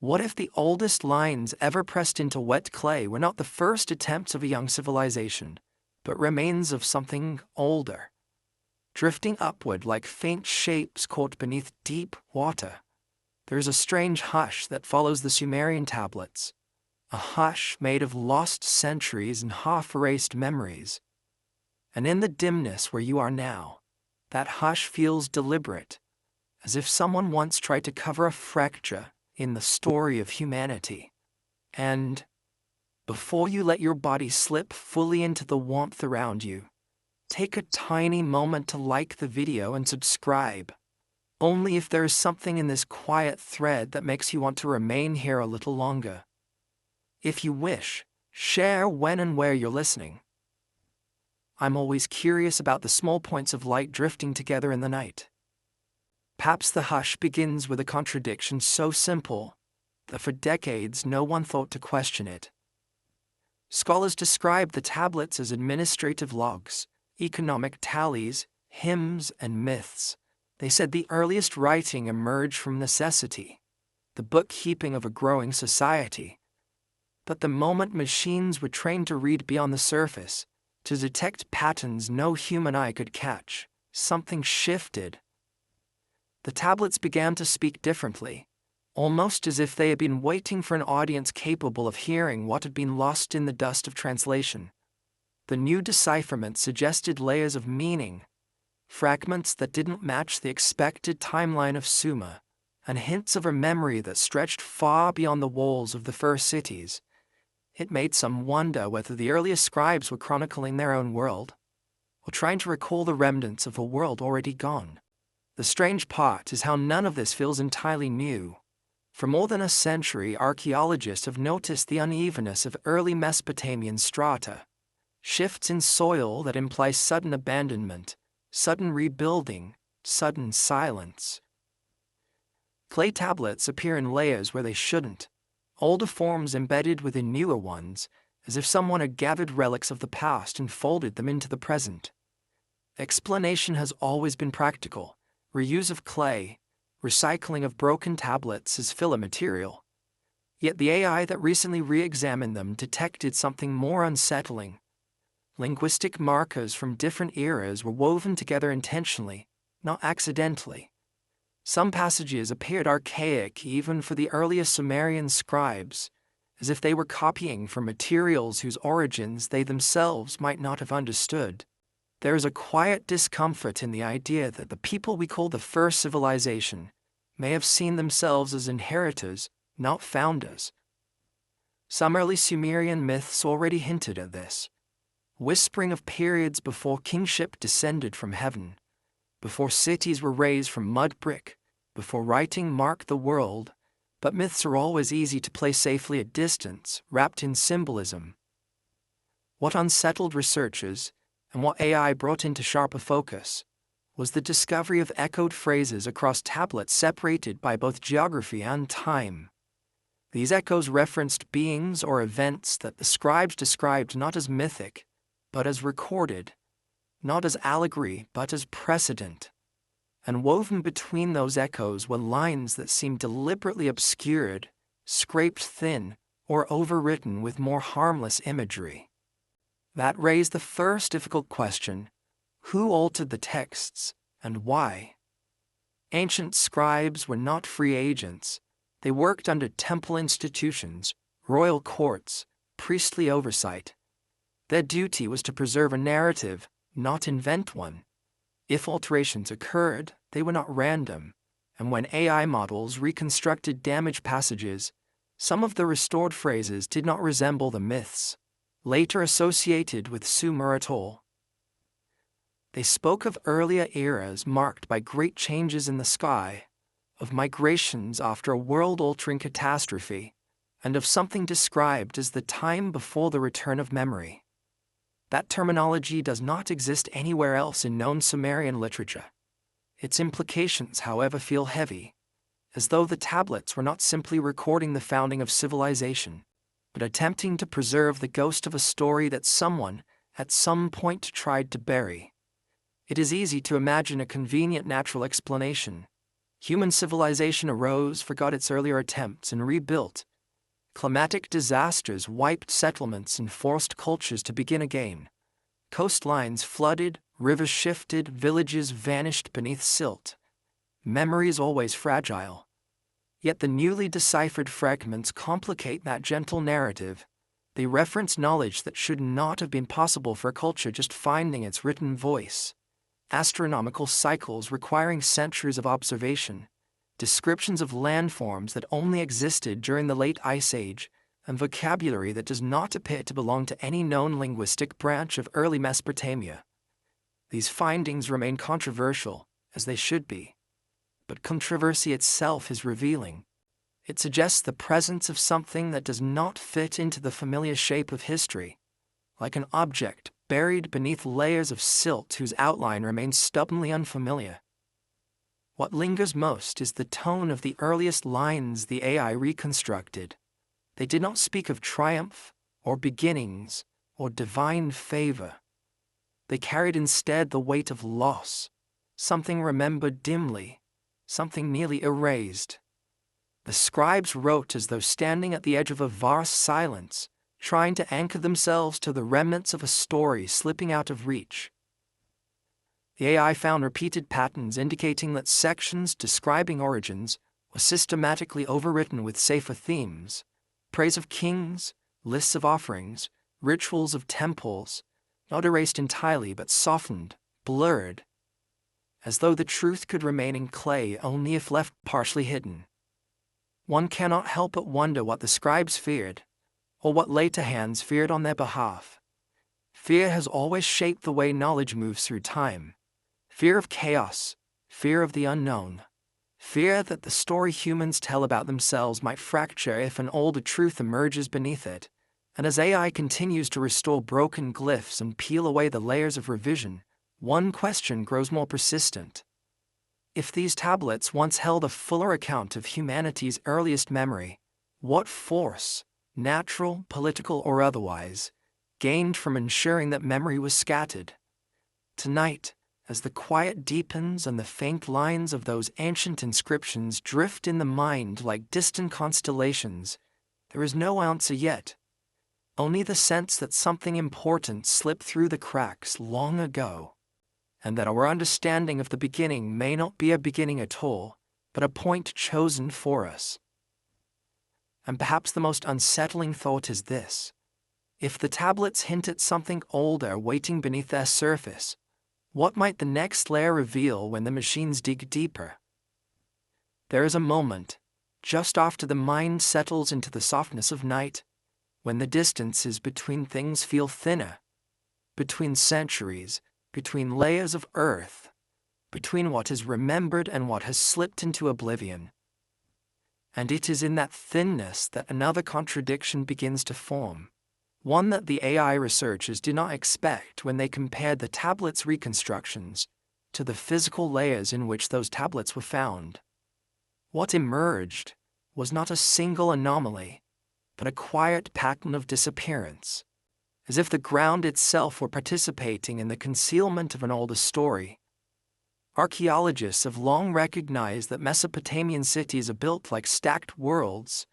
What if the oldest lines ever pressed into wet clay were not the first attempts of a young civilization, but remains of something older, drifting upward like faint shapes caught beneath deep water? There is a strange hush that follows the Sumerian tablets, a hush made of lost centuries and half-erased memories. And in the dimness where you are now, that hush feels deliberate, as if someone once tried to cover a fracture in the story of humanity. And before you let your body slip fully into the warmth around you, take a tiny moment to like the video and subscribe, only if there is something in this quiet thread that makes you want to remain here a little longer. If you wish, share when and where you're listening. I'm always curious about the small points of light drifting together in the night. Perhaps the hush begins with a contradiction so simple that for decades no one thought to question it. Scholars describe the tablets as administrative logs, economic tallies, hymns, and myths. They said the earliest writing emerged from necessity, the bookkeeping of a growing society. But the moment machines were trained to read beyond the surface, to detect patterns no human eye could catch, something shifted. The tablets began to speak differently, almost as if they had been waiting for an audience capable of hearing what had been lost in the dust of translation. The new decipherment suggested layers of meaning, fragments that didn't match the expected timeline of Sumer, and hints of a memory that stretched far beyond the walls of the first cities. It made some wonder whether the earliest scribes were chronicling their own world, or trying to recall the remnants of a world already gone. The strange part is how none of this feels entirely new. For more than a century, archaeologists have noticed the unevenness of early Mesopotamian strata, shifts in soil that imply sudden abandonment, sudden rebuilding, sudden silence. Clay tablets appear in layers where they shouldn't, older forms embedded within newer ones, as if someone had gathered relics of the past and folded them into the present. Explanation has always been practical: reuse of clay, recycling of broken tablets as filler material. Yet the AI that recently re-examined them detected something more unsettling. Linguistic markers from different eras were woven together intentionally, not accidentally. Some passages appeared archaic even for the earliest Sumerian scribes, as if they were copying from materials whose origins they themselves might not have understood. There is a quiet discomfort in the idea that the people we call the first civilization may have seen themselves as inheritors, not founders. Some early Sumerian myths already hinted at this, whispering of periods before kingship descended from heaven, before cities were raised from mud brick, before writing marked the world. But myths are always easy to place safely at distance, wrapped in symbolism. What unsettled researchers, and what AI brought into sharper focus, was the discovery of echoed phrases across tablets separated by both geography and time. These echoes referenced beings or events that the scribes described not as mythic, but as recorded, not as allegory, but as precedent. And woven between those echoes were lines that seemed deliberately obscured, scraped thin, or overwritten with more harmless imagery. That raised the first difficult question: who altered the texts, and why? Ancient scribes were not free agents. They worked under temple institutions, royal courts, priestly oversight. Their duty was to preserve a narrative, not invent one. If alterations occurred, they were not random, and when AI models reconstructed damaged passages, some of the restored phrases did not resemble the myths later associated with Sumer at all. They spoke of earlier eras marked by great changes in the sky, of migrations after a world-altering catastrophe, and of something described as the time before the return of memory. That terminology does not exist anywhere else in known Sumerian literature. Its implications, however, feel heavy, as though the tablets were not simply recording the founding of civilization, but attempting to preserve the ghost of a story that someone, at some point, tried to bury. It is easy to imagine a convenient natural explanation: Human civilization arose, forgot its earlier attempts, and rebuilt. Climatic disasters wiped settlements and forced cultures to begin again. Coastlines flooded, rivers shifted, villages vanished beneath silt. Memory is always fragile. Yet the newly deciphered fragments complicate that gentle narrative. They reference knowledge that should not have been possible for a culture just finding its written voice. Astronomical cycles requiring centuries of observation, descriptions of landforms that only existed during the late Ice Age, and vocabulary that does not appear to belong to any known linguistic branch of early Mesopotamia. These findings remain controversial, as they should be. But controversy itself is revealing. It suggests the presence of something that does not fit into the familiar shape of history, like an object buried beneath layers of silt whose outline remains stubbornly unfamiliar. What lingers most is the tone of the earliest lines the AI reconstructed. They did not speak of triumph, or beginnings, or divine favor. They carried instead the weight of loss, something remembered dimly, something nearly erased. The scribes wrote as though standing at the edge of a vast silence, trying to anchor themselves to the remnants of a story slipping out of reach. The AI found repeated patterns indicating that sections describing origins were systematically overwritten with safer themes: praise of kings, lists of offerings, rituals of temples, not erased entirely but softened, blurred, as though the truth could remain in clay only if left partially hidden. One cannot help but wonder what the scribes feared, or what later hands feared on their behalf. Fear has always shaped the way knowledge moves through time. Fear of chaos, fear of the unknown, fear that the story humans tell about themselves might fracture if an older truth emerges beneath it. And as AI continues to restore broken glyphs and peel away the layers of revision, one question grows more persistent. If these tablets once held a fuller account of humanity's earliest memory, what force, natural, political, or otherwise, gained from ensuring that memory was scattered? Tonight, as the quiet deepens and the faint lines of those ancient inscriptions drift in the mind like distant constellations, there is no answer yet. Only the sense that something important slipped through the cracks long ago, and that our understanding of the beginning may not be a beginning at all, but a point chosen for us. And perhaps the most unsettling thought is this: if the tablets hint at something older waiting beneath their surface, what might the next layer reveal when the machines dig deeper? There is a moment, just after the mind settles into the softness of night, when the distances between things feel thinner, between centuries, between layers of earth, between what is remembered and what has slipped into oblivion. And it is in that thinness that another contradiction begins to form, one that the AI researchers did not expect when they compared the tablets' reconstructions to the physical layers in which those tablets were found. What emerged was not a single anomaly, but a quiet pattern of disappearance, as if the ground itself were participating in the concealment of an older story. Archaeologists have long recognized that Mesopotamian cities are built like stacked worlds.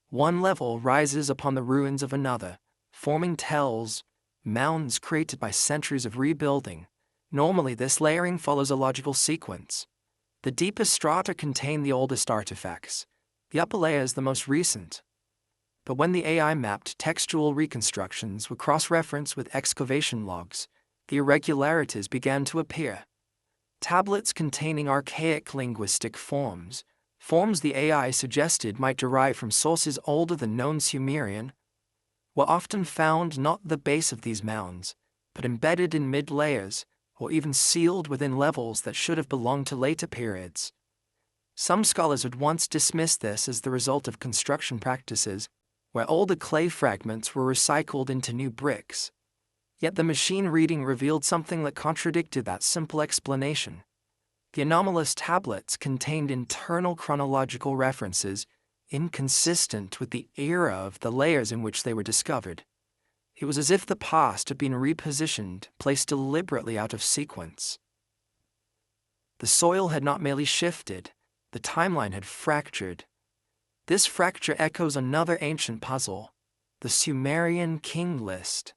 One level rises upon the ruins of another, forming tells, mounds created by centuries of rebuilding. Normally, this layering follows a logical sequence. The deepest strata contain the oldest artifacts, the upper layers the most recent. But when the AI mapped textual reconstructions were cross-referenced with excavation logs, the irregularities began to appear. Tablets containing archaic linguistic forms the AI suggested might derive from sources older than known Sumerian, were often found not at the base of these mounds, but embedded in mid-layers, or even sealed within levels that should have belonged to later periods. Some scholars had once dismissed this as the result of construction practices, where older clay fragments were recycled into new bricks. Yet the machine reading revealed something that contradicted that simple explanation. The anomalous tablets contained internal chronological references inconsistent with the era of the layers in which they were discovered. It was as if the past had been repositioned, placed deliberately out of sequence. The soil had not merely shifted, The timeline had fractured. This fracture echoes another ancient puzzle, the Sumerian king list.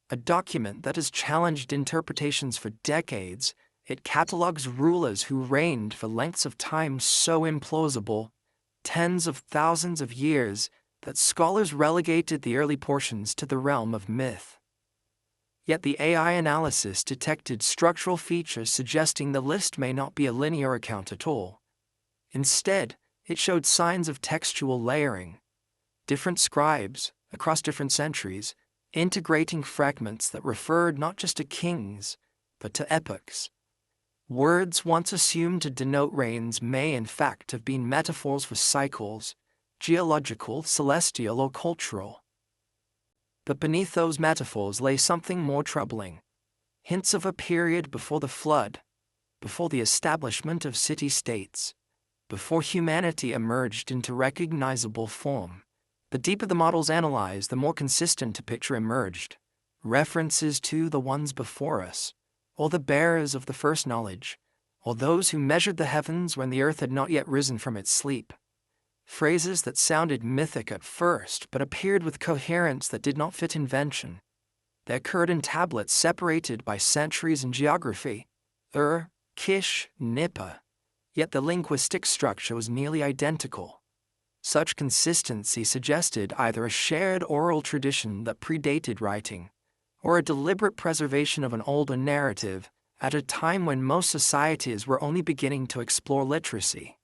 A document that has challenged interpretations for decades, it catalogs rulers who reigned for lengths of time so implausible, tens of thousands of years, that scholars relegated the early portions to the realm of myth. Yet the AI analysis detected structural features suggesting the list may not be a linear account at all. Instead, it showed signs of textual layering. Different scribes, across different centuries, integrating fragments that referred not just to kings, but to epochs. Words once assumed to denote reigns may in fact have been metaphors for cycles, geological, celestial, or cultural. But beneath those metaphors lay something more troubling. Hints of a period before the flood, before the establishment of city-states, before humanity emerged into recognizable form. The deeper the models analyzed, the more consistent a picture emerged. References to the ones before us, or the bearers of the first knowledge, or those who measured the heavens when the earth had not yet risen from its sleep. Phrases that sounded mythic at first, but appeared with coherence that did not fit invention. They occurred in tablets separated by centuries and geography. Kish, Nipah. Yet the linguistic structure was nearly identical. Such consistency suggested either a shared oral tradition that predated writing, or a deliberate preservation of an older narrative at a time when most societies were only beginning to explore literacy.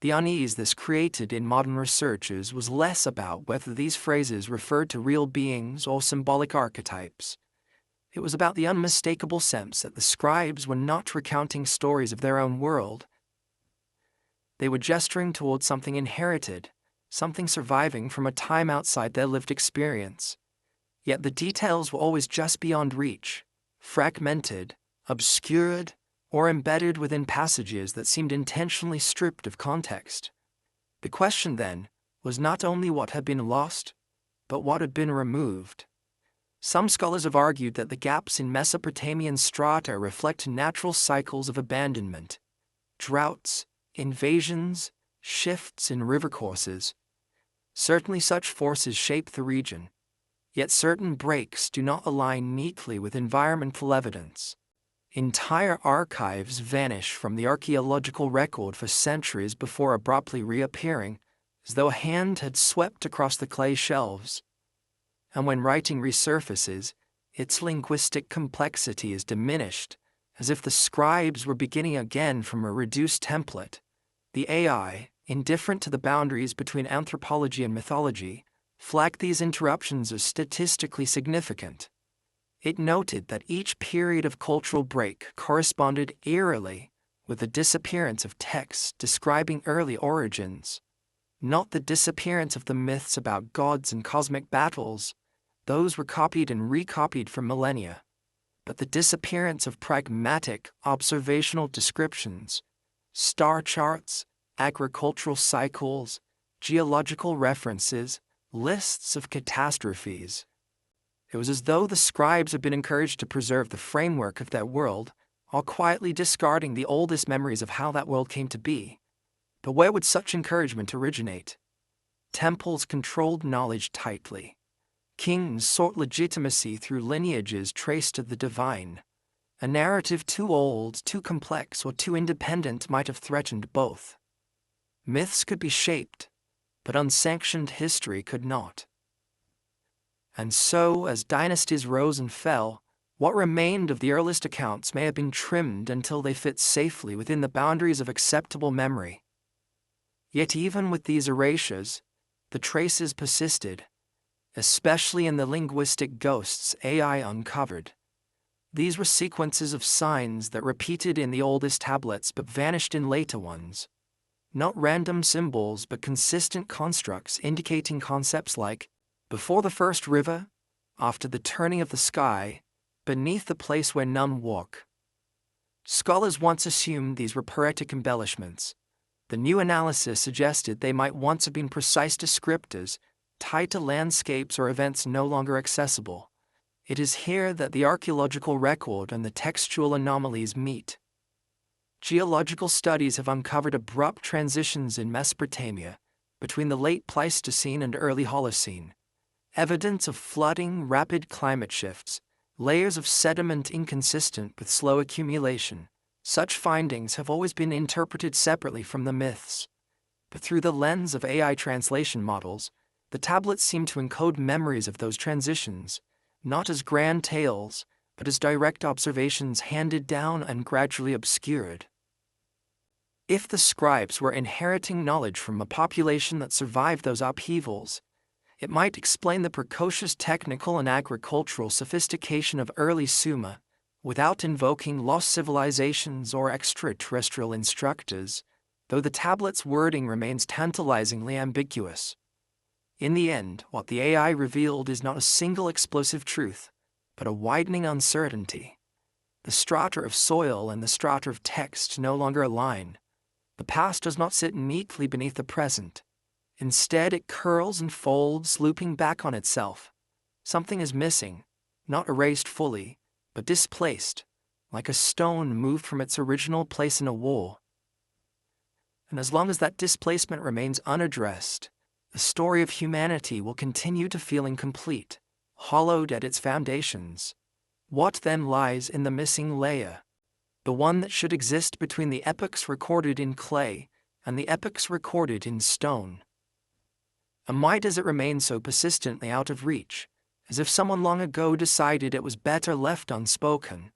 The unease this created in modern researchers was less about whether these phrases referred to real beings or symbolic archetypes. It was about the unmistakable sense that the scribes were not recounting stories of their own world. They were gesturing towards something inherited, something surviving from a time outside their lived experience. Yet the details were always just beyond reach, fragmented, obscured, or embedded within passages that seemed intentionally stripped of context. The question, then, was not only what had been lost, but what had been removed. Some scholars have argued that the gaps in Mesopotamian strata reflect natural cycles of abandonment, droughts, invasions, shifts in river courses. Certainly such forces shape the region, yet certain breaks do not align neatly with environmental evidence. Entire archives vanish from the archaeological record for centuries before abruptly reappearing, as though a hand had swept across the clay shelves. And when writing resurfaces, its linguistic complexity is diminished, as if the scribes were beginning again from a reduced template. The AI, indifferent to the boundaries between anthropology and mythology, flagged these interruptions as statistically significant. It noted that each period of cultural break corresponded eerily with the disappearance of texts describing early origins. Not the disappearance of the myths about gods and cosmic battles, those were copied and recopied for millennia, but the disappearance of pragmatic, observational descriptions, star charts, agricultural cycles, geological references, lists of catastrophes. It was as though the scribes had been encouraged to preserve the framework of their world, while quietly discarding the oldest memories of how that world came to be. But where would such encouragement originate? Temples controlled knowledge tightly. Kings sought legitimacy through lineages traced to the divine. A narrative too old, too complex, or too independent might have threatened both. Myths could be shaped, but unsanctioned history could not. And so, as dynasties rose and fell, what remained of the earliest accounts may have been trimmed until they fit safely within the boundaries of acceptable memory. Yet even with these erasures, the traces persisted, especially in the linguistic ghosts AI uncovered. These were sequences of signs that repeated in the oldest tablets but vanished in later ones. Not random symbols but consistent constructs indicating concepts like before the first river, after the turning of the sky, beneath the place where none walk. Scholars once assumed these were poetic embellishments. The new analysis suggested they might once have been precise descriptors, tied to landscapes or events no longer accessible. It is here that the archaeological record and the textual anomalies meet. Geological studies have uncovered abrupt transitions in Mesopotamia between the late Pleistocene and early Holocene, evidence of flooding, rapid climate shifts, layers of sediment inconsistent with slow accumulation. Such findings have always been interpreted separately from the myths. But through the lens of AI translation models, the tablets seem to encode memories of those transitions, not as grand tales, but as direct observations handed down and gradually obscured. If the scribes were inheriting knowledge from a population that survived those upheavals, it might explain the precocious technical and agricultural sophistication of early Sumer, without invoking lost civilizations or extraterrestrial instructors, though the tablet's wording remains tantalizingly ambiguous. In the end, what the AI revealed is not a single explosive truth, but a widening uncertainty. The strata of soil and the strata of text no longer align. The past does not sit neatly beneath the present. Instead, it curls and folds, looping back on itself. Something is missing, not erased fully, but displaced, like a stone moved from its original place in a wall. And as long as that displacement remains unaddressed, the story of humanity will continue to feel incomplete, hollowed at its foundations. What then lies in the missing layer? The one that should exist between the epochs recorded in clay and the epochs recorded in stone. And why does it remain so persistently out of reach, as if someone long ago decided it was better left unspoken?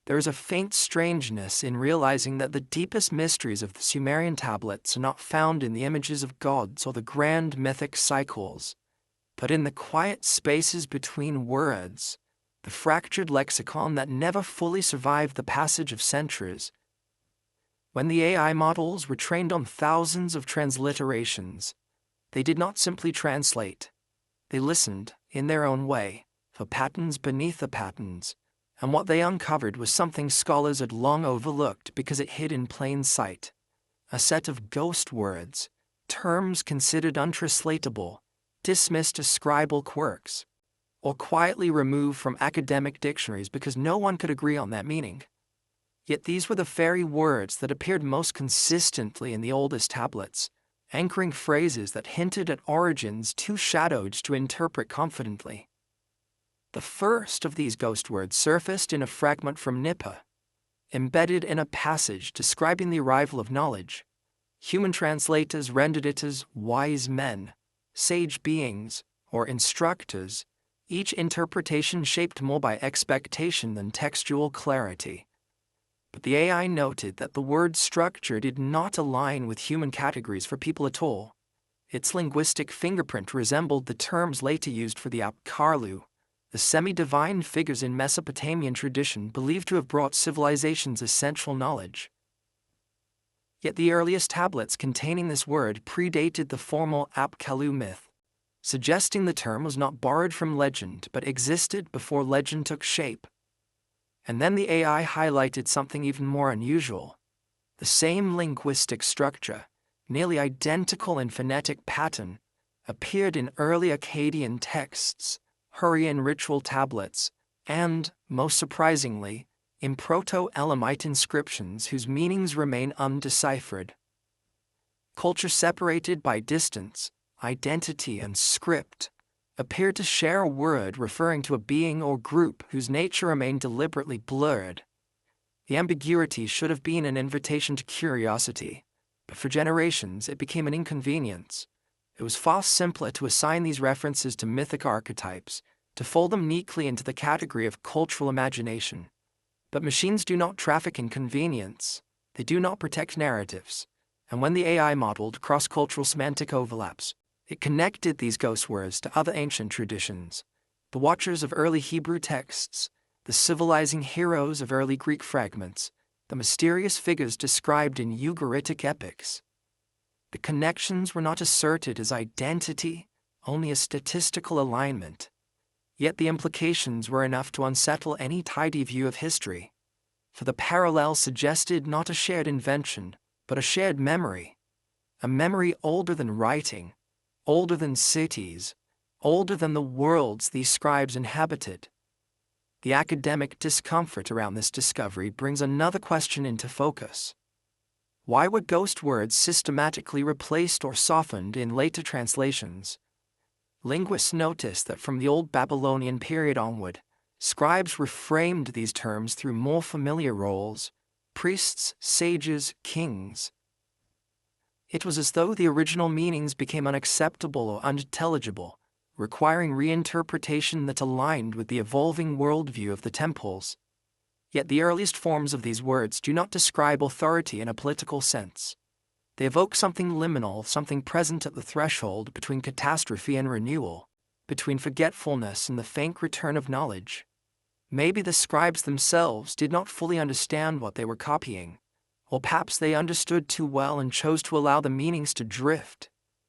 There is a faint strangeness in realizing that the deepest mysteries of the Sumerian tablets are not found in the images of gods or the grand mythic cycles, but in the quiet spaces between words, the fractured lexicon that never fully survived the passage of centuries. When the AI models were trained on thousands of transliterations, they did not simply translate. They listened, in their own way, for patterns beneath the patterns, and what they uncovered was something scholars had long overlooked because it hid in plain sight. A set of ghost words, terms considered untranslatable, dismissed as scribal quirks, or quietly removed from academic dictionaries because no one could agree on their meaning. Yet these were the very words that appeared most consistently in the oldest tablets, anchoring phrases that hinted at origins too shadowed to interpret confidently. The first of these ghost words surfaced in a fragment from Nippur, embedded in a passage describing the arrival of knowledge. Human translators rendered it as wise men, sage beings, or instructors, each interpretation shaped more by expectation than textual clarity. But the AI noted that the word structure did not align with human categories for people at all. Its linguistic fingerprint resembled the terms later used for the Apkarlu, the semi-divine figures in Mesopotamian tradition believed to have brought civilization's essential knowledge. Yet the earliest tablets containing this word predated the formal Apkallu myth, suggesting the term was not borrowed from legend but existed before legend took shape. And then the AI highlighted something even more unusual. The same linguistic structure, nearly identical in phonetic pattern, appeared in early Akkadian texts, Hurrian ritual tablets, and, most surprisingly, in Proto-Elamite inscriptions whose meanings remain undeciphered. Culture separated by distance, identity, and script appeared to share a word referring to a being or group whose nature remained deliberately blurred. The ambiguity should have been an invitation to curiosity, but for generations it became an inconvenience. It was far simpler to assign these references to mythic archetypes, to fold them neatly into the category of cultural imagination. But machines do not traffic in convenience. They do not protect narratives. And when the AI modeled cross-cultural semantic overlaps, it connected these ghost words to other ancient traditions, the watchers of early Hebrew texts, the civilizing heroes of early Greek fragments, the mysterious figures described in Ugaritic epics. The connections were not asserted as identity, only as statistical alignment. Yet the implications were enough to unsettle any tidy view of history. For the parallel suggested not a shared invention, but a shared memory. A memory older than writing, older than cities, older than the worlds these scribes inhabited. The academic discomfort around this discovery brings another question into focus. Why were ghost words systematically replaced or softened in later translations? Linguists notice that from the Old Babylonian period onward, scribes reframed these terms through more familiar roles: priests, sages, kings. It was as though the original meanings became unacceptable or unintelligible, requiring reinterpretation that aligned with the evolving worldview of the temples. Yet the earliest forms of these words do not describe authority in a political sense. They evoke something liminal, something present at the threshold between catastrophe and renewal, between forgetfulness and the faint return of knowledge. Maybe the scribes themselves did not fully understand what they were copying, or perhaps they understood too well and chose to allow the meanings to drift,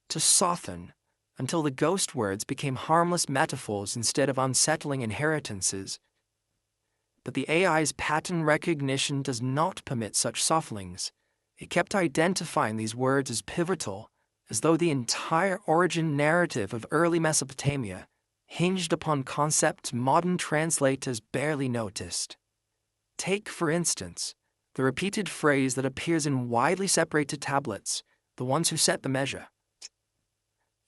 to soften, until the ghost words became harmless metaphors instead of unsettling inheritances. But the AI's pattern recognition does not permit such softenings. It kept identifying these words as pivotal, as though the entire origin narrative of early Mesopotamia hinged upon concepts modern translators barely noticed. Take, for instance, the repeated phrase that appears in widely separated tablets, "the ones who set the measure."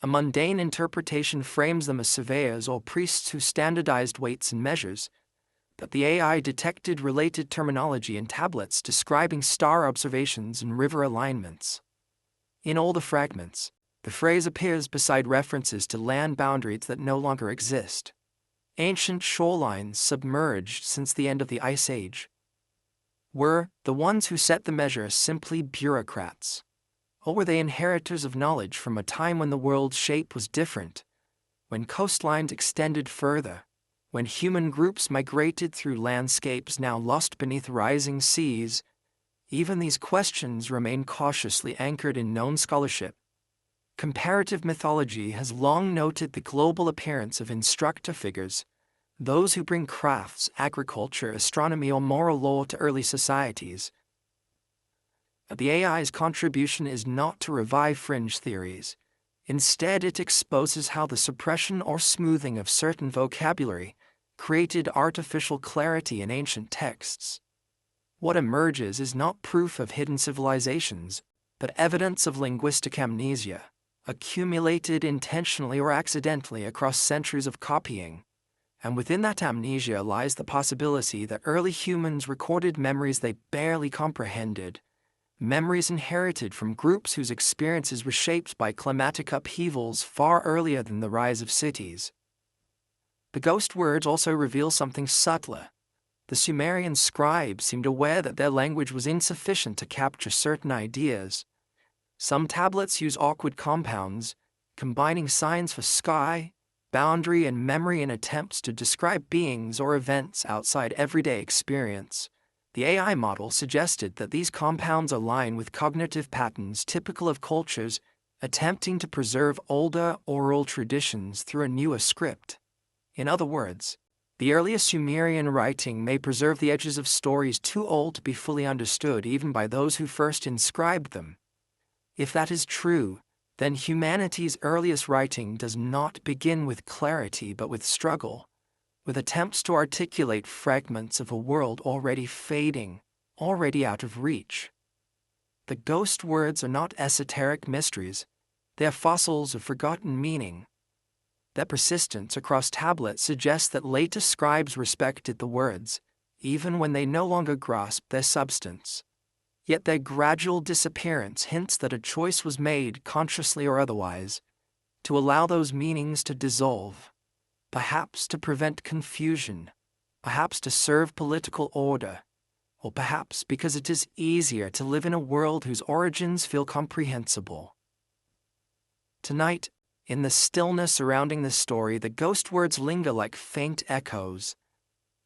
A mundane interpretation frames them as surveyors or priests who standardized weights and measures, but the AI detected related terminology in tablets describing star observations and river alignments. In all the fragments, the phrase appears beside references to land boundaries that no longer exist. Ancient shorelines submerged since the end of the Ice Age. Were the ones who set the measure simply bureaucrats? Or were they inheritors of knowledge from a time when the world's shape was different, when coastlines extended further, when human groups migrated through landscapes now lost beneath rising seas? Even these questions remain cautiously anchored in known scholarship. Comparative mythology has long noted the global appearance of instructor figures, those who bring crafts, agriculture, astronomy, or moral law to early societies. The AI's contribution is not to revive fringe theories. Instead, it exposes how the suppression or smoothing of certain vocabulary created artificial clarity in ancient texts. What emerges is not proof of hidden civilizations, but evidence of linguistic amnesia, accumulated intentionally or accidentally across centuries of copying. And within that amnesia lies the possibility that early humans recorded memories they barely comprehended, memories inherited from groups whose experiences were shaped by climatic upheavals far earlier than the rise of cities. The ghost words also reveal something subtler. The Sumerian scribes seemed aware that their language was insufficient to capture certain ideas. Some tablets use awkward compounds, combining signs for sky, boundary, and memory in attempts to describe beings or events outside everyday experience. The AI model suggested that these compounds align with cognitive patterns typical of cultures attempting to preserve older oral traditions through a newer script. In other words, the earliest Sumerian writing may preserve the edges of stories too old to be fully understood even by those who first inscribed them. If that is true, then humanity's earliest writing does not begin with clarity but with struggle, with attempts to articulate fragments of a world already fading, already out of reach. The ghost words are not esoteric mysteries, they are fossils of forgotten meaning. Their persistence across tablets suggests that later scribes respected the words, even when they no longer grasped their substance. Yet their gradual disappearance hints that a choice was made, consciously or otherwise, to allow those meanings to dissolve, perhaps to prevent confusion, perhaps to serve political order, or perhaps because it is easier to live in a world whose origins feel comprehensible. Tonight, in the stillness surrounding this story, the ghost words linger like faint echoes.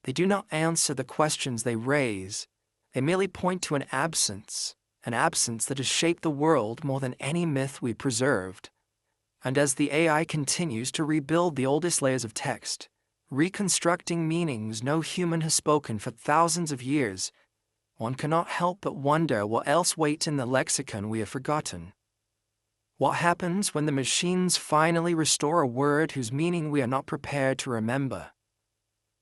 They do not answer the questions they raise. They merely point to an absence that has shaped the world more than any myth we preserved. And as the AI continues to rebuild the oldest layers of text, reconstructing meanings no human has spoken for thousands of years, one cannot help but wonder what else waits in the lexicon we have forgotten. What happens when the machines finally restore a word whose meaning we are not prepared to remember?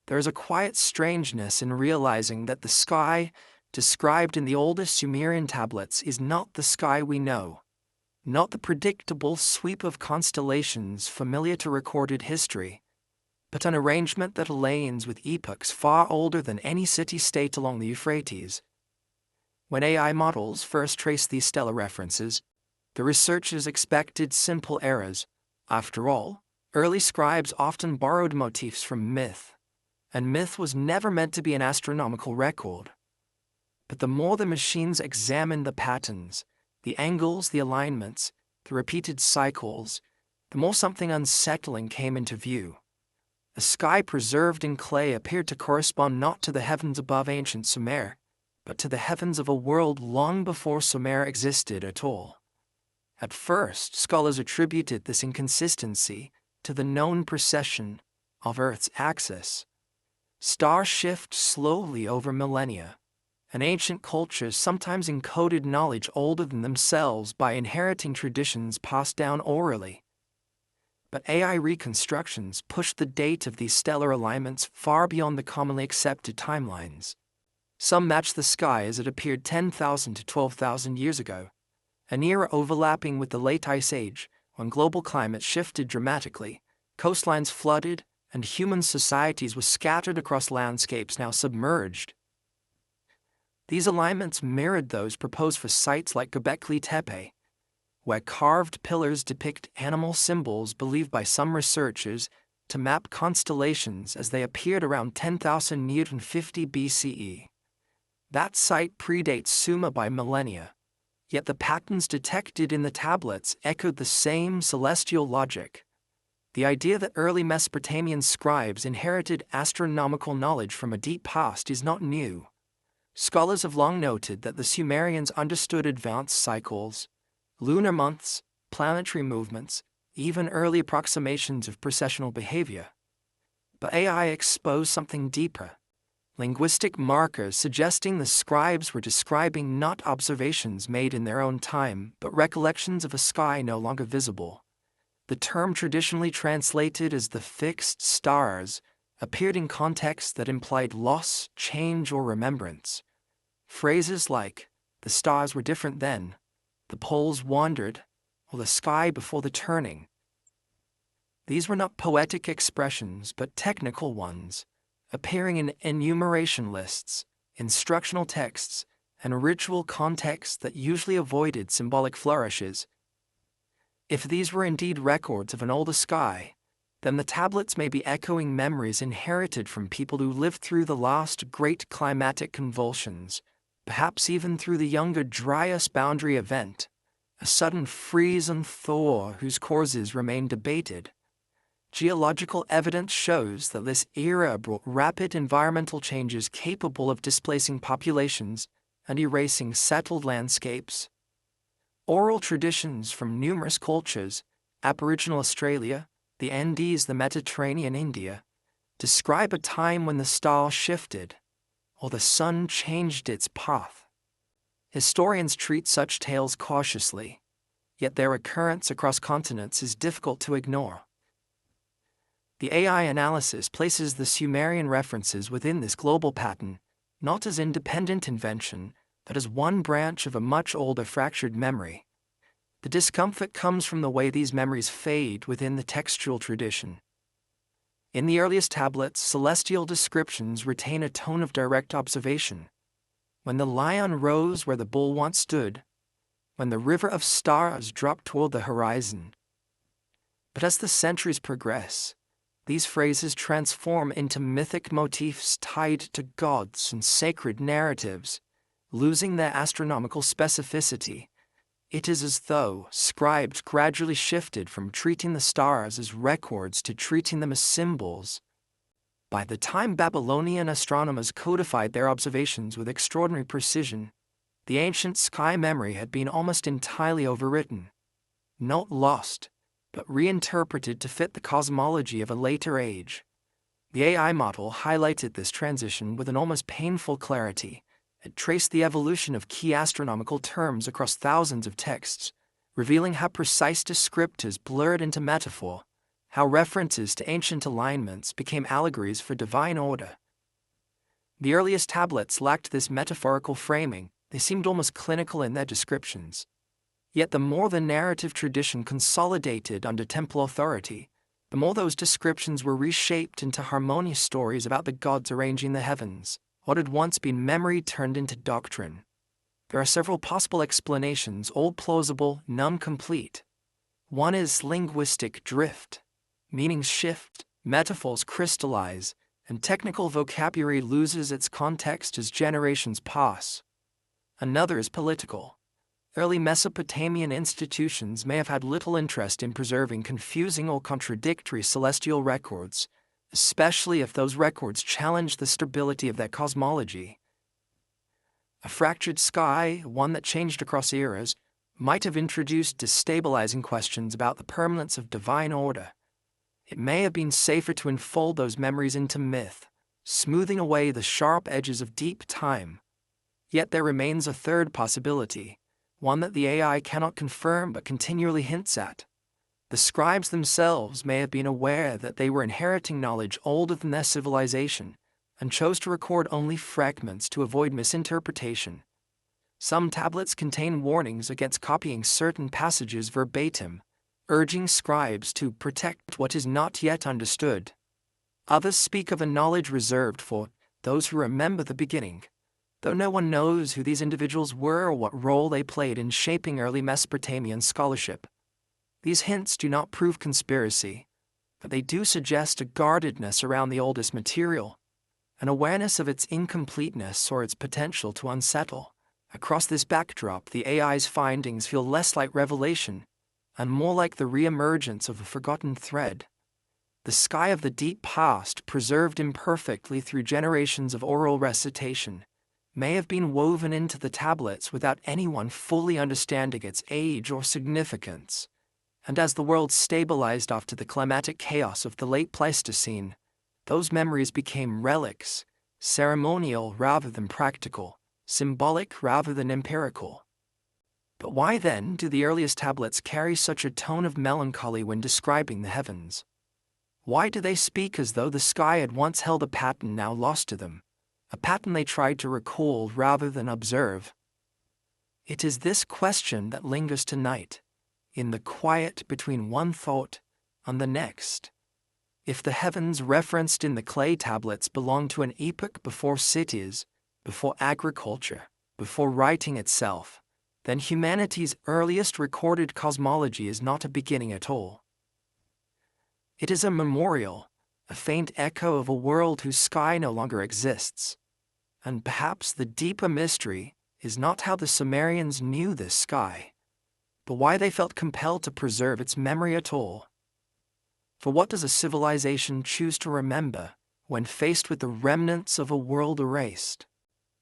There is a quiet strangeness in realizing that the sky, described in the oldest Sumerian tablets, is not the sky we know, not the predictable sweep of constellations familiar to recorded history, but an arrangement that aligns with epochs far older than any city-state along the Euphrates. When AI models first traced these stellar references, the researchers expected simple errors. After all, early scribes often borrowed motifs from myth, and myth was never meant to be an astronomical record. But the more the machines examined the patterns, the angles, the alignments, the repeated cycles, the more something unsettling came into view. A sky preserved in clay appeared to correspond not to the heavens above ancient Sumer, but to the heavens of a world long before Sumer existed at all. At first, scholars attributed this inconsistency to the known precession of Earth's axis. Stars shift slowly over millennia, and ancient cultures sometimes encoded knowledge older than themselves by inheriting traditions passed down orally. But AI reconstructions pushed the date of these stellar alignments far beyond the commonly accepted timelines. Some match the sky as it appeared 10,000 to 12,000 years ago, an era overlapping with the late Ice Age, when global climate shifted dramatically, coastlines flooded, and human societies were scattered across landscapes now submerged. These alignments mirrored those proposed for sites like Göbekli Tepe, where carved pillars depict animal symbols believed by some researchers to map constellations as they appeared around 10,050 BCE. That site predates Sumer by millennia, yet the patterns detected in the tablets echoed the same celestial logic. The idea that early Mesopotamian scribes inherited astronomical knowledge from a deep past is not new. Scholars have long noted that the Sumerians understood advanced cycles, lunar months, planetary movements, even early approximations of precessional behavior. But AI exposed something deeper: linguistic markers suggesting the scribes were describing not observations made in their own time, but recollections of a sky no longer visible. The term traditionally translated as the fixed stars appeared in contexts that implied loss, change, or remembrance. Phrases like, "the stars were different then," "the poles wandered," or "the sky before the turning." These were not poetic expressions, but technical ones, appearing in enumeration lists, instructional texts, and ritual contexts that usually avoided symbolic flourishes. If these were indeed records of an older sky, then the tablets may be echoing memories inherited from people who lived through the last great climatic convulsions, perhaps even through the younger Dryas boundary event, a sudden freeze and thaw whose causes remain debated. Geological evidence shows that this era brought rapid environmental changes capable of displacing populations and erasing settled landscapes. Oral traditions from numerous cultures, Aboriginal Australia, the Andes, the Mediterranean, India, describe a time when the stars shifted, or the sun changed its path. Historians treat such tales cautiously, yet their occurrence across continents is difficult to ignore. The AI analysis places the Sumerian references within this global pattern, not as independent invention, but as one branch of a much older fractured memory. The discomfort comes from the way these memories fade within the textual tradition. In the earliest tablets, celestial descriptions retain a tone of direct observation. When the lion rose where the bull once stood, when the river of stars dropped toward the horizon. But as the centuries progress, these phrases transform into mythic motifs tied to gods and sacred narratives, losing their astronomical specificity. It is as though scribes gradually shifted from treating the stars as records to treating them as symbols. By the time Babylonian astronomers codified their observations with extraordinary precision, the ancient sky memory had been almost entirely overwritten. Not lost, but reinterpreted to fit the cosmology of a later age. The AI model highlighted this transition with an almost painful clarity. It traced the evolution of key astronomical terms across thousands of texts, revealing how precise descriptors blurred into metaphor, how references to ancient alignments became allegories for divine order. The earliest tablets lacked this metaphorical framing, they seemed almost clinical in their descriptions. Yet the more the narrative tradition consolidated under temple authority, the more those descriptions were reshaped into harmonious stories about the gods arranging the heavens, what had once been memory turned into doctrine. There are several possible explanations, all plausible, none complete. One is linguistic drift. Meanings shift, metaphors crystallize, and technical vocabulary loses its context as generations pass. Another is political. Early Mesopotamian institutions may have had little interest in preserving confusing or contradictory celestial records, especially if those records challenged the stability of their cosmology. A fractured sky, one that changed across eras, might have introduced destabilizing questions about the permanence of divine order. It may have been safer to enfold those memories into myth, smoothing away the sharp edges of deep time. Yet there remains a third possibility, one that the AI cannot confirm but continually hints at. The scribes themselves may have been aware that they were inheriting knowledge older than their civilization, and chose to record only fragments to avoid misinterpretation. Some tablets contain warnings against copying certain passages verbatim, urging scribes to protect what is not yet understood. Others speak of a knowledge reserved for those who remember the beginning, though no one knows who these individuals were or what role they played in shaping early Mesopotamian scholarship. These hints do not prove conspiracy, but they do suggest a guardedness around the oldest material, an awareness of its incompleteness or its potential to unsettle. Across this backdrop, the AI's findings feel less like revelation and more like the re-emergence of a forgotten thread. The sky of the deep past, preserved imperfectly through generations of oral recitation, may have been woven into the tablets without anyone fully understanding its age or significance. And as the world stabilized after the climatic chaos of the late Pleistocene, those memories became relics, ceremonial rather than practical, symbolic rather than empirical. But why then do the earliest tablets carry such a tone of melancholy when describing the heavens? Why do they speak as though the sky had once held a pattern now lost to them, a pattern they tried to recall rather than observe? It is this question that lingers tonight, in the quiet between one thought and the next. If the heavens referenced in the clay tablets belong to an epoch before cities, before agriculture, before writing itself, then humanity's earliest recorded cosmology is not a beginning at all. It is a memorial, a faint echo of a world whose sky no longer exists. And perhaps the deeper mystery is not how the Sumerians knew this sky, but why they felt compelled to preserve its memory at all. For what does a civilization choose to remember when faced with the remnants of a world erased?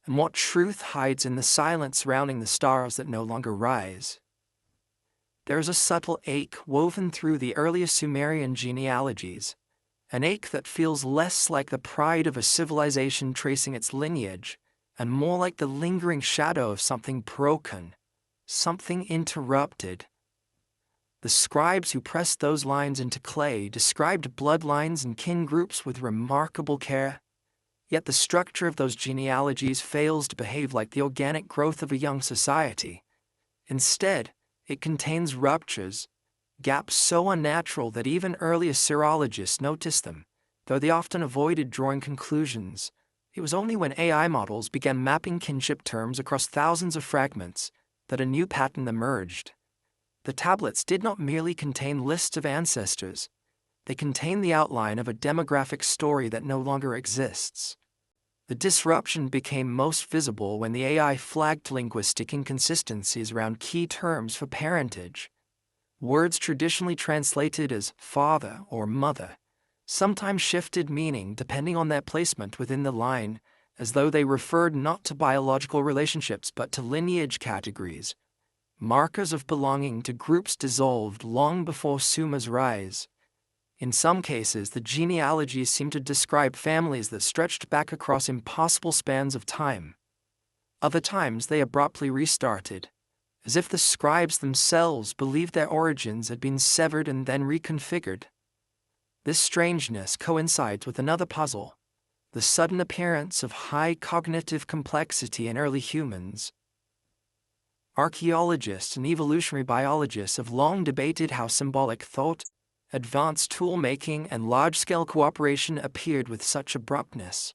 And what truth hides in the silence surrounding the stars that no longer rise? There is a subtle ache woven through the earliest Sumerian genealogies, an ache that feels less like the pride of a civilization tracing its lineage, and more like the lingering shadow of something broken, something interrupted. The scribes who pressed those lines into clay described bloodlines and kin groups with remarkable care, yet the structure of those genealogies fails to behave like the organic growth of a young society. Instead, it contains ruptures, gaps so unnatural that even early Assyriologists noticed them, though they often avoided drawing conclusions. It was only when AI models began mapping kinship terms across thousands of fragments that a new pattern emerged. The tablets did not merely contain lists of ancestors, they contained the outline of a demographic story that no longer exists. The disruption became most visible when the AI flagged linguistic inconsistencies around key terms for parentage. Words traditionally translated as father or mother sometimes shifted meaning depending on their placement within the line, as though they referred not to biological relationships but to lineage categories, markers of belonging to groups dissolved long before Sumer's rise. In some cases, the genealogies seem to describe families that stretched back across impossible spans of time. Other times, they abruptly restarted, as if the scribes themselves believed their origins had been severed and then reconfigured. This strangeness coincides with another puzzle: the sudden appearance of high cognitive complexity in early humans. Archaeologists and evolutionary biologists have long debated how symbolic thought, advanced tool-making, and large-scale cooperation appeared with such abruptness.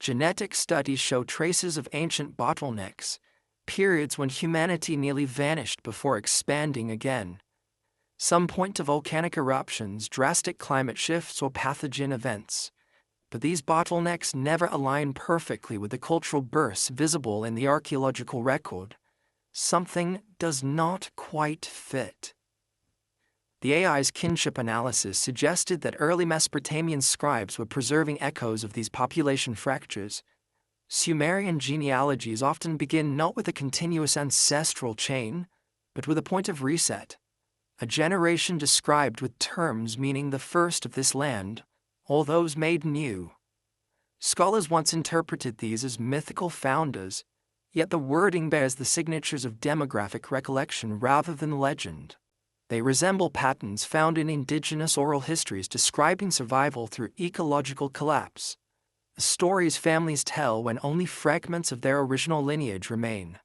Genetic studies show traces of ancient bottlenecks, periods when humanity nearly vanished before expanding again. Some point to volcanic eruptions, drastic climate shifts, or pathogen events, but these bottlenecks never align perfectly with the cultural bursts visible in the archaeological record. Something does not quite fit. The AI's kinship analysis suggested that early Mesopotamian scribes were preserving echoes of these population fractures. Sumerian genealogies often begin not with a continuous ancestral chain, but with a point of reset, a generation described with terms meaning the first of this land, or those made new. Scholars once interpreted these as mythical founders, yet the wording bears the signatures of demographic recollection rather than legend. They resemble patterns found in indigenous oral histories describing survival through ecological collapse, stories families tell when only fragments of their original lineage remain.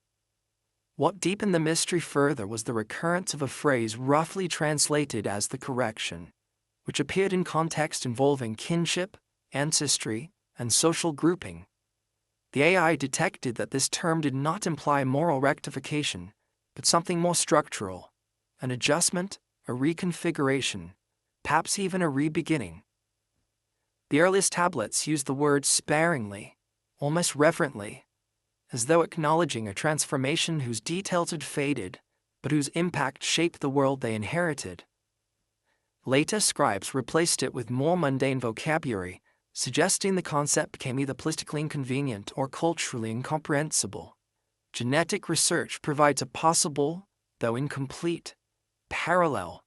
What deepened the mystery further was the recurrence of a phrase roughly translated as the correction, which appeared in context involving kinship, ancestry, and social grouping. The AI detected that this term did not imply moral rectification, but something more structural: an adjustment, a reconfiguration, perhaps even a re-beginning. The earliest tablets used the word sparingly, almost reverently, as though acknowledging a transformation whose details had faded, but whose impact shaped the world they inherited. Later scribes replaced it with more mundane vocabulary, suggesting the concept became either politically inconvenient or culturally incomprehensible. Genetic research provides a possible, though incomplete, parallel.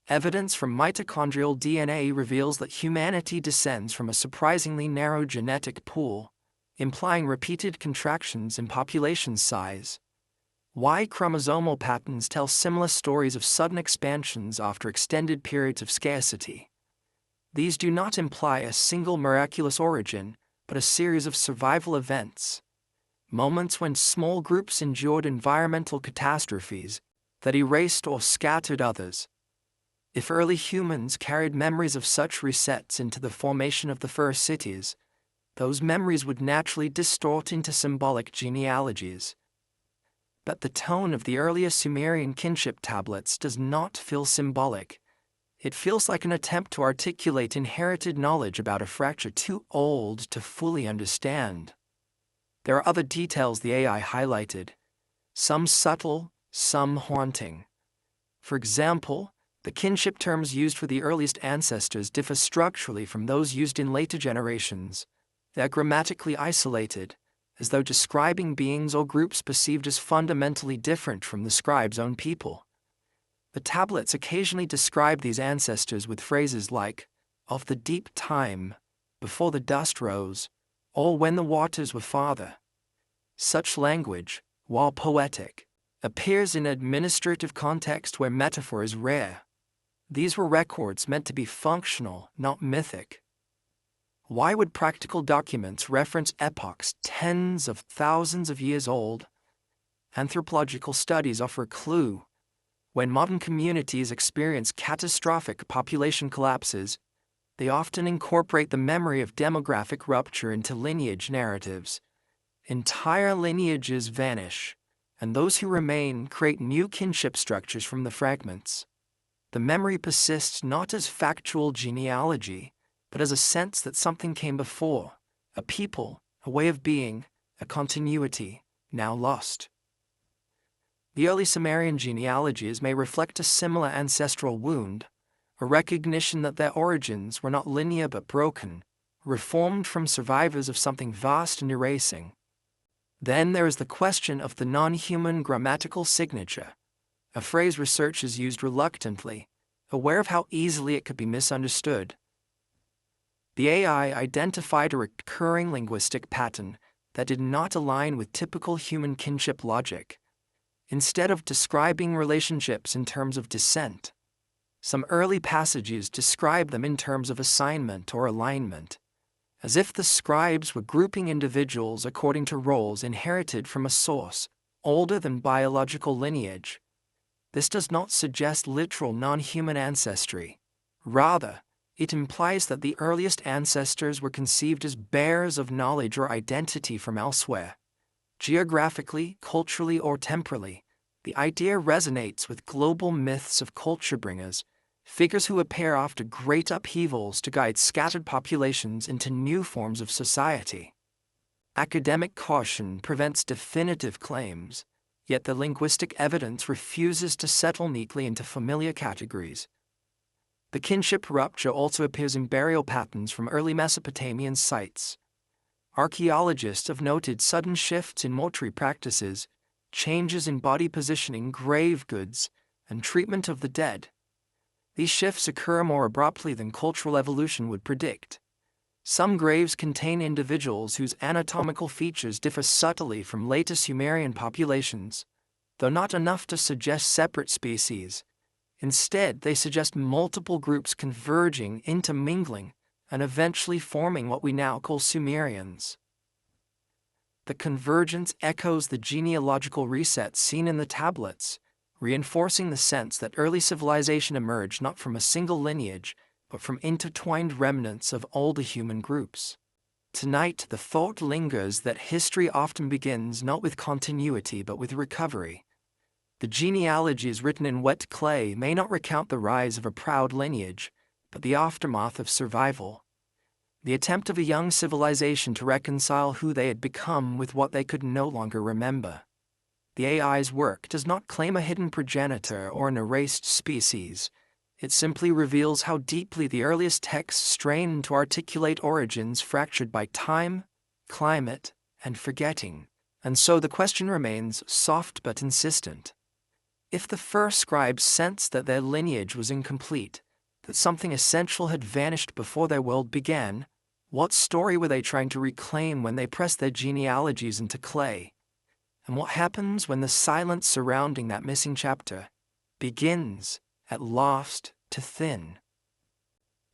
Evidence from mitochondrial DNA reveals that humanity descends from a surprisingly narrow genetic pool, implying repeated contractions in population size. Y chromosomal patterns tell similar stories of sudden expansions after extended periods of scarcity. These do not imply a single miraculous origin, but a series of survival events, moments when small groups endured environmental catastrophes that erased or scattered others. If early humans carried memories of such resets into the formation of the first cities, those memories would naturally distort into symbolic genealogies. But the tone of the earliest Sumerian kinship tablets does not feel symbolic. It feels like an attempt to articulate inherited knowledge about a fracture too old to fully understand. There are other details the AI highlighted, some subtle, some haunting. For example, the kinship terms used for the earliest ancestors differ structurally from those used in later generations. They are grammatically isolated, as though describing beings or groups perceived as fundamentally different from the scribe's own people. The tablets occasionally describe these ancestors with phrases like, "of the deep time, before the dust rose," or "when the waters were farther." Such language, while poetic, appears in administrative context where metaphor is rare. These were records meant to be functional, not mythic. Why would practical documents reference epochs tens of thousands of years old? Anthropological studies offer a clue. When modern communities experience catastrophic population collapses, they often incorporate the memory of demographic rupture into lineage narratives. Entire lineages vanish, and those who remain create new kinship structures from the fragments. The memory persists not as factual genealogy, but as a sense that something came before, a people, a way of being, a continuity, now lost. The early Sumerian genealogies may reflect a similar ancestral wound, a recognition that their origins were not linear but broken, reformed from survivors of something vast and erasing. Then there is the question of the non-human grammatical signature, a phrase researchers used reluctantly, aware of how easily it could be misunderstood. The AI identified a recurring linguistic pattern that did not align with typical human kinship logic. Instead of describing relationships in terms of descent, Some early passages describe them in terms of assignment or alignment, as if the scribes were grouping individuals according to roles inherited from a source older than biological lineage. This does not suggest literal non-human ancestry. Rather, it implies that the earliest ancestors were conceived as bearers of knowledge or identity from elsewhere. Geographically, culturally, or temporally, the idea resonates with global myths of culture bringers, figures who appear after great upheavals to guide scattered populations into new forms of society. Academic caution prevents definitive claims, yet the linguistic evidence refuses to settle neatly into familiar categories. The kinship rupture also appears in burial patterns from early Mesopotamian sites. Archaeologists have noted sudden shifts in mortuary practices, changes in body positioning, grave goods, and treatment of the dead. These shifts occur more abruptly than cultural evolution would predict. Some graves contain individuals whose anatomical features differ subtly from later Sumerian populations, though not enough to suggest separate species. Instead, they suggest multiple groups converging, intermingling, and eventually forming what we now call Sumerians. The convergence echoes the genealogical resets seen in the tablets, reinforcing the sense that early civilization emerged not from a single lineage, but from intertwined remnants of older human groups. Tonight, the thought lingers that history often begins not with continuity but with recovery. The genealogies written in wet clay may not recount the rise of a proud lineage, but the aftermath of survival. The attempt of a young civilization to reconcile who they had become with what they could no longer remember. The AI's work does not claim a hidden progenitor or an erased species. It simply reveals how deeply the earliest texts strain to articulate origins fractured by time, climate, and forgetting. And so the question remains soft but insistent. If the first scribes sensed that their lineage was incomplete, that something essential had vanished before their world began, what story were they trying to reclaim when they pressed their genealogies into clay? And what happens when the silence surrounding that missing chapter begins, at last, to thin?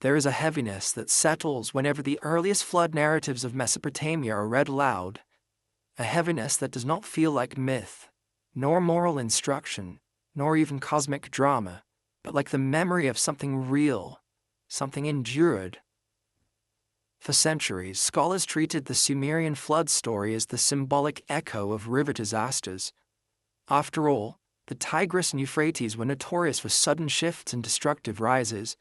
There is a heaviness that settles whenever the earliest flood narratives of Mesopotamia are read aloud, a heaviness that does not feel like myth, nor moral instruction, nor even cosmic drama, but like the memory of something real, something endured. For centuries, scholars treated the Sumerian flood story as the symbolic echo of river disasters. After all, the Tigris and Euphrates were notorious for sudden shifts and destructive rises,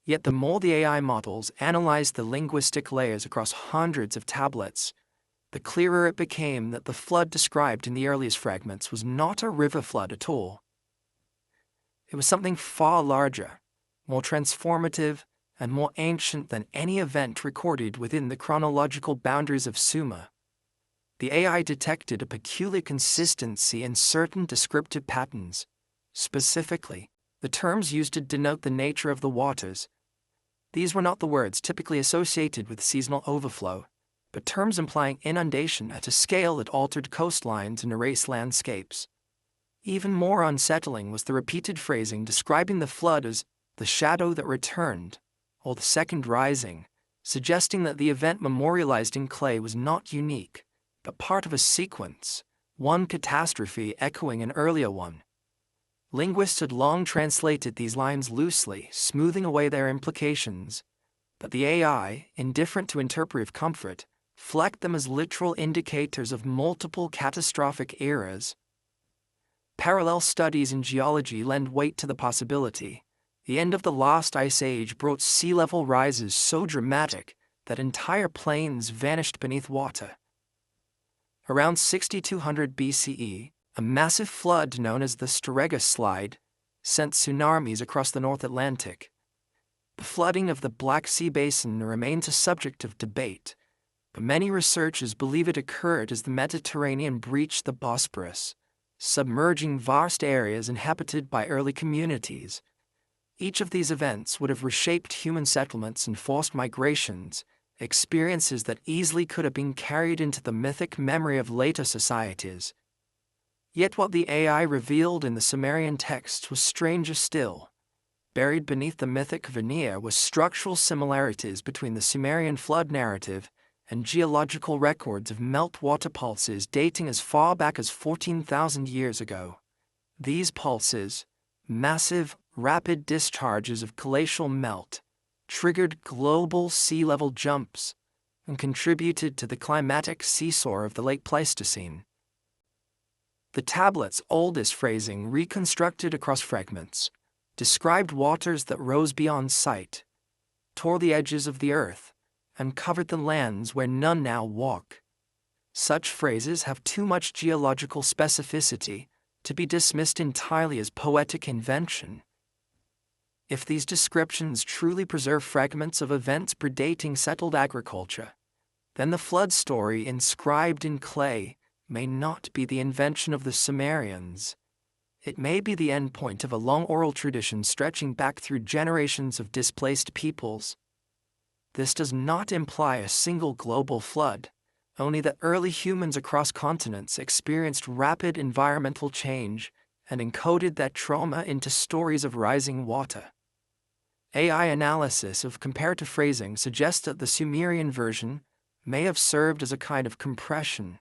yet the more the AI models analyzed the linguistic layers across hundreds of tablets, the clearer it became that the flood described in the earliest fragments was not a river flood at all. It was something far larger, more transformative, and more ancient than any event recorded within the chronological boundaries of Sumer. The AI detected a peculiar consistency in certain descriptive patterns. Specifically, the terms used to denote the nature of the waters. These were not the words typically associated with seasonal overflow, but terms implying inundation at a scale that altered coastlines and erased landscapes. Even more unsettling was the repeated phrasing describing the flood as the shadow that returned, or the second rising, suggesting that the event memorialized in clay was not unique, but part of a sequence, one catastrophe echoing an earlier one. Linguists had long translated these lines loosely, smoothing away their implications, but the AI, indifferent to interpretive comfort, flecked them as literal indicators of multiple catastrophic eras. Parallel studies in geology lend weight to the possibility. The end of the last ice age brought sea level rises so dramatic that entire plains vanished beneath water. Around 6200 BCE, a massive flood known as the Strega Slide sent tsunamis across the North Atlantic. The flooding of the Black Sea Basin remains a subject of debate, but many researchers believe it occurred as the Mediterranean breached the Bosporus, submerging vast areas inhabited by early communities. Each of these events would have reshaped human settlements and forced migrations, experiences that easily could have been carried into the mythic memory of later societies. Yet what the AI revealed in the Sumerian texts was stranger still. buried beneath the mythic veneer were structural similarities between the Sumerian flood narrative and geological records of meltwater pulses dating as far back as 14,000 years ago. These pulses, massive, rapid discharges of glacial melt, triggered global sea level jumps and contributed to the climatic seesaw of the late Pleistocene. The tablet's oldest phrasing, reconstructed across fragments, described waters that rose beyond sight, tore the edges of the earth, and covered the lands where none now walk. Such phrases have too much geological specificity to be dismissed entirely as poetic invention. If these descriptions truly preserve fragments of events predating settled agriculture, then the flood story inscribed in clay may not be the invention of the Sumerians. It may be the endpoint of a long oral tradition stretching back through generations of displaced peoples. This does not imply a single global flood, only that early humans across continents experienced rapid environmental change and encoded that trauma into stories of rising water. AI analysis of comparative phrasing suggests that the Sumerian version may have served as a kind of compression,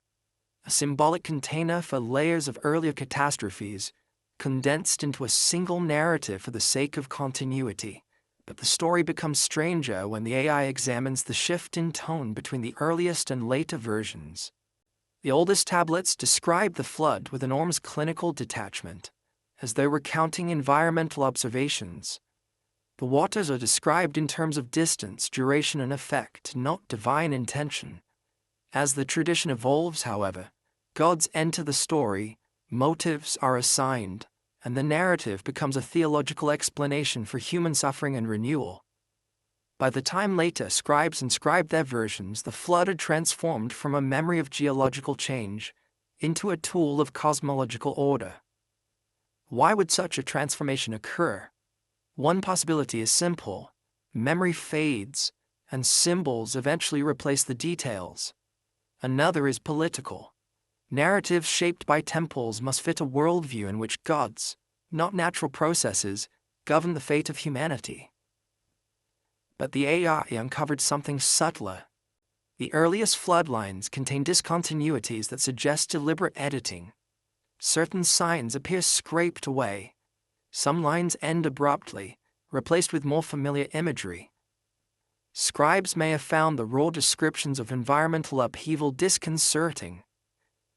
a symbolic container for layers of earlier catastrophes, condensed into a single narrative for the sake of continuity. But the story becomes stranger when the AI examines the shift in tone between the earliest and later versions. The oldest tablets describe the flood with enormous clinical detachment, as though recounting environmental observations. The waters are described in terms of distance, duration, and effect, not divine intention. As the tradition evolves, however, gods enter the story, motives are assigned, and the narrative becomes a theological explanation for human suffering and renewal. By the time later scribes inscribed their versions, the flood had transformed from a memory of geological change into a tool of cosmological order. Why would such a transformation occur? One possibility is simple: memory fades, and symbols eventually replace the details. Another is political. Narratives shaped by temples must fit a worldview in which gods, not natural processes, govern the fate of humanity. But the AI uncovered something subtler. The earliest floodlines contain discontinuities that suggest deliberate editing. Certain signs appear scraped away. Some lines end abruptly, replaced with more familiar imagery. Scribes may have found the raw descriptions of environmental upheaval disconcerting,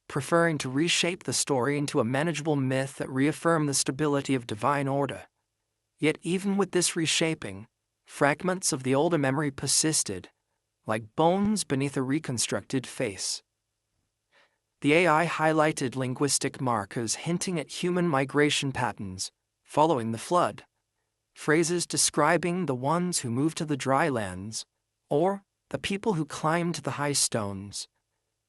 preferring to reshape the story into a manageable myth that reaffirmed the stability of divine order. Yet even with this reshaping, fragments of the older memory persisted, like bones beneath a reconstructed face. The AI highlighted linguistic markers hinting at human migration patterns following the flood, phrases describing the ones who moved to the dry lands, or the people who climbed the high stones.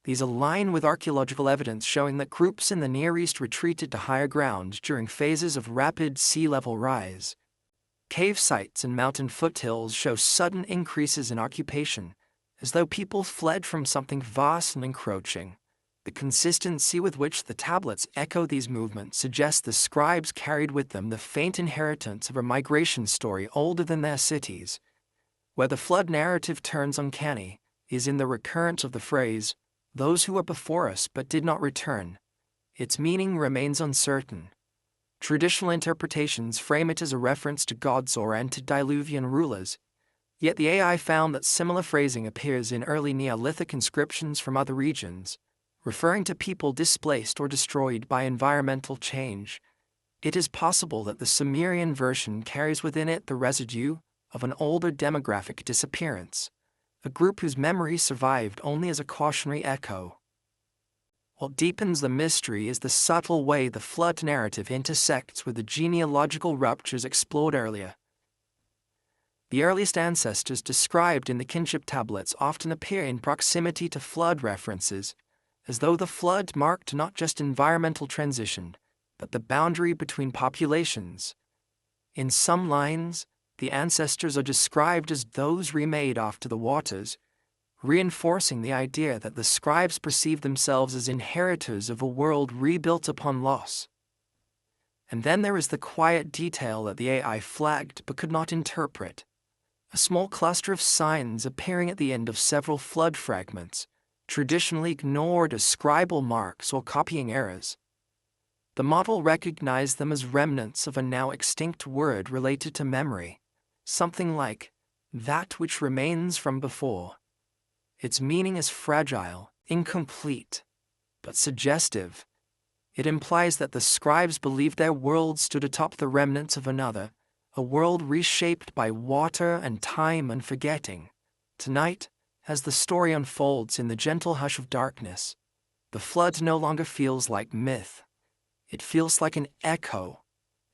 These align with archaeological evidence showing that groups in the Near East retreated to higher ground during phases of rapid sea level rise. Cave sites and mountain foothills show sudden increases in occupation, as though people fled from something vast and encroaching. The consistency with which the tablets echo these movements suggests the scribes carried with them the faint inheritance of a migration story older than their cities. Where the flood narrative turns uncanny is in the recurrence of the phrase, "Those who were before us but did not return." Its meaning remains uncertain. Traditional interpretations frame it as a reference to gods or antediluvian rulers, yet the AI found that similar phrasing appears in early Neolithic inscriptions from other regions, referring to people displaced or destroyed by environmental change. It is possible that the Sumerian version carries within it the residue of an older demographic disappearance, a group whose memory survived only as a cautionary echo. What deepens the mystery is the subtle way the flood narrative intersects with the genealogical ruptures explored earlier. The earliest ancestors described in the kinship tablets often appear in proximity to flood references, as though the flood marked not just environmental transition, but the boundary between populations. In some lines, the ancestors are described as those remade after the waters, reinforcing the idea that the scribes perceived themselves as inheritors of a world rebuilt upon loss. And then there is the quiet detail that the AI flagged but could not interpret. A small cluster of signs appearing at the end of several flood fragments, traditionally ignored as scribal marks or copying errors. The model recognized them as remnants of a now extinct word related to memory, something like, "that which remains from before." Its meaning is fragile, incomplete, but suggestive. It implies that the scribes believed their world stood atop the remnants of another, a world reshaped by water and time and forgetting. Tonight, as the story unfolds in the gentle hush of darkness, the flood no longer feels like myth. It feels like an echo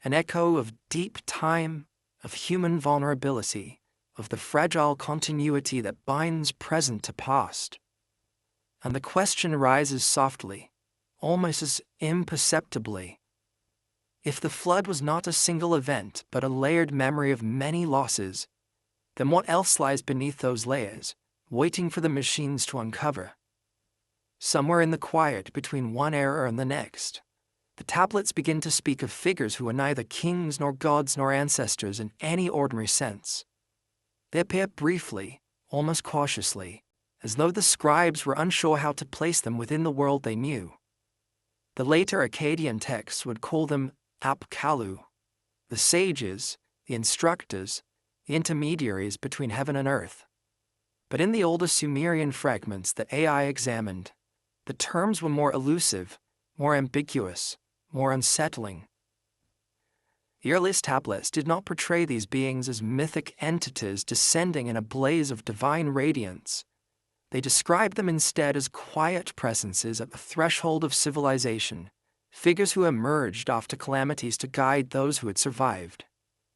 of deep time, of human vulnerability, of the fragile continuity that binds present to past. And the question rises softly, almost as imperceptibly. If the flood was not a single event but a layered memory of many losses, then what else lies beneath those layers, waiting for the machines to uncover? Somewhere in the quiet between one era and the next, the tablets begin to speak of figures who are neither kings nor gods nor ancestors in any ordinary sense. They appear briefly, almost cautiously, as though the scribes were unsure how to place them within the world they knew. The later Akkadian texts would call them Apkallu, the sages, the instructors, the intermediaries between heaven and earth. But in the older Sumerian fragments that AI examined, the terms were more elusive, more ambiguous, more unsettling. The earliest tablets did not portray these beings as mythic entities descending in a blaze of divine radiance. They described them instead as quiet presences at the threshold of civilization, figures who emerged after calamities to guide those who had survived.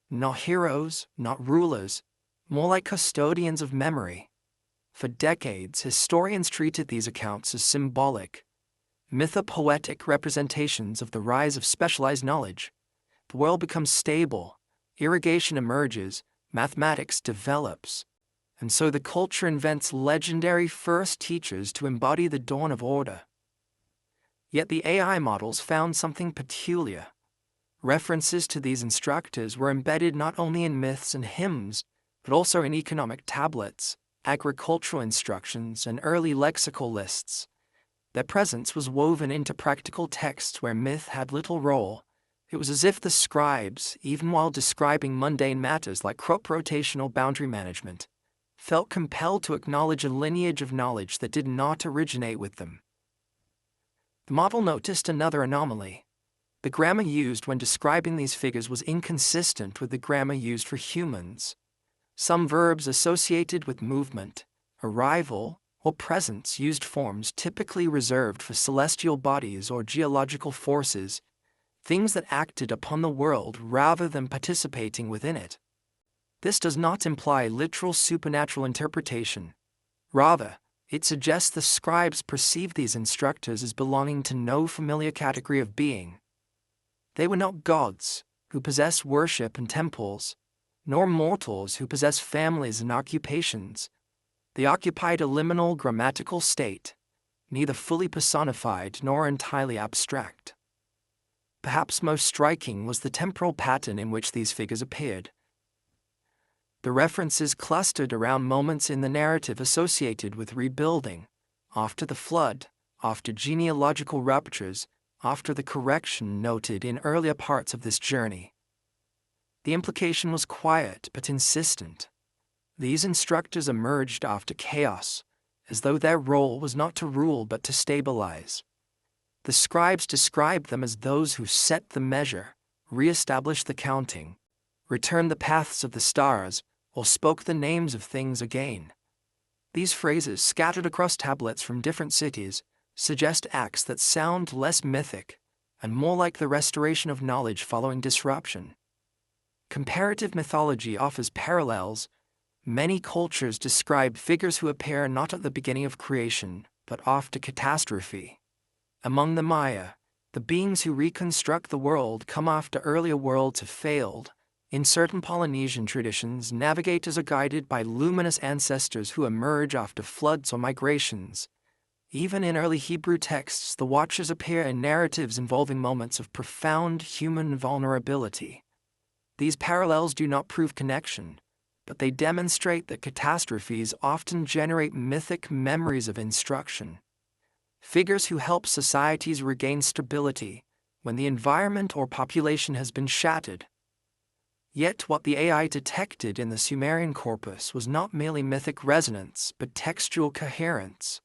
Not heroes, not rulers, more like custodians of memory. For decades, historians treated these accounts as symbolic, mythopoetic representations of the rise of specialized knowledge. The world becomes stable, irrigation emerges, mathematics develops, and so the culture invents legendary first teachers to embody the dawn of order. Yet the AI models found something peculiar. References to these instructors were embedded not only in myths and hymns, but also in economic tablets, agricultural instructions, and early lexical lists. Their presence was woven into practical texts where myth had little role. It was as if the scribes, even while describing mundane matters like crop rotation or boundary management, felt compelled to acknowledge a lineage of knowledge that did not originate with them. The model noticed another anomaly. The grammar used when describing these figures was inconsistent with the grammar used for humans. Some verbs associated with movement, arrival, or presence used forms typically reserved for celestial bodies or geological forces, things that acted upon the world rather than participating within it. This does not imply literal supernatural interpretation. Rather, it suggests the scribes perceived these instructors as belonging to no familiar category of being. They were not gods, who possess worship and temples, nor mortals who possess families and occupations. They occupied a liminal grammatical state, neither fully personified nor entirely abstract. Perhaps most striking was the temporal pattern in which these figures appeared. The references clustered around moments in the narrative associated with rebuilding, after the flood, after genealogical ruptures, after the correction noted in earlier parts of this journey. The implication was quiet but insistent. These instructors emerged after chaos, as though their role was not to rule but to stabilize. The scribes described them as those who set the measure, re-established the counting, returned the paths of the stars, or spoke the names of things again. These phrases, scattered across tablets from different cities, suggest acts that sound less mythic and more like the restoration of knowledge following disruption. Comparative mythology offers parallels. Many cultures describe figures who appear not at the beginning of creation, but after catastrophe. Among the Maya, the beings who reconstruct the world come after earlier worlds have failed. In certain Polynesian traditions, navigators are guided by luminous ancestors who emerge after floods or migrations. Even in early Hebrew texts, the Watchers appear in narratives involving moments of profound human vulnerability. These parallels do not prove connection, but they demonstrate that catastrophes often generate mythic memories of instruction. Figures who help societies regain stability when the environment or population has been shattered. Yet what the AI detected in the Sumerian corpus was not merely mythic resonance, but textual coherence.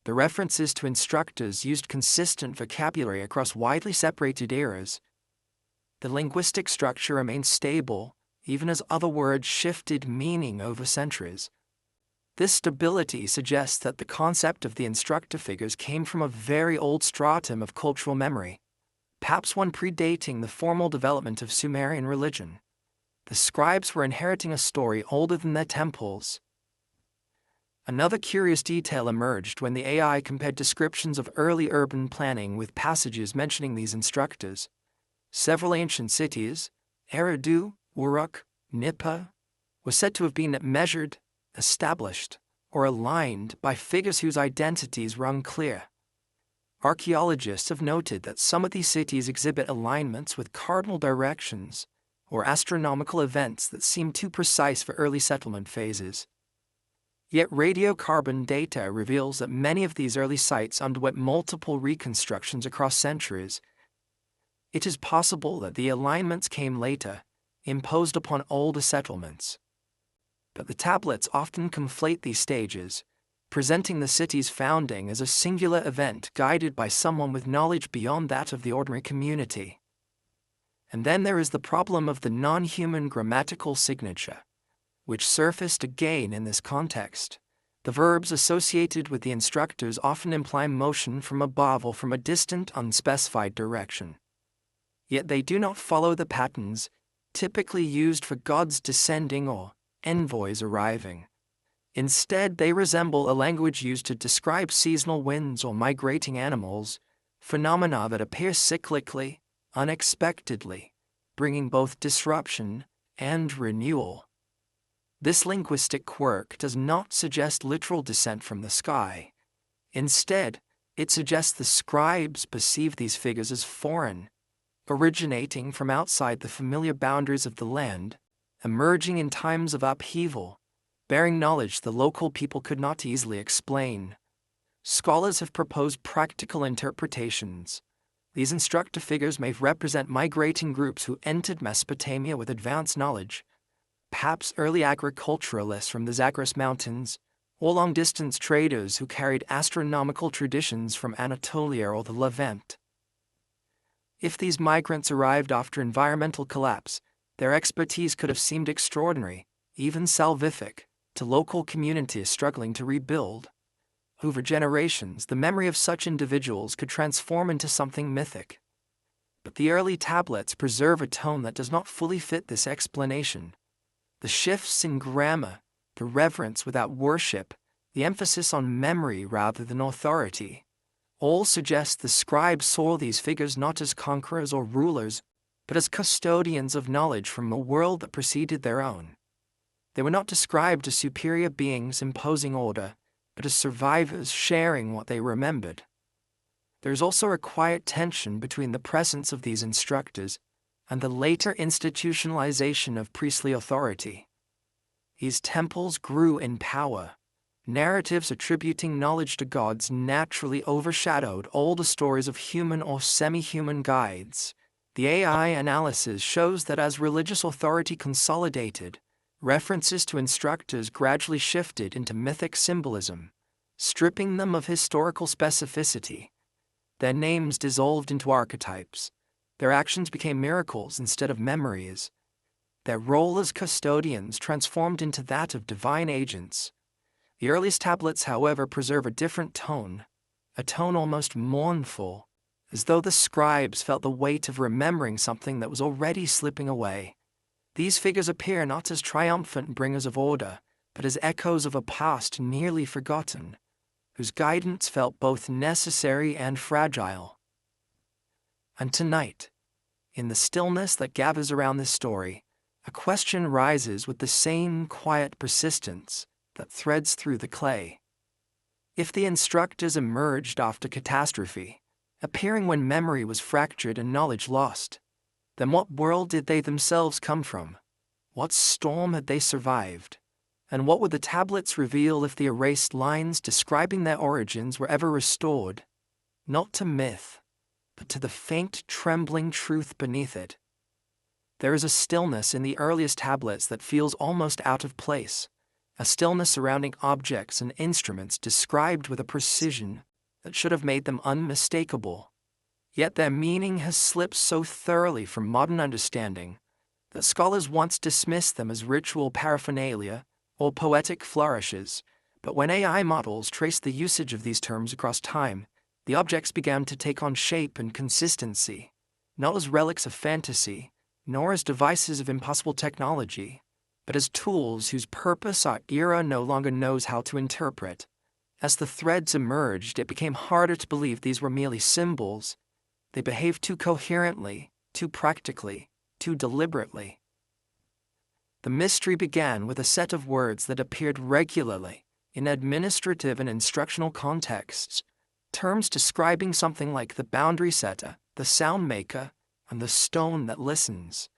The references to instructors used consistent vocabulary across widely separated eras. The linguistic structure remained stable, even as other words shifted meaning over centuries. This stability suggests that the concept of the instructor figures came from a very old stratum of cultural memory, perhaps one predating the formal development of Sumerian religion. The scribes were inheriting a story older than their temples. Another curious detail emerged when the AI compared descriptions of early urban planning with passages mentioning these instructors. Several ancient cities, Eridu, Uruk, Nipah, were said to have been measured, established, or aligned by figures whose identities were unclear. Archaeologists have noted that some of these cities exhibit alignments with cardinal directions or astronomical events that seem too precise for early settlement phases. Yet radiocarbon data reveals that many of these early sites underwent multiple reconstructions across centuries. It is possible that the alignments came later, imposed upon older settlements. But the tablets often conflate these stages, presenting the city's founding as a singular event guided by someone with knowledge beyond that of the ordinary community. And then there is the problem of the non-human grammatical signature, which surfaced again in this context. The verbs associated with the instructors often imply motion from above or from a distant, unspecified direction. Yet they do not follow the patterns typically used for gods descending or envoys arriving. Instead, they resemble a language used to describe seasonal winds or migrating animals, phenomena that appear cyclically, unexpectedly, bringing both disruption and renewal. This linguistic quirk does not suggest literal descent from the sky. Instead, it suggests the scribes perceive these figures as foreign, originating from outside the familiar boundaries of the land, emerging in times of upheaval, bearing knowledge the local people could not easily explain. Scholars have proposed practical interpretations. These instructor figures may represent migrating groups who entered Mesopotamia with advanced knowledge, perhaps early agriculturalists from the Zagros Mountains, or long-distance traders who carried astronomical traditions from Anatolia or the Levant. If these migrants arrived after environmental collapse, their expertise could have seemed extraordinary, even salvific, to local communities struggling to rebuild. Over generations, the memory of such individuals could transform into something mythic. But the early tablets preserve a tone that does not fully fit this explanation. The shifts in grammar, the reverence without worship, the emphasis on memory rather than authority, all suggest the scribes saw these figures not as conquerors or rulers, but as custodians of knowledge from a world that preceded their own. They were not described as superior beings imposing order, but as survivors sharing what they remembered. There is also a quiet tension between the presence of these instructors and the later institutionalization of priestly authority. These temples grew in power. Narratives attributing knowledge to gods naturally overshadowed older stories of human or semi-human guides. The AI analysis shows that as religious authority consolidated, references to instructors gradually shifted into mythic symbolism, stripping them of historical specificity. Their names dissolved into archetypes. Their actions became miracles instead of memories. Their role as custodians transformed into that of divine agents. The earliest tablets, however, preserve a different tone, a tone almost mournful, as though the scribes felt the weight of remembering something that was already slipping away. These figures appear not as triumphant bringers of order, but as echoes of a past nearly forgotten, whose guidance felt both necessary and fragile. And tonight, in the stillness that gathers around this story, a question rises with the same quiet persistence that threads through the clay. If the instructors emerged after catastrophe, appearing when memory was fractured and knowledge lost, then what world did they themselves come from? What storm had they survived? And what would the tablets reveal if the erased lines describing their origins were ever restored, not to myth, but to the faint, trembling truth beneath it? There is a stillness in the earliest tablets that feels almost out of place, a stillness surrounding objects and instruments described with a precision that should have made them unmistakable. Yet their meaning has slipped so thoroughly from modern understanding that scholars once dismissed them as ritual paraphernalia or poetic flourishes, but when AI models traced the usage of these terms across time, the objects began to take on shape and consistency, not as relics of fantasy, nor as devices of impossible technology, but as tools whose purpose our era no longer knows how to interpret. As the threads emerged, it became harder to believe these were merely symbols. They behaved too coherently, too practically, too deliberately. The mystery began with a set of words that appeared regularly in administrative and instructional contexts, terms describing something like the boundary setter, the sound maker, and the stone that listens.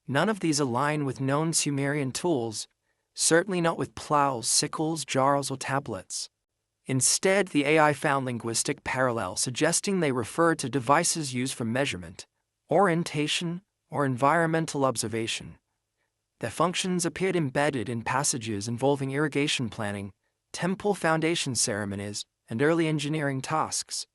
None of these align with known Sumerian tools, certainly not with plows, sickles, jars, or tablets. Instead, the AI found linguistic parallel suggesting they refer to devices used for measurement, orientation, or environmental observation. Their functions appeared embedded in passages involving irrigation planning, temple foundation ceremonies, and early engineering tasks.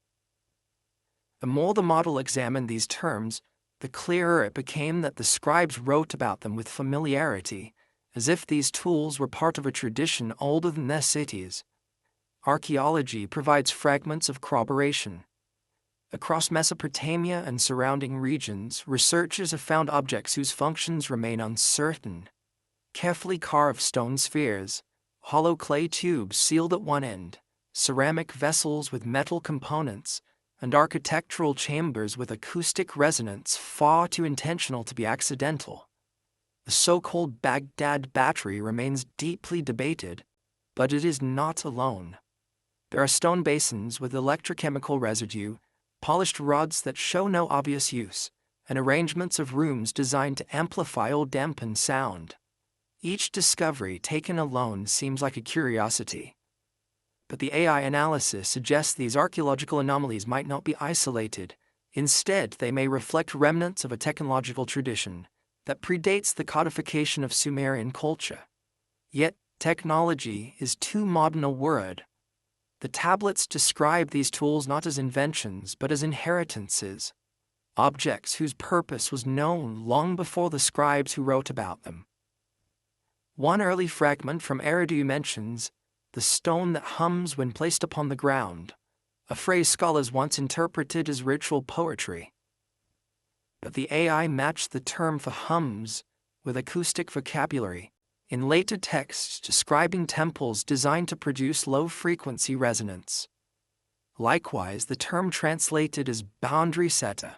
The more the model examined these terms, the clearer it became that the scribes wrote about them with familiarity, as if these tools were part of a tradition older than their cities. Archaeology provides fragments of corroboration. Across Mesopotamia and surrounding regions, researchers have found objects whose functions remain uncertain. Carefully carved stone spheres, hollow clay tubes sealed at one end, ceramic vessels with metal components, and architectural chambers with acoustic resonance far too intentional to be accidental. The so-called Baghdad battery remains deeply debated, but it is not alone. There are stone basins with electrochemical residue, polished rods that show no obvious use, and arrangements of rooms designed to amplify or dampen sound. Each discovery taken alone seems like a curiosity. But the AI analysis suggests these archaeological anomalies might not be isolated. Instead, they may reflect remnants of a technological tradition that predates the codification of Sumerian culture. Yet, technology is too modern a word. The tablets describe these tools not as inventions but as inheritances, objects whose purpose was known long before the scribes who wrote about them. One early fragment from Eridu mentions the stone that hums when placed upon the ground, a phrase scholars once interpreted as ritual poetry. But the AI matched the term for hums with acoustic vocabulary in later texts describing temples designed to produce low-frequency resonance. Likewise, the term translated as boundary setter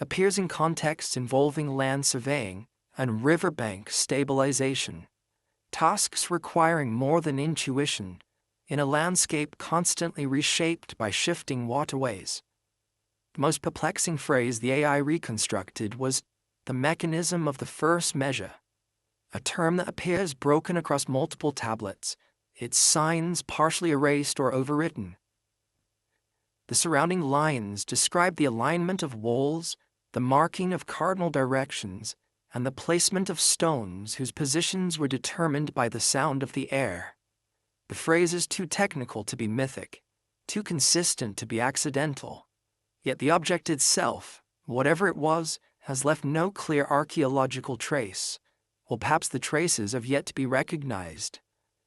appears in contexts involving land surveying and riverbank stabilization, tasks requiring more than intuition in a landscape constantly reshaped by shifting waterways. The most perplexing phrase the AI reconstructed was the mechanism of the first measure, a term that appears broken across multiple tablets, its signs partially erased or overwritten. The surrounding lines describe the alignment of walls, the marking of cardinal directions, and the placement of stones whose positions were determined by the sound of the air. The phrase is too technical to be mythic, too consistent to be accidental. Yet the object itself, whatever it was, has left no clear archaeological trace, or perhaps the traces have yet to be recognized.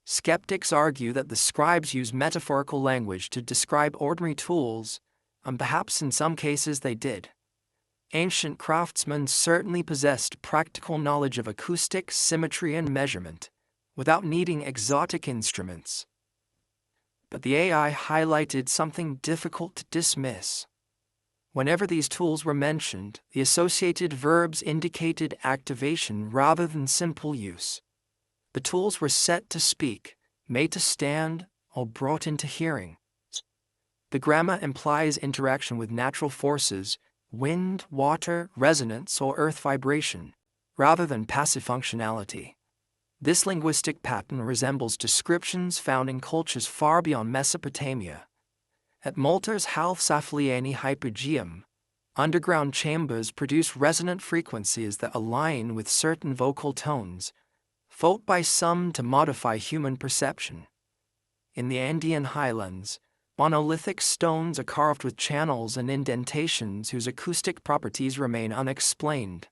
Skeptics argue that the scribes used metaphorical language to describe ordinary tools, and perhaps in some cases they did. Ancient craftsmen certainly possessed practical knowledge of acoustics, symmetry, and measurement, without needing exotic instruments. But the AI highlighted something difficult to dismiss. Whenever these tools were mentioned, the associated verbs indicated activation rather than simple use. The tools were set to speak, made to stand, or brought into hearing. The grammar implies interaction with natural forces, wind, water, resonance, or earth vibration, rather than passive functionality. This linguistic pattern resembles descriptions found in cultures far beyond Mesopotamia. At Malta's Half-Saflieni hypogeum, underground chambers produce resonant frequencies that align with certain vocal tones, thought by some to modify human perception. In the Andean highlands, monolithic stones are carved with channels and indentations whose acoustic properties remain unexplained.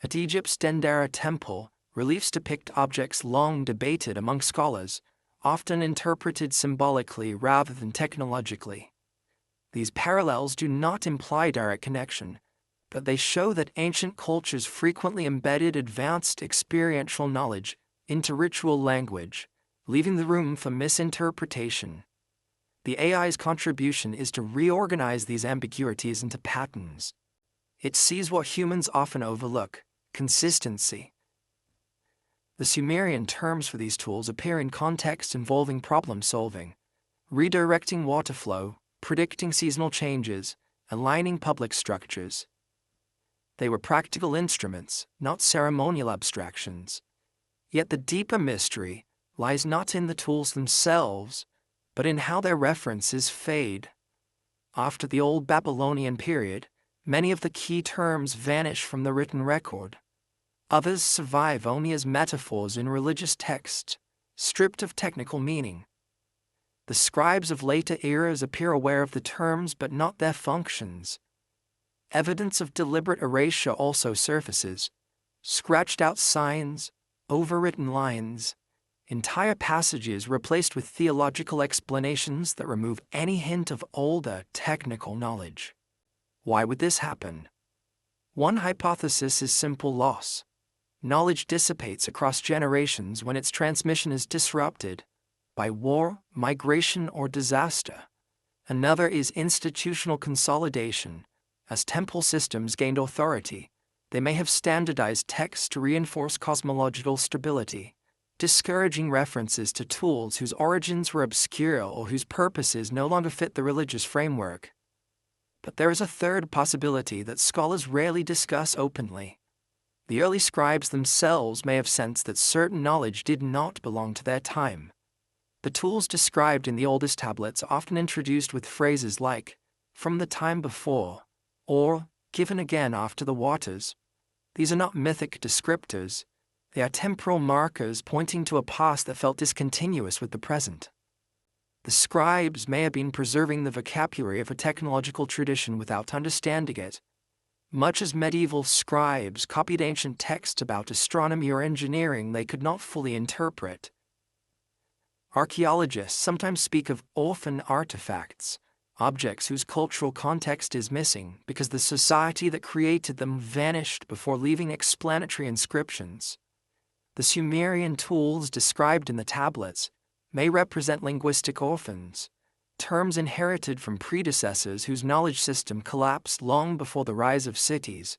At Egypt's Dendera temple, reliefs depict objects long debated among scholars, often interpreted symbolically rather than technologically. These parallels do not imply direct connection, but they show that ancient cultures frequently embedded advanced experiential knowledge into ritual language, leaving the room for misinterpretation. The AI's contribution is to reorganize these ambiguities into patterns. It sees what humans often overlook: consistency. The Sumerian terms for these tools appear in contexts involving problem solving, redirecting water flow, predicting seasonal changes, aligning public structures. They were practical instruments, not ceremonial abstractions. Yet the deeper mystery lies not in the tools themselves, but in how their references fade. After the Old Babylonian period, many of the key terms vanish from the written record. Others survive only as metaphors in religious texts, stripped of technical meaning. The scribes of later eras appear aware of the terms but not their functions. Evidence of deliberate erasure also surfaces: scratched-out signs, overwritten lines, entire passages replaced with theological explanations that remove any hint of older technical knowledge. Why would this happen? One hypothesis is simple loss. Knowledge dissipates across generations when its transmission is disrupted by war, migration, or disaster. Another is institutional consolidation. As temple systems gained authority, they may have standardized texts to reinforce cosmological stability, discouraging references to tools whose origins were obscure or whose purposes no longer fit the religious framework. But there is a third possibility that scholars rarely discuss openly. The early scribes themselves may have sensed that certain knowledge did not belong to their time. The tools described in the oldest tablets are often introduced with phrases like, "from the time before," or "given again after the waters." These are not mythic descriptors. They are temporal markers pointing to a past that felt discontinuous with the present. The scribes may have been preserving the vocabulary of a technological tradition without understanding it, much as medieval scribes copied ancient texts about astronomy or engineering they could not fully interpret. Archaeologists sometimes speak of orphan artifacts, objects whose cultural context is missing because the society that created them vanished before leaving explanatory inscriptions. The Sumerian tools described in the tablets may represent linguistic orphans, terms inherited from predecessors whose knowledge system collapsed long before the rise of cities.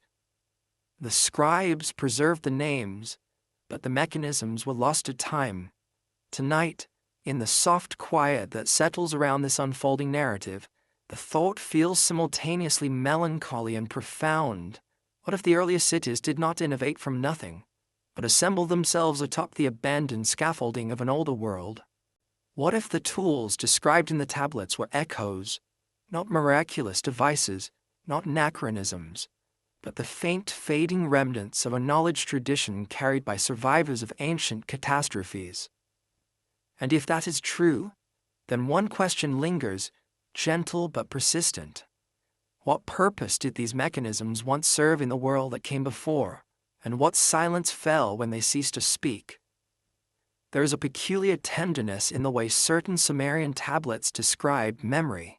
The scribes preserved the names, but the mechanisms were lost to time. Tonight, in the soft quiet that settles around this unfolding narrative, the thought feels simultaneously melancholy and profound. What if the earliest cities did not innovate from nothing, but assemble themselves atop the abandoned scaffolding of an older world? What if the tools described in the tablets were echoes, not miraculous devices, not anachronisms, but the faint, fading remnants of a knowledge tradition carried by survivors of ancient catastrophes? And if that is true, then one question lingers, gentle but persistent. What purpose did these mechanisms once serve in the world that came before, and what silence fell when they ceased to speak? There is a peculiar tenderness in the way certain Sumerian tablets describe memory.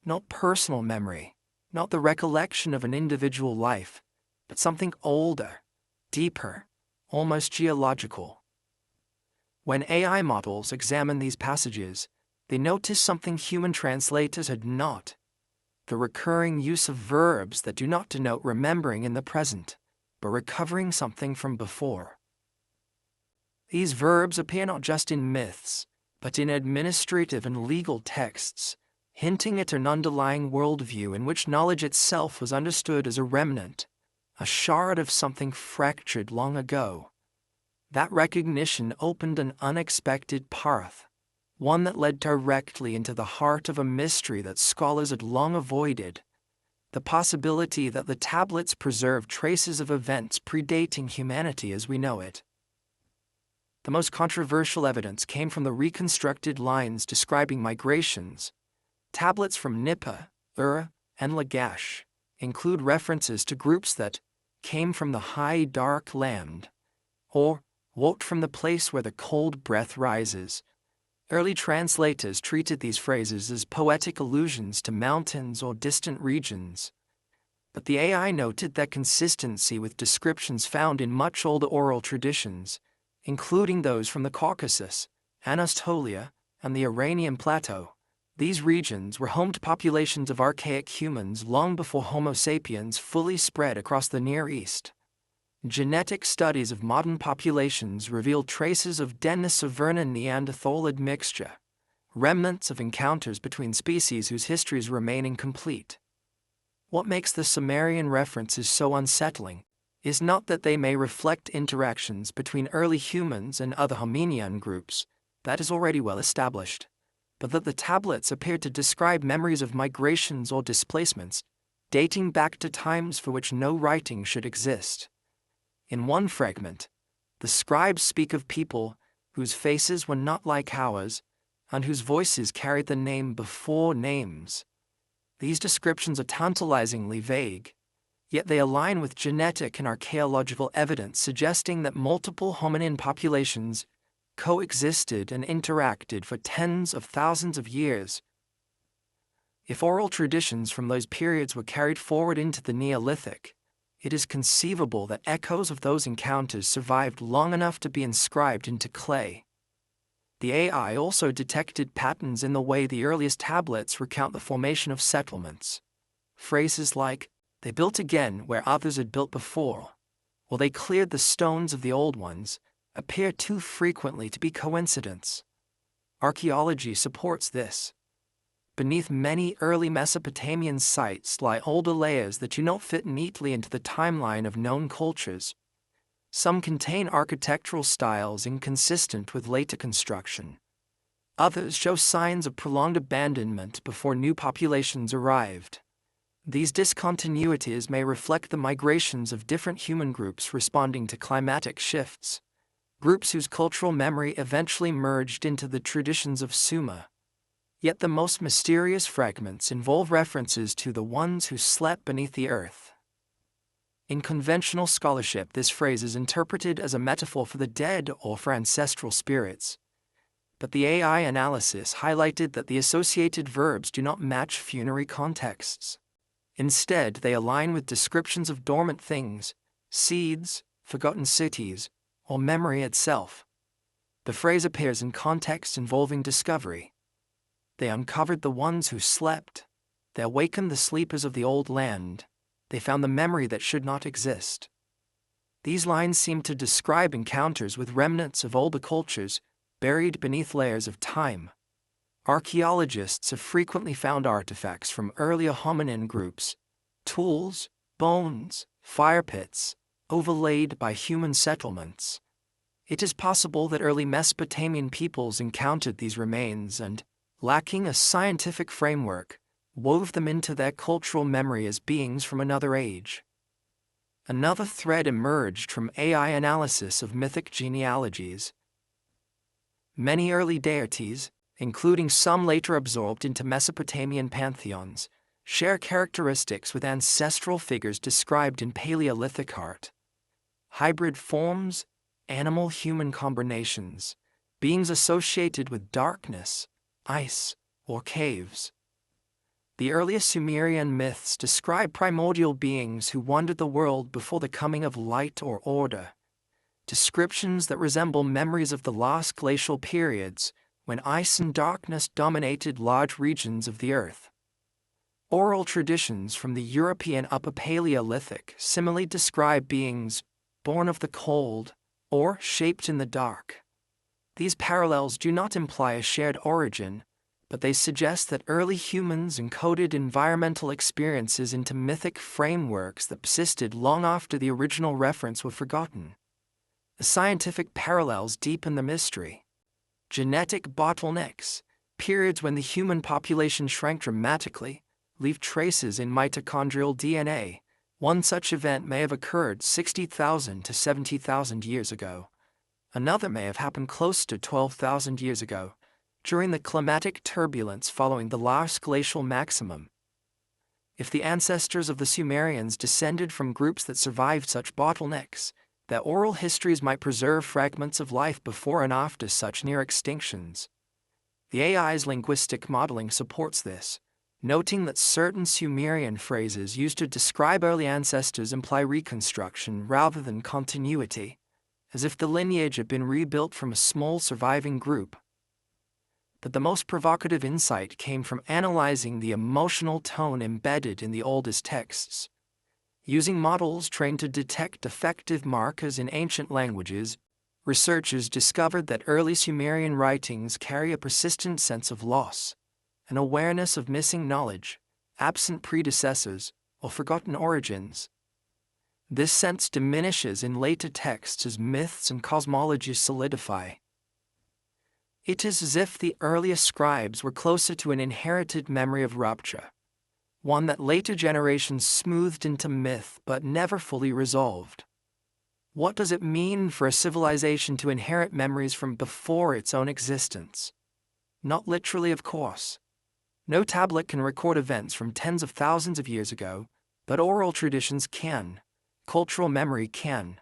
Not personal memory, not the recollection of an individual life, but something older, deeper, almost geological. When AI models examine these passages, they notice something human translators had not: the recurring use of verbs that do not denote remembering in the present, but recovering something from before. These verbs appear not just in myths, but in administrative and legal texts, hinting at an underlying worldview in which knowledge itself was understood as a remnant, a shard of something fractured long ago. That recognition opened an unexpected path, one that led directly into the heart of a mystery that scholars had long avoided: the possibility that the tablets preserved traces of events predating humanity as we know it. The most controversial evidence came from the reconstructed lines describing migrations. Tablets from Nipah, Ur, and Lagash include references to groups that came from the high dark land, or walked from the place where the cold breath rises. Early translators treated these phrases as poetic allusions to mountains or distant regions. But the AI noted that consistency with descriptions found in much older oral traditions, including those from the Caucasus, Anatolia, and the Iranian Plateau. These regions were home to populations of archaic humans long before Homo sapiens fully spread across the Near East. Genetic studies of modern populations reveal traces of Denisoverne-Neanderthal admixture, remnants of encounters between species whose histories remain incomplete. What makes the Sumerian references so unsettling is not that they may reflect interactions between early humans and other hominian groups, that is already well established, but that the tablets appear to describe memories of migrations or displacements dating back to times for which no writing should exist. In one fragment, the scribes speak of people whose faces were not like ours and whose voices carried the name before names. These descriptions are tantalizingly vague, yet they align with genetic and archaeological evidence suggesting that multiple hominin populations coexisted and interacted for tens of thousands of years. If oral traditions from those periods were carried forward into the Neolithic, it is conceivable that echoes of those encounters survived long enough to be inscribed into clay. The AI also detected patterns in the way the earliest tablets recount the formation of settlements. Phrases like, "They built again where others had built before," or "they cleared the stones of the old ones," appear too frequently to be coincidence. Archaeology supports this. Beneath many early Mesopotamian sites lie older layers that do not fit neatly into the timeline of known cultures. Some contain architectural styles inconsistent with later construction. Others show signs of prolonged abandonment before new populations arrived. These discontinuities may reflect the migrations of different human groups responding to climatic shifts, groups whose cultural memory eventually merged into the traditions of Sumer. Yet the most mysterious fragments involve references to the ones who slept beneath the earth. In conventional scholarship, this phrase is interpreted as a metaphor for the dead or for ancestral spirits. But the AI analysis highlighted that the associated verbs do not match funerary contexts. Instead, they align with descriptions of dormant things, seeds, forgotten cities, or memory itself. The phrase appears in contexts involving discovery. They uncovered the ones who slept. They awakened the sleepers of the old land. They found the memory that should not exist. These lines seem to describe encounters with remnants of older cultures buried beneath layers of time. Archaeologists have frequently found artifacts from earlier hominin groups, tools, bones, fire pits, overlaid by human settlements. It is possible that early Mesopotamian peoples encountered these remains and, lacking a scientific framework, wove them into their cultural memory as beings from another age. Another thread emerged from AI analysis of mythic genealogies. Many early deities, including some later absorbed into Mesopotamian pantheons, share characteristics with ancestral figures described in Paleolithic art. Hybrid forms, animal-human combinations, beings associated with darkness, ice, or caves. The earliest Sumerian myths describe primordial beings who wandered the world before the coming of light or order, descriptions that resemble memories of the last glacial periods when ice and darkness dominated large regions of the earth. Oral traditions from the European Upper Paleolithic similarly describe beings born of the cold or shaped in the dark. These parallels do not imply a shared origin, but they suggest that early humans encoded environmental experiences into mythic frameworks that persisted long after the original reference were forgotten. The scientific parallels deepen the mystery. Genetic bottlenecks, periods when the human population shrank dramatically, leave traces in mitochondrial DNA. One such event may have occurred 60,000 to 70,000 years ago. Another may have happened close to 12,000 years ago, during the climatic turbulence following the last glacial maximum. If the ancestors of the Sumerians descended from groups that survived such bottlenecks, their oral histories might preserve fragments of life before and after such near extinctions. The AI's linguistic modeling supports this, noting that certain Sumerian phrases used to describe early ancestors imply reconstruction rather than continuity, as if the lineage had been rebuilt from a small surviving group. But the most provocative insight came from analyzing the emotional tone embedded in the oldest texts. Using models trained to detect affective markers in ancient languages, researchers discovered that early Sumerian writings carry a persistent sense of loss, an awareness of missing knowledge, absent predecessors, or forgotten origins. This sense diminishes in later texts as myths and cosmologies solidify. It is as if the earliest scribes were closer to an inherited memory of rupture, one that later generations smoothed into myth but never fully resolved. What does it mean for a civilization to inherit memories from before its own existence? Not literally, of course. No tablet can record events from tens of thousands of years ago, but oral traditions can. Cultural memory can.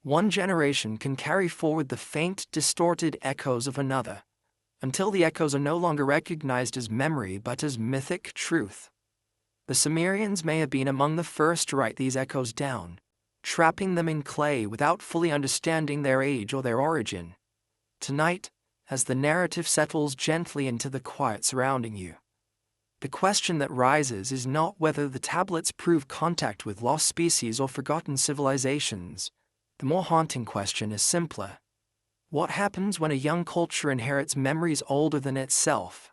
One generation can carry forward the faint, distorted echoes of another, until the echoes are no longer recognized as memory but as mythic truth. The Sumerians may have been among the first to write these echoes down, trapping them in clay without fully understanding their age or their origin. Tonight, as the narrative settles gently into the quiet surrounding you, the question that rises is not whether the tablets prove contact with lost species or forgotten civilizations. The more haunting question is simpler. What happens when a young culture inherits memories older than itself?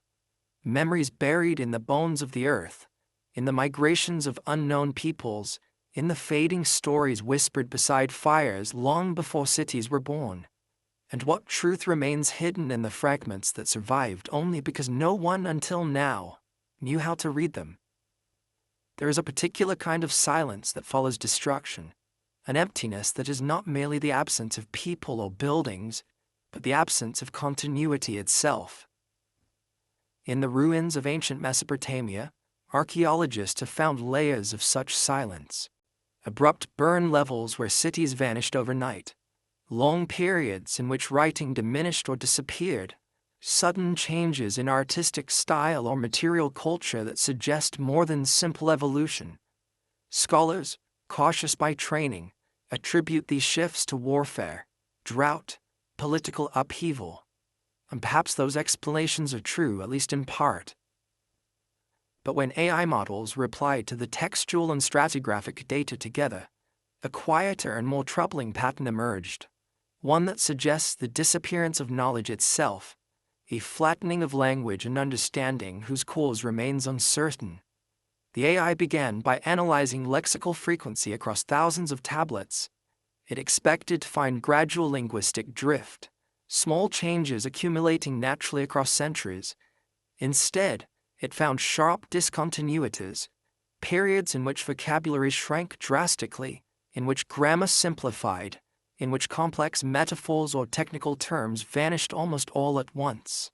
Memories buried in the bones of the earth, in the migrations of unknown peoples, in the fading stories whispered beside fires long before cities were born. And what truth remains hidden in the fragments that survived only because no one until now knew how to read them? There is a particular kind of silence that follows destruction, an emptiness that is not merely the absence of people or buildings, but the absence of continuity itself. In the ruins of ancient Mesopotamia, archaeologists have found layers of such silence. Abrupt burn levels where cities vanished overnight, long periods in which writing diminished or disappeared, sudden changes in artistic style or material culture that suggest more than simple evolution. Scholars, cautious by training, attribute these shifts to warfare, drought, political upheaval. And perhaps those explanations are true, at least in part. But when AI models replied to the textual and stratigraphic data together, a quieter and more troubling pattern emerged, one that suggests the disappearance of knowledge itself, a flattening of language and understanding whose cause remains uncertain. The AI began by analyzing lexical frequency across thousands of tablets. It expected to find gradual linguistic drift, small changes accumulating naturally across centuries. Instead, it found sharp discontinuities, periods in which vocabulary shrank drastically, in which grammar simplified, in which complex metaphors or technical terms vanished almost all at once.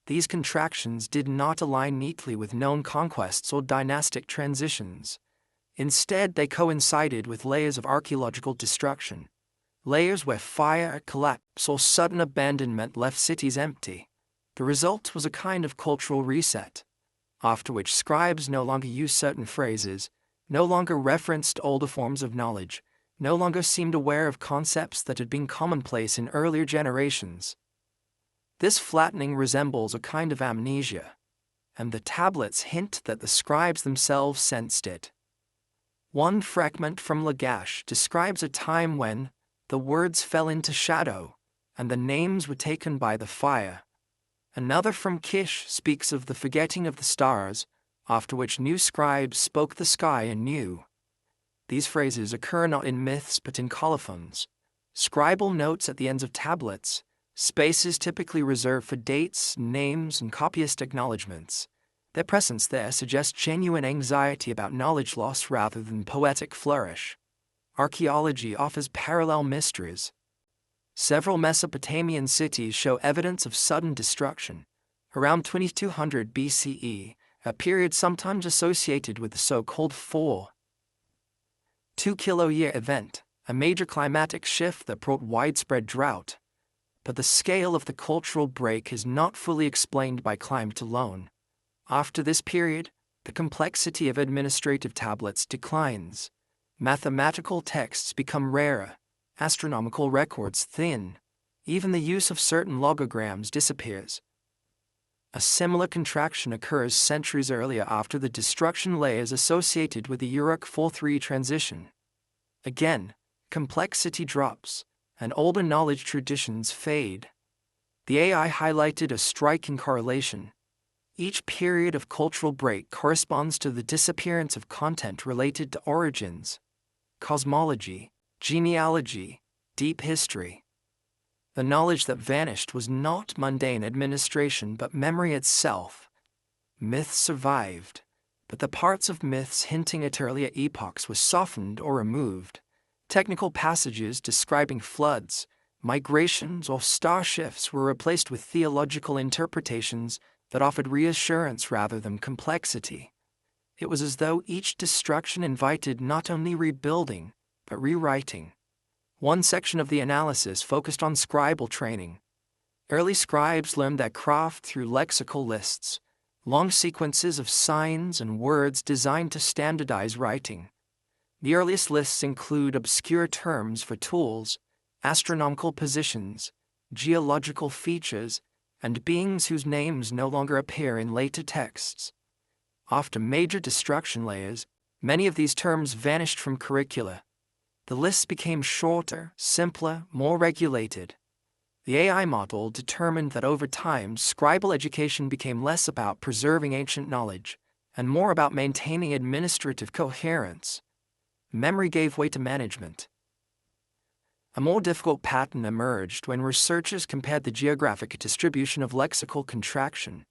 These contractions did not align neatly with known conquests or dynastic transitions. Instead, they coincided with layers of archaeological destruction, layers where fire, collapse, or sudden abandonment left cities empty. The result was a kind of cultural reset, after which scribes no longer used certain phrases, no longer referenced older forms of knowledge, no longer seemed aware of concepts that had been commonplace in earlier generations. This flattening resembles a kind of amnesia, and the tablets hint that the scribes themselves sensed it. One fragment from Lagash describes a time when the words fell into shadow, and the names were taken by the fire. Another from Kish speaks of the forgetting of the stars, after which new scribes spoke the sky anew. These phrases occur not in myths but in colophons, scribal notes at the ends of tablets, spaces typically reserved for dates, names, and copyist acknowledgments. Their presence there suggests genuine anxiety about knowledge loss rather than poetic flourish. Archaeology offers parallel mysteries. Several Mesopotamian cities show evidence of sudden destruction. Around 2200 BCE, a period sometimes associated with the so-called 4.2-kiloyear event, a major climatic shift that brought widespread drought. But the scale of the cultural break is not fully explained by climate alone. After this period, the complexity of administrative tablets declines. Mathematical texts become rarer, astronomical records thin, even the use of certain logograms disappears. A similar contraction occurs centuries earlier after the destruction layers associated with the Uruk 4-3 transition. Again, complexity drops, and older knowledge traditions fade. The AI highlighted a striking correlation. Each period of cultural break corresponds to the disappearance of content related to origins, cosmology, genealogy, deep history. The knowledge that vanished was not mundane administration but memory itself. Myths survived, but the parts of myths hinting at earlier epochs were softened or removed. Technical passages describing floods, migrations, or star shifts were replaced with theological interpretations that offered reassurance rather than complexity. It was as though each destruction invited not only rebuilding, but rewriting. One section of the analysis focused on scribal training. Early scribes learned their craft through lexical lists, long sequences of signs and words designed to standardize writing. The earliest lists include obscure terms for tools, astronomical positions, geological features, and beings whose names no longer appear in later texts. After major destruction layers, many of these terms vanished from curricula. The lists became shorter, simpler, more regulated. The AI model determined that over time, scribal education became less about preserving ancient knowledge and more about maintaining administrative coherence. Memory gave way to management. A more difficult pattern emerged when researchers compared the geographic distribution of lexical contraction.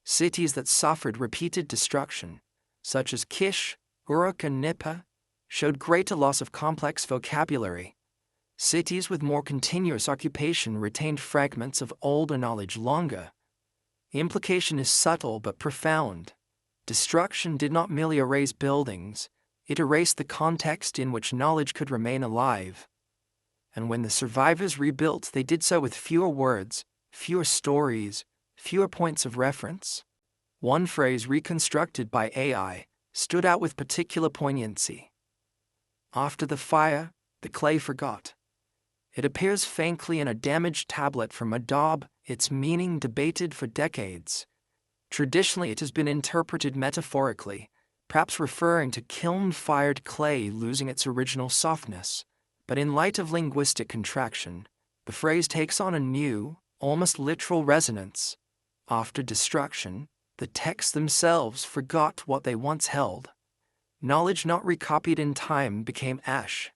Cities that suffered repeated destruction, such as Kish, Uruk, and Nippur, showed greater loss of complex vocabulary. Cities with more continuous occupation retained fragments of older knowledge longer. The implication is subtle but profound. Destruction did not merely erase buildings, it erased the context in which knowledge could remain alive. And when the survivors rebuilt, they did so with fewer words, fewer stories, fewer points of reference. One phrase reconstructed by AI stood out with particular poignancy. After the fire, the clay forgot. It appears faintly in a damaged tablet from Adab, its meaning debated for decades. Traditionally, it has been interpreted metaphorically, perhaps referring to kiln-fired clay losing its original softness. But in light of linguistic contraction, the phrase takes on a new, almost literal resonance. After destruction, the texts themselves forgot what they once held. Knowledge not recopied in time became ash.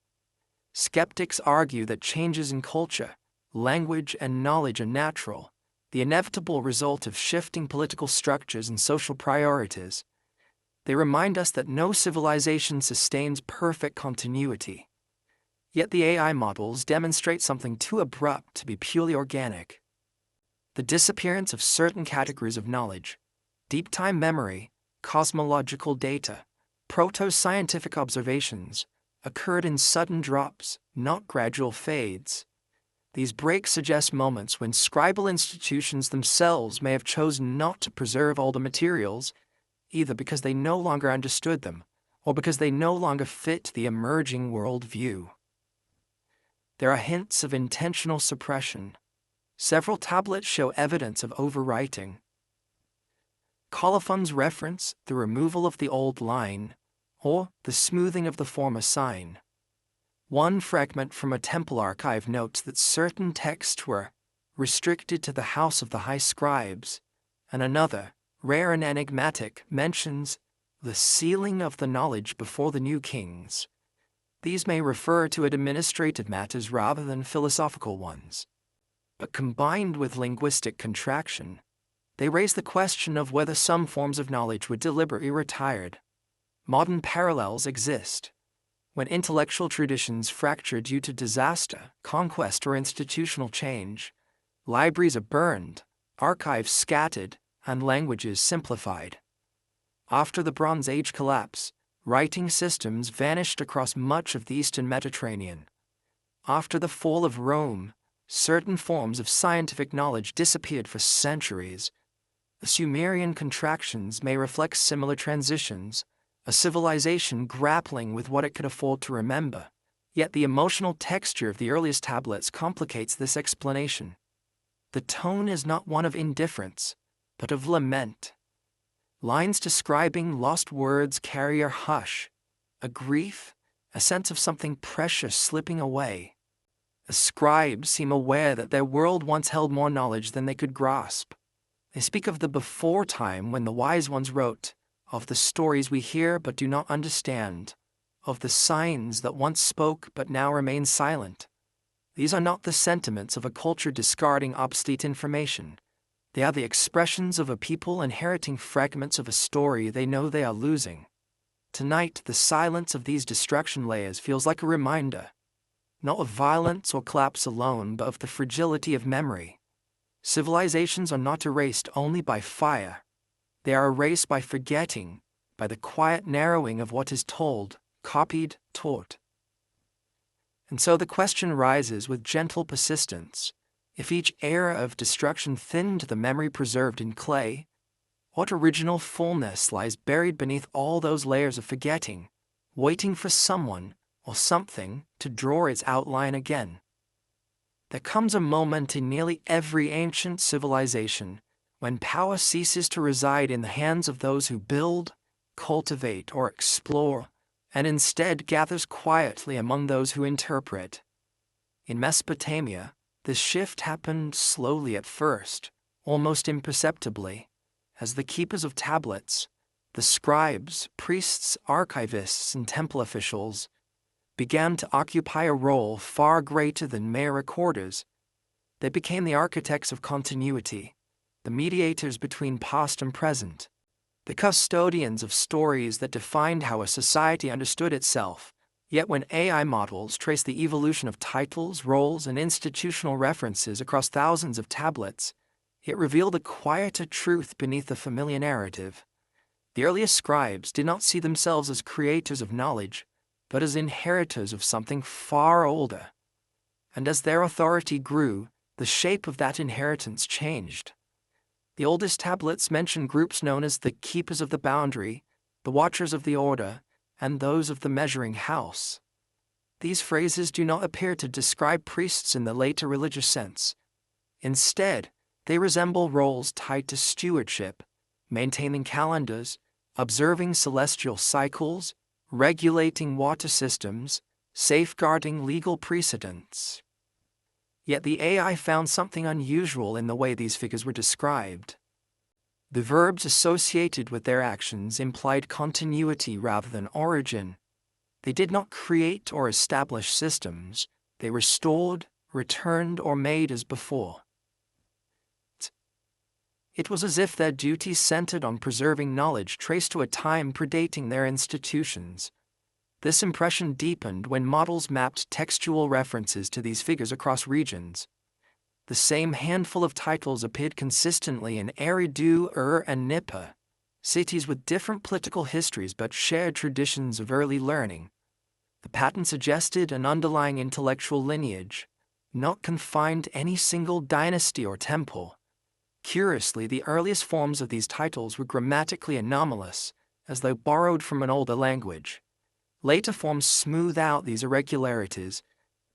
Skeptics argue that changes in culture, language, and knowledge are natural, the inevitable result of shifting political structures and social priorities. They remind us that no civilization sustains perfect continuity. Yet the AI models demonstrate something too abrupt to be purely organic. The disappearance of certain categories of knowledge, deep time memory, cosmological data, proto-scientific observations, occurred in sudden drops, not gradual fades. These breaks suggest moments when scribal institutions themselves may have chosen not to preserve older materials, either because they no longer understood them, or because they no longer fit the emerging worldview. There are hints of intentional suppression. Several tablets show evidence of overwriting. Colophons reference the removal of the old line, or the smoothing of the former sign. One fragment from a temple archive notes that certain texts were restricted to the house of the high scribes, and another, rare and enigmatic, mentions the sealing of the knowledge before the new kings. These may refer to administrative matters rather than philosophical ones. But combined with linguistic contraction, they raise the question of whether some forms of knowledge were deliberately retired. Modern parallels exist. When intellectual traditions fracture due to disaster, conquest, or institutional change, libraries are burned, archives scattered, and languages simplified. After the Bronze Age collapse, writing systems vanished across much of the Eastern Mediterranean. After the fall of Rome, certain forms of scientific knowledge disappeared for centuries. The Sumerian contractions may reflect similar transitions, a civilization grappling with what it could afford to remember. Yet the emotional texture of the earliest tablets complicates this explanation. The tone is not one of indifference, but of lament. Lines describing lost words carry a hush, a grief, a sense of something precious slipping away. The scribes seem aware that their world once held more knowledge than they could grasp. They speak of the before time when the wise ones wrote, of the stories we hear but do not understand, of the signs that once spoke but now remain silent. These are not the sentiments of a culture discarding obsolete information. They are the expressions of a people inheriting fragments of a story they know they are losing. Tonight, the silence of these destruction layers feels like a reminder, not of violence or collapse alone, but of the fragility of memory. Civilizations are not erased only by fire. They are erased by forgetting, by the quiet narrowing of what is told, copied, taught. And so the question rises with gentle persistence. If each era of destruction thinned the memory preserved in clay, what original fullness lies buried beneath all those layers of forgetting, waiting for someone or something to draw its outline again? There comes a moment in nearly every ancient civilization when power ceases to reside in the hands of those who build, cultivate, or explore, and instead gathers quietly among those who interpret. In Mesopotamia, this shift happened slowly at first, almost imperceptibly, as the keepers of tablets, the scribes, priests, archivists, and temple officials, began to occupy a role far greater than mere recorders. They became the architects of continuity, the mediators between past and present, the custodians of stories that defined how a society understood itself. Yet when AI models trace the evolution of titles, roles, and institutional references across thousands of tablets, it revealed a quieter truth beneath the familiar narrative. The earliest scribes did not see themselves as creators of knowledge, but as inheritors of something far older. And as their authority grew, the shape of that inheritance changed. The oldest tablets mention groups known as the Keepers of the Boundary, the Watchers of the Order, and those of the Measuring House. These phrases do not appear to describe priests in the later religious sense. Instead, they resemble roles tied to stewardship, maintaining calendars, observing celestial cycles, regulating water systems, safeguarding legal precedents. Yet the AI found something unusual in the way these figures were described. The verbs associated with their actions implied continuity rather than origin. They did not create or establish systems. They restored, returned, or made as before. It was as if their duties centered on preserving knowledge traced to a time predating their institutions. This impression deepened when models mapped textual references to these figures across regions. The same handful of titles appeared consistently in Eridu, and Nipah, cities with different political histories but shared traditions of early learning. The pattern suggested an underlying intellectual lineage, not confined to any single dynasty or temple. Curiously, the earliest forms of these titles were grammatically anomalous, as though borrowed from an older language. Later forms smooth out these irregularities,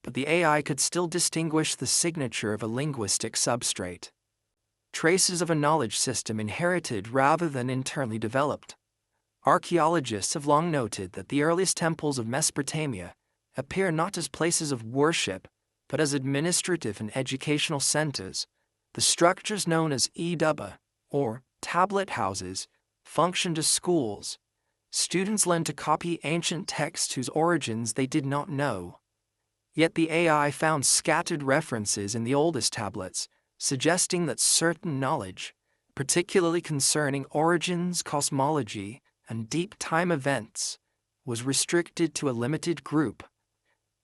but the AI could still distinguish the signature of a linguistic substrate. Traces of a knowledge system inherited rather than internally developed. Archaeologists have long noted that the earliest temples of Mesopotamia appear not as places of worship, but as administrative and educational centers. The structures known as edaba, or tablet houses, functioned as schools. Students learned to copy ancient texts whose origins they did not know. Yet the AI found scattered references in the oldest tablets, suggesting that certain knowledge, particularly concerning origins, cosmology, and deep time events, was restricted to a limited group.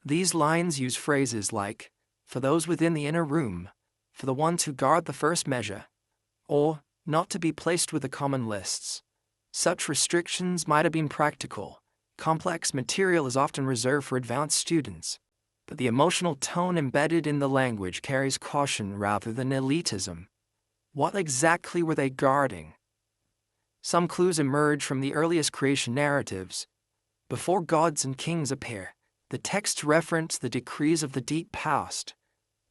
These lines use phrases like, "for those within the inner room," "for the ones who guard the first measure," or "not to be placed with the common lists." Such restrictions might have been practical. Complex material is often reserved for advanced students, but the emotional tone embedded in the language carries caution rather than elitism. What exactly were they guarding? Some clues emerge from the earliest creation narratives. Before gods and kings appear, the texts reference the decrees of the deep past,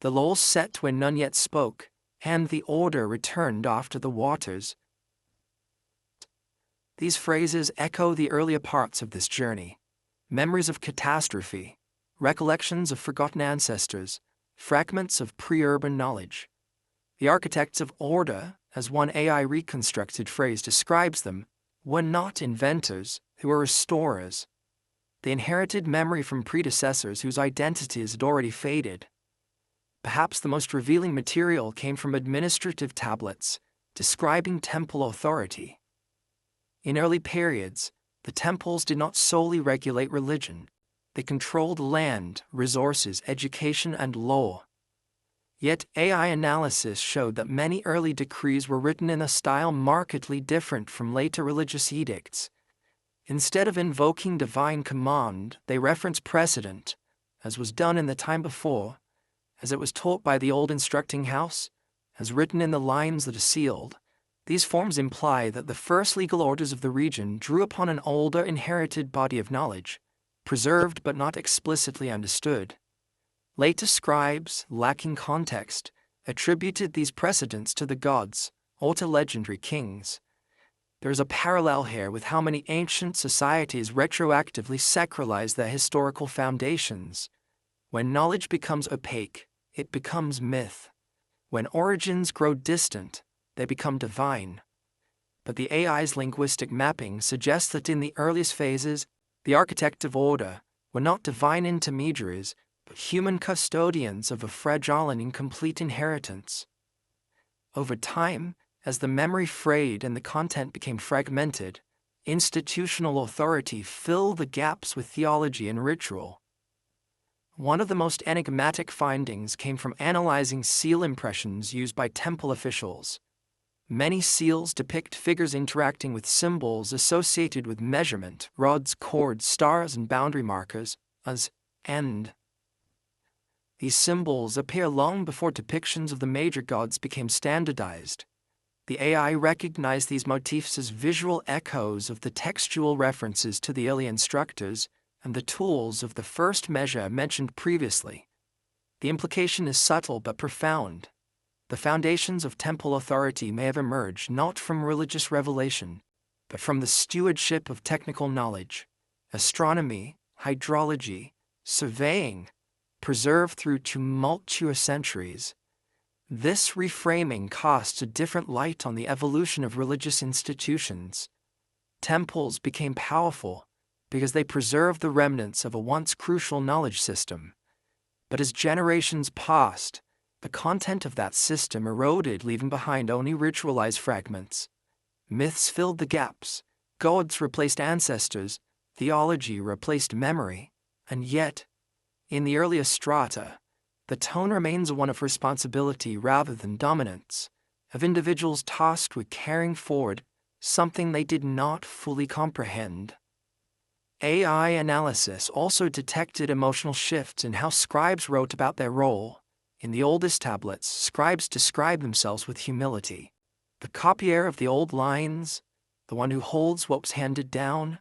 the laws set when none yet spoke, and the order returned after the waters. These phrases echo the earlier parts of this journey: memories of catastrophe, recollections of forgotten ancestors, fragments of pre-urban knowledge. The architects of order, as one AI reconstructed phrase describes them, were not inventors, they were restorers. They inherited memory from predecessors whose identities had already faded. Perhaps the most revealing material came from administrative tablets, describing temple authority. In early periods, the temples did not solely regulate religion. They controlled land, resources, education, and law. Yet AI analysis showed that many early decrees were written in a style markedly different from later religious edicts. Instead of invoking divine command, they reference precedent, as was done in the time before, as it was taught by the old instructing house, as written in the lines that are sealed. These forms imply that the first legal orders of the region drew upon an older inherited body of knowledge, preserved but not explicitly understood. Later scribes, lacking context, attributed these precedents to the gods or to legendary kings. There is a parallel here with how many ancient societies retroactively sacralize their historical foundations. When knowledge becomes opaque, it becomes myth. When origins grow distant, they become divine. But the AI's linguistic mapping suggests that in the earliest phases, the architect of order were not divine intermediaries, but human custodians of a fragile and incomplete inheritance. Over time, as the memory frayed and the content became fragmented, institutional authority filled the gaps with theology and ritual. One of the most enigmatic findings came from analyzing seal impressions used by temple officials. Many seals depict figures interacting with symbols associated with measurement, rods, cords, stars, and boundary markers, as end. These symbols appear long before depictions of the major gods became standardized. The AI recognized these motifs as visual echoes of the textual references to the early instructors and the tools of the first measure mentioned previously. The implication is subtle but profound. The foundations of temple authority may have emerged not from religious revelation, but from the stewardship of technical knowledge, astronomy, hydrology, surveying, preserved through tumultuous centuries. This reframing casts a different light on the evolution of religious institutions. Temples became powerful because they preserved the remnants of a once crucial knowledge system. But as generations passed, the content of that system eroded, leaving behind only ritualized fragments. Myths filled the gaps, gods replaced ancestors, theology replaced memory, and yet, in the earliest strata, the tone remains one of responsibility rather than dominance, of individuals tasked with carrying forward something they did not fully comprehend. AI analysis also detected emotional shifts in how scribes wrote about their role. In the oldest tablets, scribes describe themselves with humility. The copier of the old lines, the one who holds what was handed down,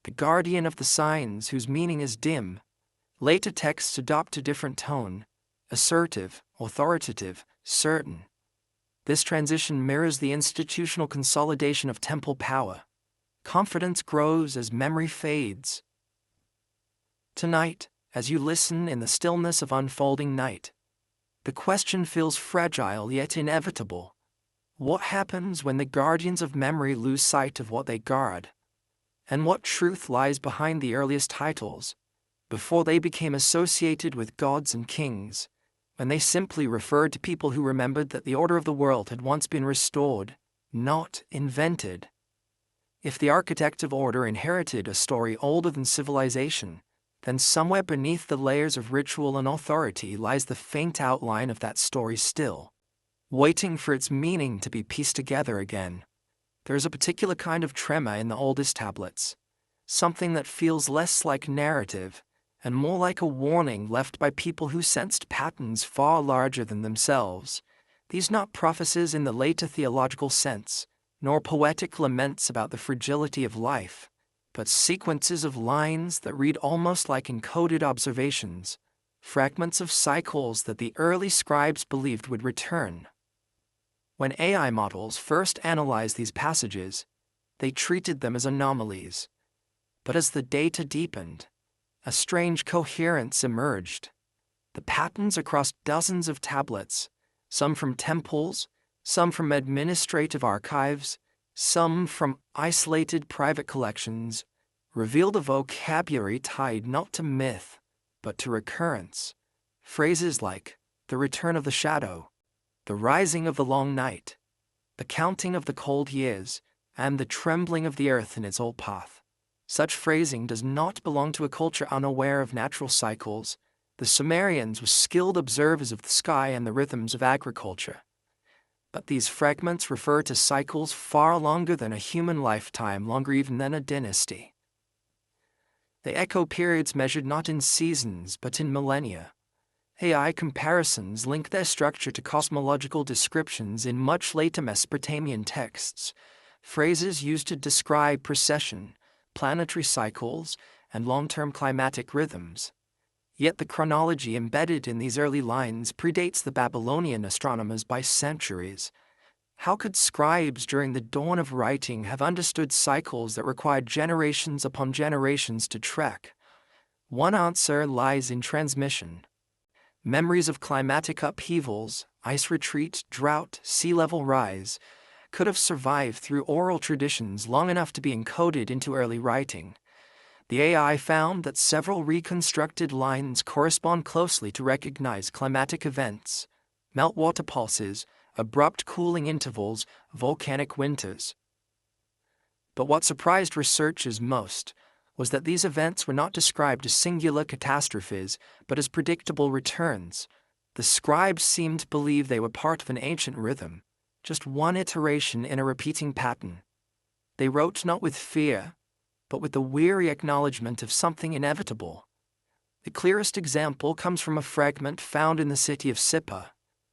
the guardian of the signs whose meaning is dim. Later texts adopt a different tone: assertive, authoritative, certain. This transition mirrors the institutional consolidation of temple power. Confidence grows as memory fades. Tonight, As you listen in the stillness of unfolding night, the question feels fragile yet inevitable. What happens when the guardians of memory lose sight of what they guard? And what truth lies behind the earliest titles, before they became associated with gods and kings, when they simply referred to people who remembered that the order of the world had once been restored, not invented? If the architect of order inherited a story older than civilization, then somewhere beneath the layers of ritual and authority lies the faint outline of that story still, waiting for its meaning to be pieced together again. There is a particular kind of tremor in the oldest tablets, something that feels less like narrative and more like a warning left by people who sensed patterns far larger than themselves. These not prophecies in the later theological sense, nor poetic laments about the fragility of life, but sequences of lines that read almost like encoded observations, fragments of cycles that the early scribes believed would return. When AI models first analyzed these passages, they treated them as anomalies. But as the data deepened, a strange coherence emerged. The patterns across dozens of tablets, some from temples, some from administrative archives, some from isolated private collections, revealed a vocabulary tied not to myth, but to recurrence. Phrases like the return of the shadow, the rising of the long night, the counting of the cold years, and the trembling of the earth in its old path. Such phrasing does not belong to a culture unaware of natural cycles. The Sumerians were skilled observers of the sky and the rhythms of agriculture. But these fragments refer to cycles far longer than a human lifetime, longer even than a dynasty. They echo periods measured not in seasons but in millennia. AI comparisons link their structure to cosmological descriptions in much later Mesopotamian texts, phrases used to describe precession, planetary cycles, and long-term climatic rhythms. Yet the chronology embedded in these early lines predates the Babylonian astronomers by centuries. How could scribes during the dawn of writing have understood cycles that required generations upon generations to track? One answer lies in transmission. Memories of climatic upheavals, ice retreat, drought, sea level rise, could have survived through oral traditions long enough to be encoded into early writing. The AI found that several reconstructed lines correspond closely to recognized climatic events: meltwater pulses, abrupt cooling intervals, volcanic winters. But what surprised researchers most was that these events were not described as singular catastrophes, but as predictable returns. The scribes seemed to believe they were part of an ancient rhythm, just one iteration in a repeating pattern. They wrote not with fear, but with the weary acknowledgement of something inevitable. The clearest example comes from a fragment found in the city of Sippa,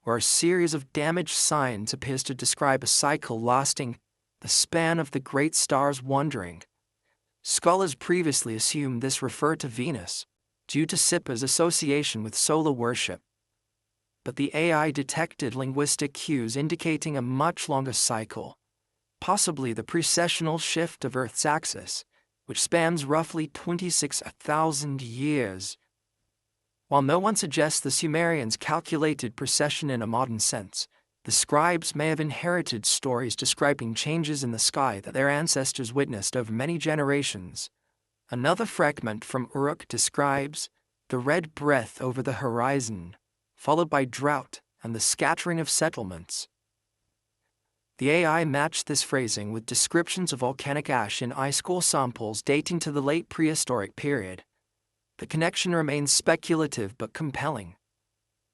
where a series of damaged signs appears to describe a cycle lasting the span of the great stars wandering. Scholars previously assumed this referred to Venus, due to Sippa's association with solar worship. But the AI detected linguistic cues indicating a much longer cycle, possibly the precessional shift of Earth's axis, which spans roughly 26,000 years. While no one suggests the Sumerians calculated precession in a modern sense, the scribes may have inherited stories describing changes in the sky that their ancestors witnessed over many generations. Another fragment from Uruk describes the red breath over the horizon, followed by drought and the scattering of settlements. The AI matched this phrasing with descriptions of volcanic ash in ice core samples dating to the late prehistoric period. The connection remains speculative but compelling.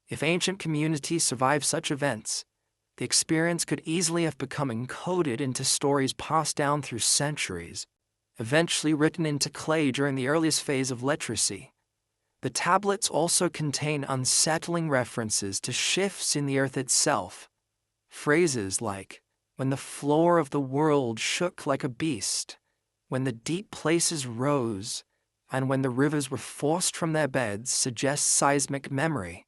If ancient communities survived such events, the experience could easily have become encoded into stories passed down through centuries, eventually written into clay during the earliest phase of literacy. The tablets also contain unsettling references to shifts in the earth itself. Phrases like, "when the floor of the world shook like a beast," "when the deep places rose," and "when the rivers were forced from their beds," suggest seismic memory.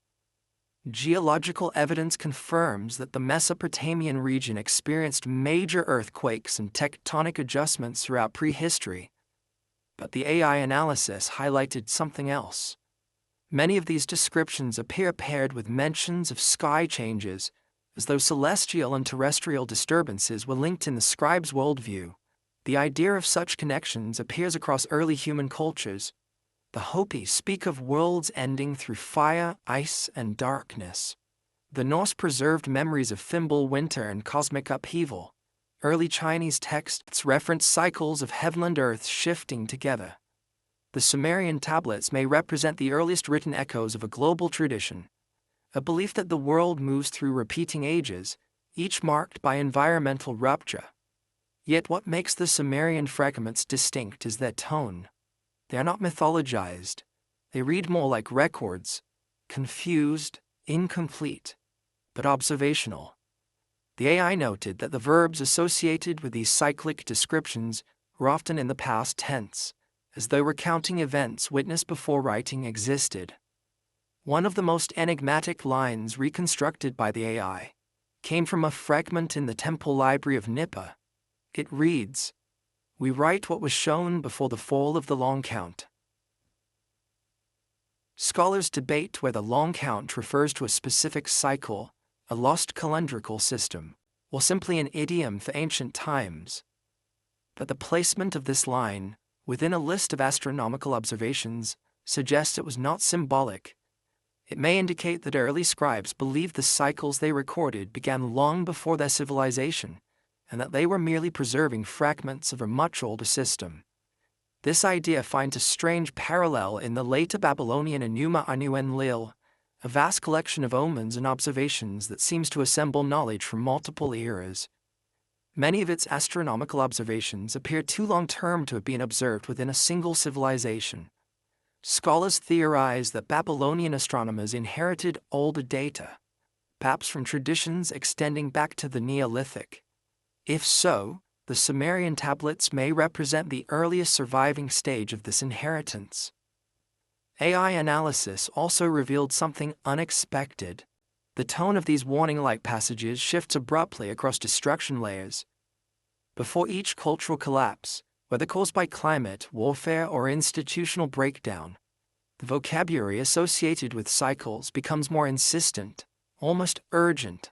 Geological evidence confirms that the Mesopotamian region experienced major earthquakes and tectonic adjustments throughout prehistory. But the AI analysis highlighted something else. Many of these descriptions appear paired with mentions of sky changes, as though celestial and terrestrial disturbances were linked in the scribe's worldview. The idea of such connections appears across early human cultures. The Hopi speak of worlds ending through fire, ice, and darkness. The Norse preserved memories of Fimbul winter and cosmic upheaval. Early Chinese texts reference cycles of heaven and earth shifting together. The Sumerian tablets may represent the earliest written echoes of a global tradition, a belief that the world moves through repeating ages, each marked by environmental rupture. Yet what makes the Sumerian fragments distinct is their tone. They are not mythologized. They read more like records, confused, incomplete, but observational. The AI noted that the verbs associated with these cyclic descriptions were often in the past tense, as though recounting events witnessed before writing existed. One of the most enigmatic lines reconstructed by the AI came from a fragment in the temple library of Nippa. It reads, "We write what was shown before the fall of the long count." Scholars debate whether long count refers to a specific cycle, a lost calendrical system, or simply an idiom for ancient times. But the placement of this line within a list of astronomical observations suggests it was not symbolic. It may indicate that early scribes believed the cycles they recorded began long before their civilization, and that they were merely preserving fragments of a much older system. This idea finds a strange parallel in the later Babylonian Enuma Anu-Enlil, a vast collection of omens and observations that seems to assemble knowledge from multiple eras. Many of its astronomical observations appear too long-term to have been observed within a single civilization. Scholars theorize that Babylonian astronomers inherited older data, perhaps from traditions extending back to the Neolithic. If so, the Sumerian tablets may represent the earliest surviving stage of this inheritance. AI analysis also revealed something unexpected. The tone of these warning-like passages shifts abruptly across destruction layers. Before each cultural collapse, whether caused by climate, warfare, or institutional breakdown, the vocabulary associated with cycles becomes more insistent, almost urgent.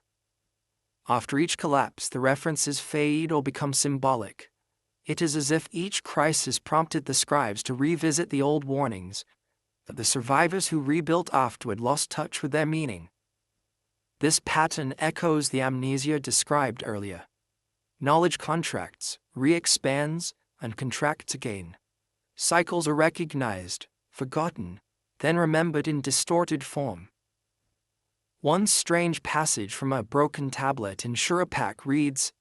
After each collapse, the references fade or become symbolic. It is as if each crisis prompted the scribes to revisit the old warnings, but the survivors who rebuilt afterward lost touch with their meaning. This pattern echoes the amnesia described earlier. Knowledge contracts, re-expands, and contracts again. Cycles are recognized, forgotten, then remembered in distorted form. One strange passage from a broken tablet in Shurapak reads,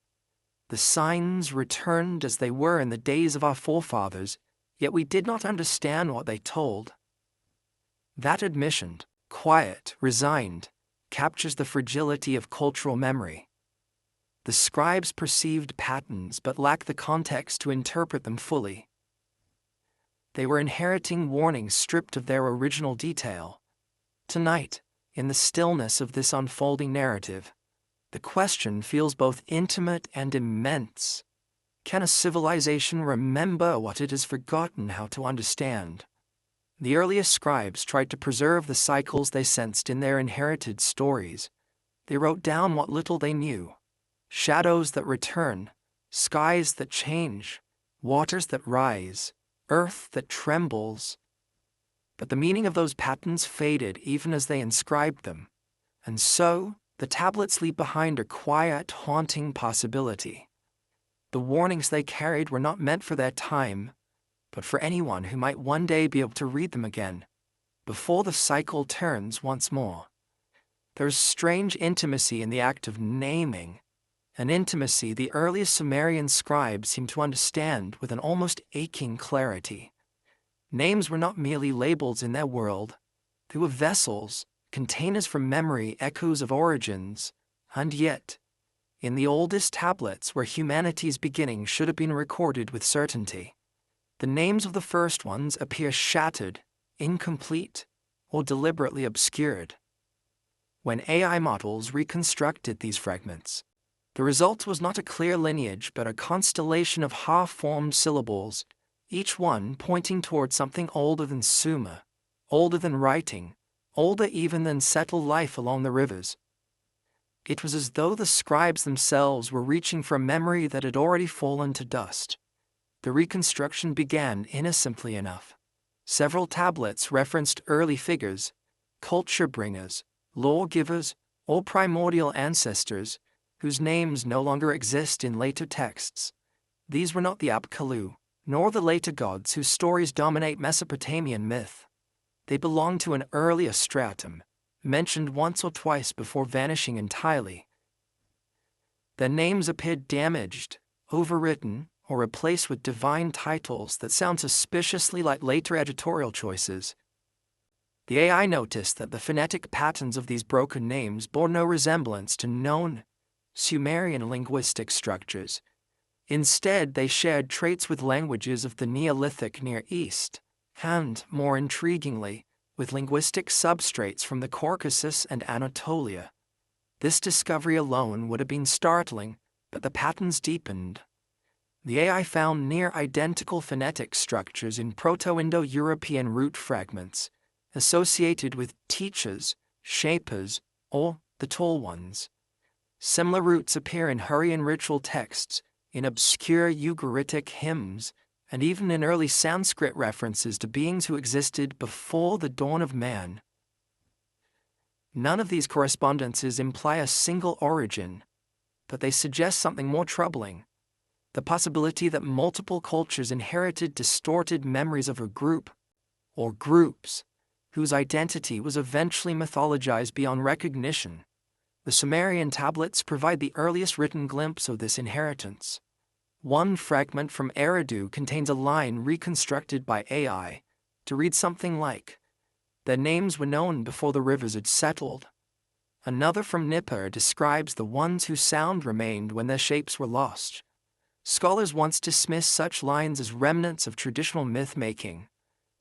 "The signs returned as they were in the days of our forefathers, yet we did not understand what they told." That admission, quiet, resigned, captures the fragility of cultural memory. The scribes perceived patterns but lacked the context to interpret them fully. They were inheriting warnings stripped of their original detail. Tonight, in the stillness of this unfolding narrative, the question feels both intimate and immense. Can a civilization remember what it has forgotten how to understand? The earliest scribes tried to preserve the cycles they sensed in their inherited stories. They wrote down what little they knew: shadows that return, skies that change, waters that rise, earth that trembles. But the meaning of those patterns faded even as they inscribed them. And so, the tablets leave behind a quiet, haunting possibility. The warnings they carried were not meant for their time, but for anyone who might one day be able to read them again, before the cycle turns once more. There is strange intimacy in the act of naming, an intimacy the earliest Sumerian scribes seem to understand with an almost aching clarity. Names were not merely labels in their world. They were vessels, containers for memory, echoes of origins, and yet, in the oldest tablets where humanity's beginning should have been recorded with certainty, the names of the first ones appear shattered, incomplete, or deliberately obscured. When AI models reconstructed these fragments, the result was not a clear lineage but a constellation of half-formed syllables, each one pointing toward something older than Sumer, older than writing, older even than settled life along the rivers. It was as though the scribes themselves were reaching for a memory that had already fallen to dust. The reconstruction began innocently enough. Several tablets referenced early figures, culture bringers, lawgivers, or primordial ancestors, whose names no longer exist in later texts. These were not the Apkallu, nor the later gods whose stories dominate Mesopotamian myth. They belonged to an earlier stratum, mentioned once or twice before vanishing entirely. Their names appeared damaged, overwritten, or replaced with divine titles that sound suspiciously like later editorial choices. The AI noticed that the phonetic patterns of these broken names bore no resemblance to known Sumerian linguistic structures. Instead, they shared traits with languages of the Neolithic Near East, and, more intriguingly, with linguistic substrates from the Caucasus and Anatolia. This discovery alone would have been startling, but the patterns deepened. The AI found near-identical phonetic structures in Proto-Indo-European root fragments, associated with teachers, shapers, or the tall ones. Similar roots appear in Hurrian ritual texts, in obscure Ugaritic hymns, and even in early Sanskrit references to beings who existed before the dawn of man. None of these correspondences imply a single origin, but they suggest something more troubling: the possibility that multiple cultures inherited distorted memories of a group, or groups, whose identity was eventually mythologized beyond recognition. The Sumerian tablets provide the earliest written glimpse of this inheritance. One fragment from Eridu contains a line reconstructed by AI to read something like, "Their names were known before the rivers had settled." Another from Nippur describes the ones whose sound remained when their shapes were lost. Scholars once dismissed such lines as remnants of traditional myth-making,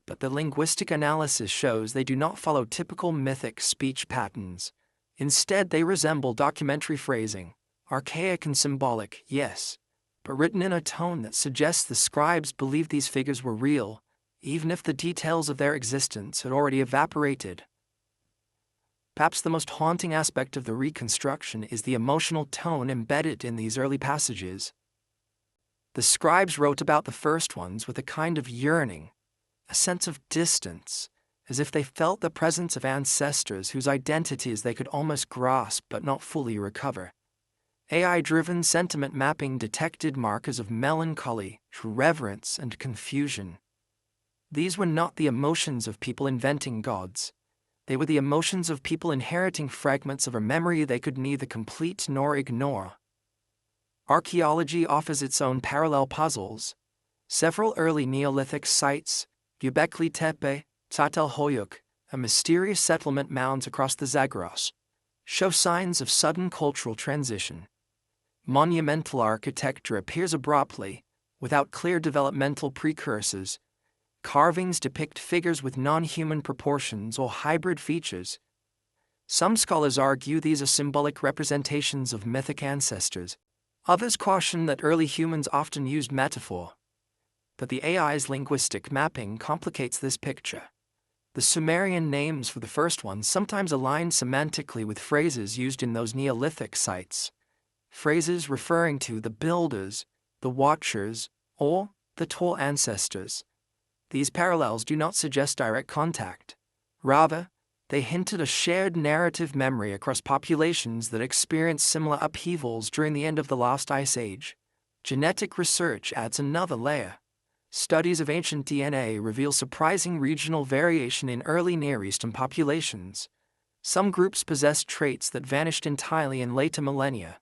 but the linguistic analysis shows they do not follow typical mythic speech patterns. Instead, they resemble documentary phrasing, archaic and symbolic, yes, but written in a tone that suggests the scribes believed these figures were real, even if the details of their existence had already evaporated. Perhaps the most haunting aspect of the reconstruction is the emotional tone embedded in these early passages. The scribes wrote about the first ones with a kind of yearning, a sense of distance, as if they felt the presence of ancestors whose identities they could almost grasp but not fully recover. AI-driven sentiment mapping detected markers of melancholy, reverence, and confusion. These were not the emotions of people inventing gods. They were the emotions of people inheriting fragments of a memory they could neither complete nor ignore. Archaeology offers its own parallel puzzles. Several early Neolithic sites, Göbekli Tepe, Çatalhöyük, and mysterious settlement mounds across the Zagros, show signs of sudden cultural transition. Monumental architecture appears abruptly, without clear developmental precursors. Carvings depict figures with non-human proportions or hybrid features. Some scholars argue these are symbolic representations of mythic ancestors. Others caution that early humans often used metaphor. But the AI's linguistic mapping complicates this picture. The Sumerian names for the first ones sometimes align semantically with phrases used in those Neolithic sites. Phrases referring to the builders, the watchers, or the tall ancestors. These parallels do not suggest direct contact. Rather, they hint at a shared narrative memory across populations that experienced similar upheavals during the end of the last ice age. Genetic research adds another layer. Studies of ancient DNA reveal surprising regional variation in early Near Eastern populations. Some groups possessed traits that vanished entirely in later millennia.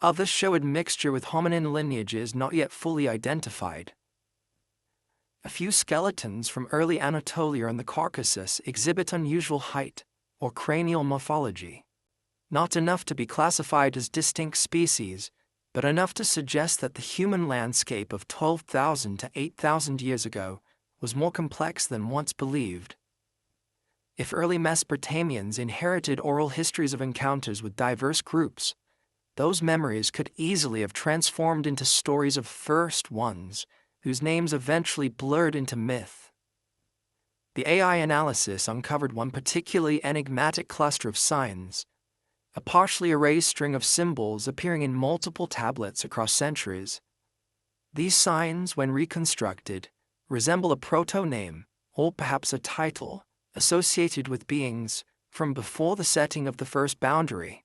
Others show a mixture with hominin lineages not yet fully identified. A few skeletons from early Anatolia and the Caucasus exhibit unusual height, or cranial morphology. Not enough to be classified as distinct species, but enough to suggest that the human landscape of 12,000 to 8,000 years ago was more complex than once believed. If early Mesopotamians inherited oral histories of encounters with diverse groups, those memories could easily have transformed into stories of first ones, whose names eventually blurred into myth. The AI analysis uncovered one particularly enigmatic cluster of signs, a partially erased string of symbols appearing in multiple tablets across centuries. These signs, when reconstructed, resemble a proto-name, or perhaps a title, associated with beings from before the setting of the first boundary.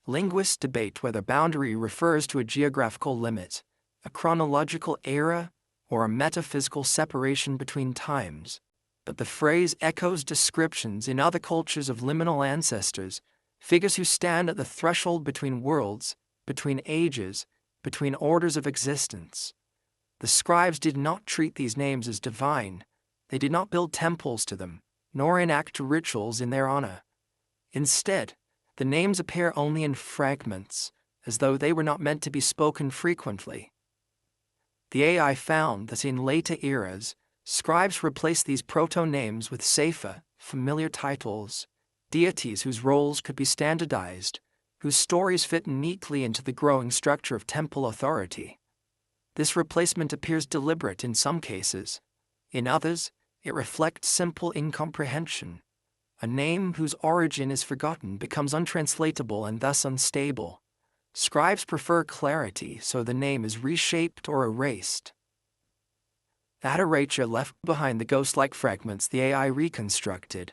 Linguists debate whether boundary refers to a geographical limit, a chronological era, or a metaphysical separation between times. But the phrase echoes descriptions in other cultures of liminal ancestors, figures who stand at the threshold between worlds, between ages, between orders of existence. The scribes did not treat these names as divine. They did not build temples to them, nor enact rituals in their honor. Instead, the names appear only in fragments, as though they were not meant to be spoken frequently. The AI found that in later eras, scribes replaced these proto-names with safer, familiar titles, deities whose roles could be standardized, whose stories fit neatly into the growing structure of temple authority. This replacement appears deliberate in some cases. In others, it reflects simple incomprehension. A name whose origin is forgotten becomes untranslatable and thus unstable. Scribes prefer clarity, so the name is reshaped or erased. That erasure left behind the ghost-like fragments the AI reconstructed,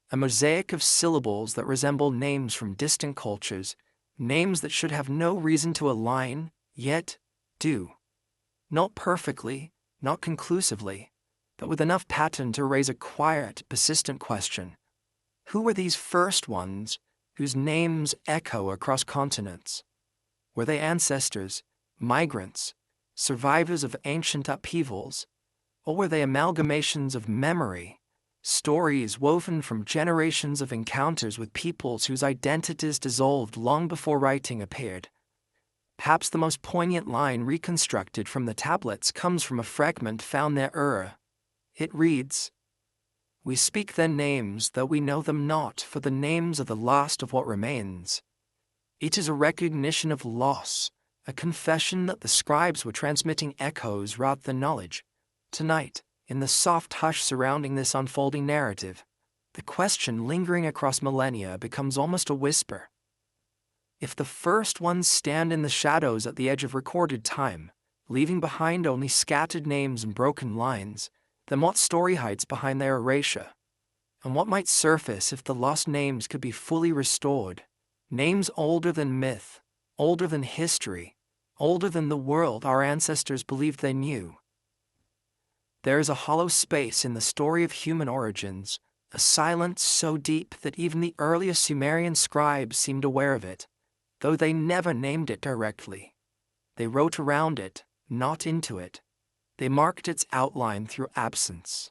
a mosaic of syllables that resemble names from distant cultures, names that should have no reason to align, yet do. Not perfectly, not conclusively, but with enough pattern to raise a quiet, persistent question. Who were these first ones whose names echo across continents? Were they ancestors, migrants, survivors of ancient upheavals, or were they amalgamations of memory, stories woven from generations of encounters with peoples whose identities dissolved long before writing appeared? Perhaps the most poignant line reconstructed from the tablets comes from a fragment found near. It reads, "We speak their names, though we know them not, for the names are the last of what remains." It is a recognition of loss, a confession that the scribes were transmitting echoes rather than knowledge. Tonight, in the soft hush surrounding this unfolding narrative, the question lingering across millennia becomes almost a whisper. If the first ones stand in the shadows at the edge of recorded time, leaving behind only scattered names and broken lines, then what story hides behind their erasure? And what might surface if the lost names could be fully restored? Names older than myth, older than history, older than the world our ancestors believed they knew. There is a hollow space in the story of human origins, a silence so deep that even the earliest Sumerian scribes seemed aware of it, though they never named it directly. They wrote around it, not into it. They marked its outline through absence.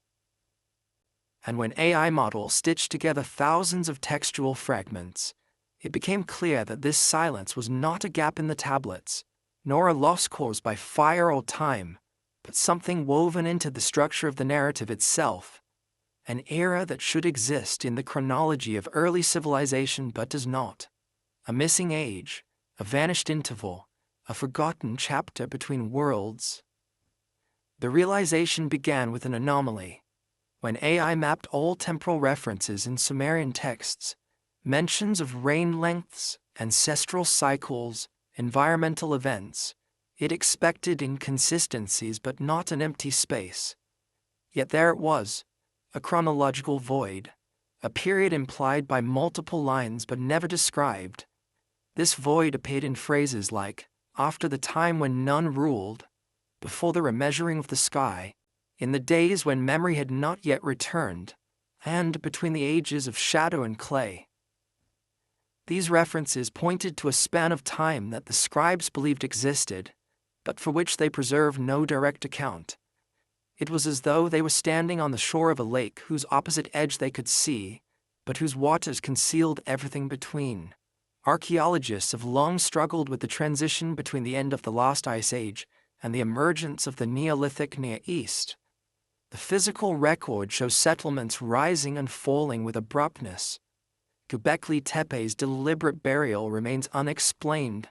And when AI models stitched together thousands of textual fragments, it became clear that this silence was not a gap in the tablets, nor a loss caused by fire or time, but something woven into the structure of the narrative itself, an era that should exist in the chronology of early civilization but does not, a missing age, a vanished interval, a forgotten chapter between worlds. The realization began with an anomaly. When AI mapped all temporal references in Sumerian texts, mentions of reign lengths, ancestral cycles, environmental events, it expected inconsistencies but not an empty space. Yet there it was, a chronological void, a period implied by multiple lines but never described. This void appeared in phrases like, "after the time when none ruled," "before the remeasuring of the sky," "in the days when memory had not yet returned," and "between the ages of shadow and clay." These references pointed to a span of time that the scribes believed existed, but for which they preserved no direct account. It was as though they were standing on the shore of a lake whose opposite edge they could see, but whose waters concealed everything between. Archaeologists have long struggled with the transition between the end of the last ice age and the emergence of the Neolithic Near East. The physical record shows settlements rising and falling with abruptness. Göbekli Tepe's deliberate burial remains unexplained.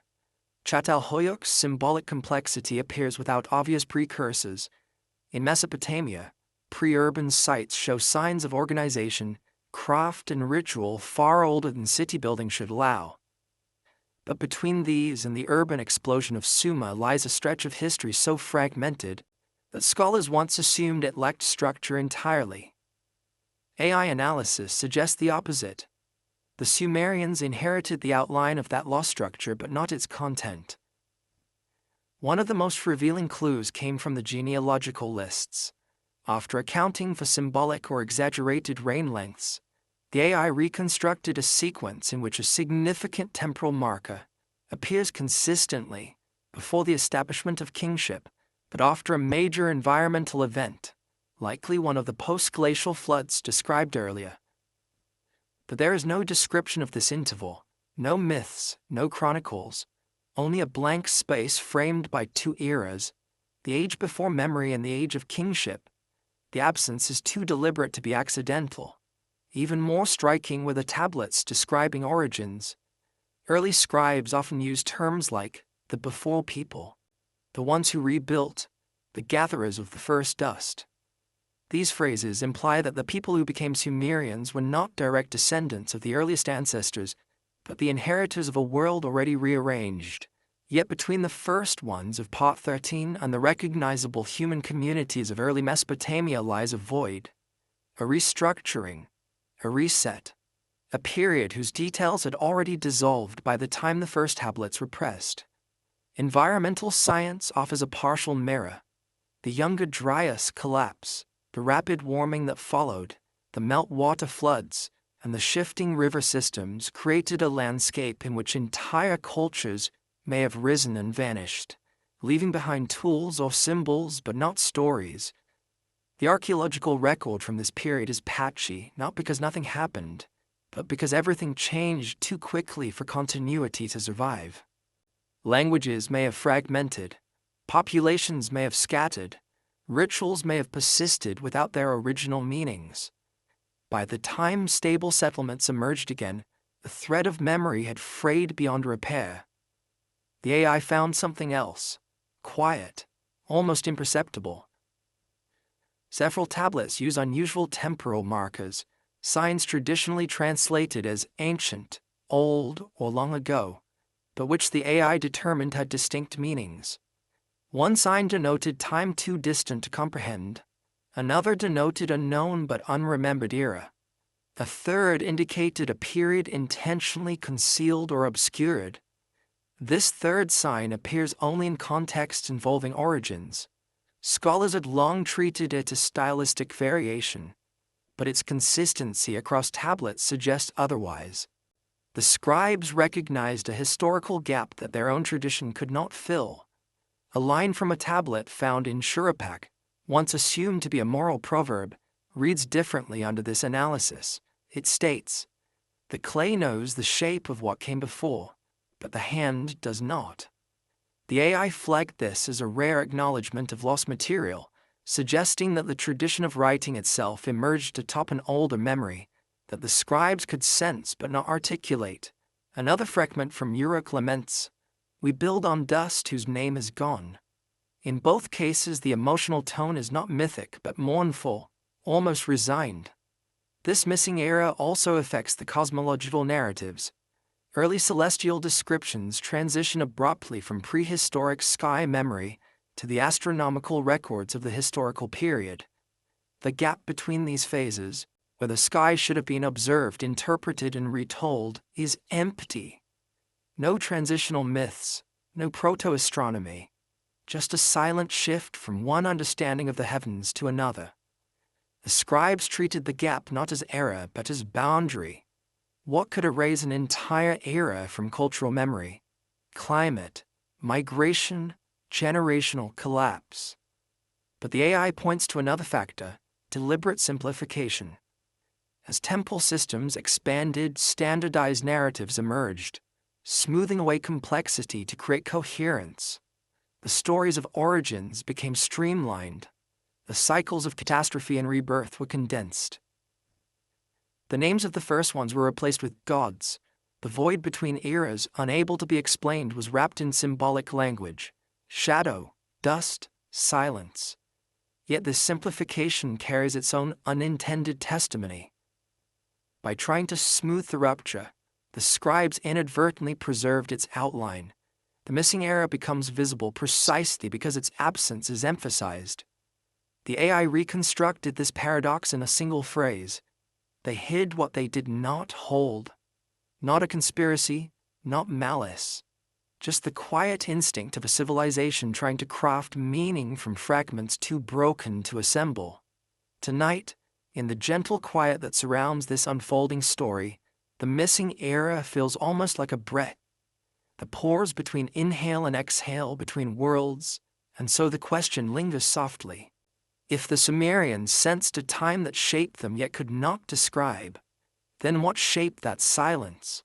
Çatalhöyük's symbolic complexity appears without obvious precursors. In Mesopotamia, pre-urban sites show signs of organization, craft, and ritual far older than city building should allow. But between these and the urban explosion of Sumer lies a stretch of history so fragmented that scholars once assumed it lacked structure entirely. AI analysis suggests the opposite. The Sumerians inherited the outline of that lost structure but not its content. One of the most revealing clues came from the genealogical lists. After accounting for symbolic or exaggerated reign lengths, the AI reconstructed a sequence in which a significant temporal marker appears consistently before the establishment of kingship, but after a major environmental event, likely one of the post-glacial floods described earlier. But there is no description of this interval, no myths, no chronicles, only a blank space framed by two eras, the age before memory and the age of kingship. The absence is too deliberate to be accidental. Even more striking were the tablets describing origins. Early scribes often used terms like the before people, the ones who rebuilt, the gatherers of the first dust. These phrases imply that the people who became Sumerians were not direct descendants of the earliest ancestors, but the inheritors of a world already rearranged. Yet between the first ones of Part 13 and the recognizable human communities of early Mesopotamia lies a void, a restructuring, a reset, a period whose details had already dissolved by the time the first tablets were pressed. Environmental science offers a partial mirror. The Younger Dryas collapse, the rapid warming that followed, the meltwater floods, and the shifting river systems created a landscape in which entire cultures may have risen and vanished, leaving behind tools or symbols but not stories. The archaeological record from this period is patchy, not because nothing happened, but because everything changed too quickly for continuity to survive. Languages may have fragmented, populations may have scattered, rituals may have persisted without their original meanings. By the time stable settlements emerged again, the thread of memory had frayed beyond repair. The AI found something else, quiet, almost imperceptible. Several tablets use unusual temporal markers, signs traditionally translated as ancient, old, or long ago, but which the AI determined had distinct meanings. One sign denoted time too distant to comprehend, another denoted a known but unremembered era. A third indicated a period intentionally concealed or obscured. This third sign appears only in contexts involving origins. Scholars had long treated it as stylistic variation, but its consistency across tablets suggests otherwise. The scribes recognized a historical gap that their own tradition could not fill. A line from a tablet found in Shuruppak, once assumed to be a moral proverb, reads differently under this analysis. It states, "The clay knows the shape of what came before, but the hand does not." The AI flagged this as a rare acknowledgement of lost material, suggesting that the tradition of writing itself emerged atop an older memory that the scribes could sense but not articulate. Another fragment from Uruk laments, "We build on dust whose name is gone." In both cases, the emotional tone is not mythic but mournful, almost resigned. This missing era also affects the cosmological narratives. Early celestial descriptions transition abruptly from prehistoric sky memory to the astronomical records of the historical period. The gap between these phases, where the sky should have been observed, interpreted, and retold, is empty. No transitional myths, no proto-astronomy, just a silent shift from one understanding of the heavens to another. The scribes treated the gap not as era but as boundary. What could erase an entire era from cultural memory? Climate, migration, generational collapse. But the AI points to another factor, deliberate simplification. As temple systems expanded, standardized narratives emerged, smoothing away complexity to create coherence. The stories of origins became streamlined. The cycles of catastrophe and rebirth were condensed. The names of the first ones were replaced with gods. The void between eras, unable to be explained, was wrapped in symbolic language: shadow, dust, silence. Yet this simplification carries its own unintended testimony. By trying to smooth the rupture, the scribes inadvertently preserved its outline. The missing era becomes visible precisely because its absence is emphasized. The AI reconstructed this paradox in a single phrase. They hid what they did not hold. Not a conspiracy, not malice. Just the quiet instinct of a civilization trying to craft meaning from fragments too broken to assemble. Tonight, in the gentle quiet that surrounds this unfolding story, the missing era feels almost like a breath. The pause between inhale and exhale between worlds, and so the question lingers softly. If the Sumerians sensed a time that shaped them yet could not describe, then what shaped that silence?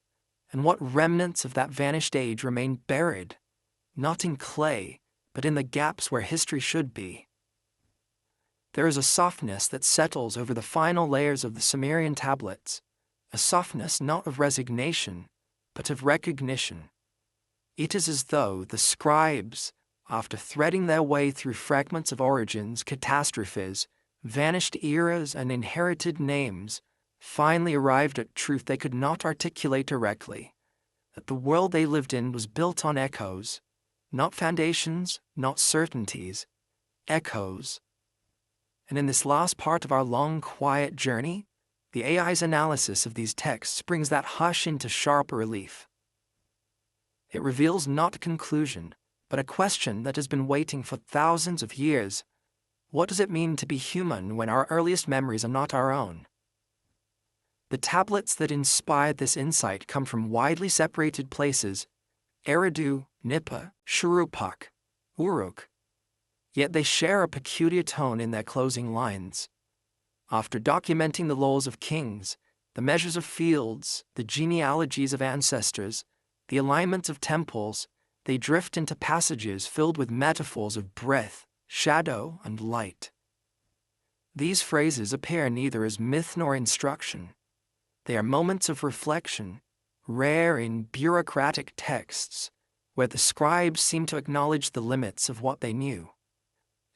And what remnants of that vanished age remain buried, not in clay, but in the gaps where history should be? There is a softness that settles over the final layers of the Sumerian tablets, a softness not of resignation, but of recognition. It is as though the scribes, after threading their way through fragments of origins, catastrophes, vanished eras, and inherited names, finally arrived at truth they could not articulate directly, that the world they lived in was built on echoes, not foundations, not certainties, echoes. And in this last part of our long, quiet journey, the AI's analysis of these texts brings that hush into sharp relief. It reveals not a conclusion, but a question that has been waiting for thousands of years. What does it mean to be human when our earliest memories are not our own? The tablets that inspired this insight come from widely separated places: Eridu, Nipa, Shuruppak, Uruk. Yet they share a peculiar tone in their closing lines. After documenting the laws of kings, the measures of fields, the genealogies of ancestors, the alignment of temples, they drift into passages filled with metaphors of breath, shadow, and light. These phrases appear neither as myth nor instruction. They are moments of reflection, rare in bureaucratic texts, where the scribes seem to acknowledge the limits of what they knew.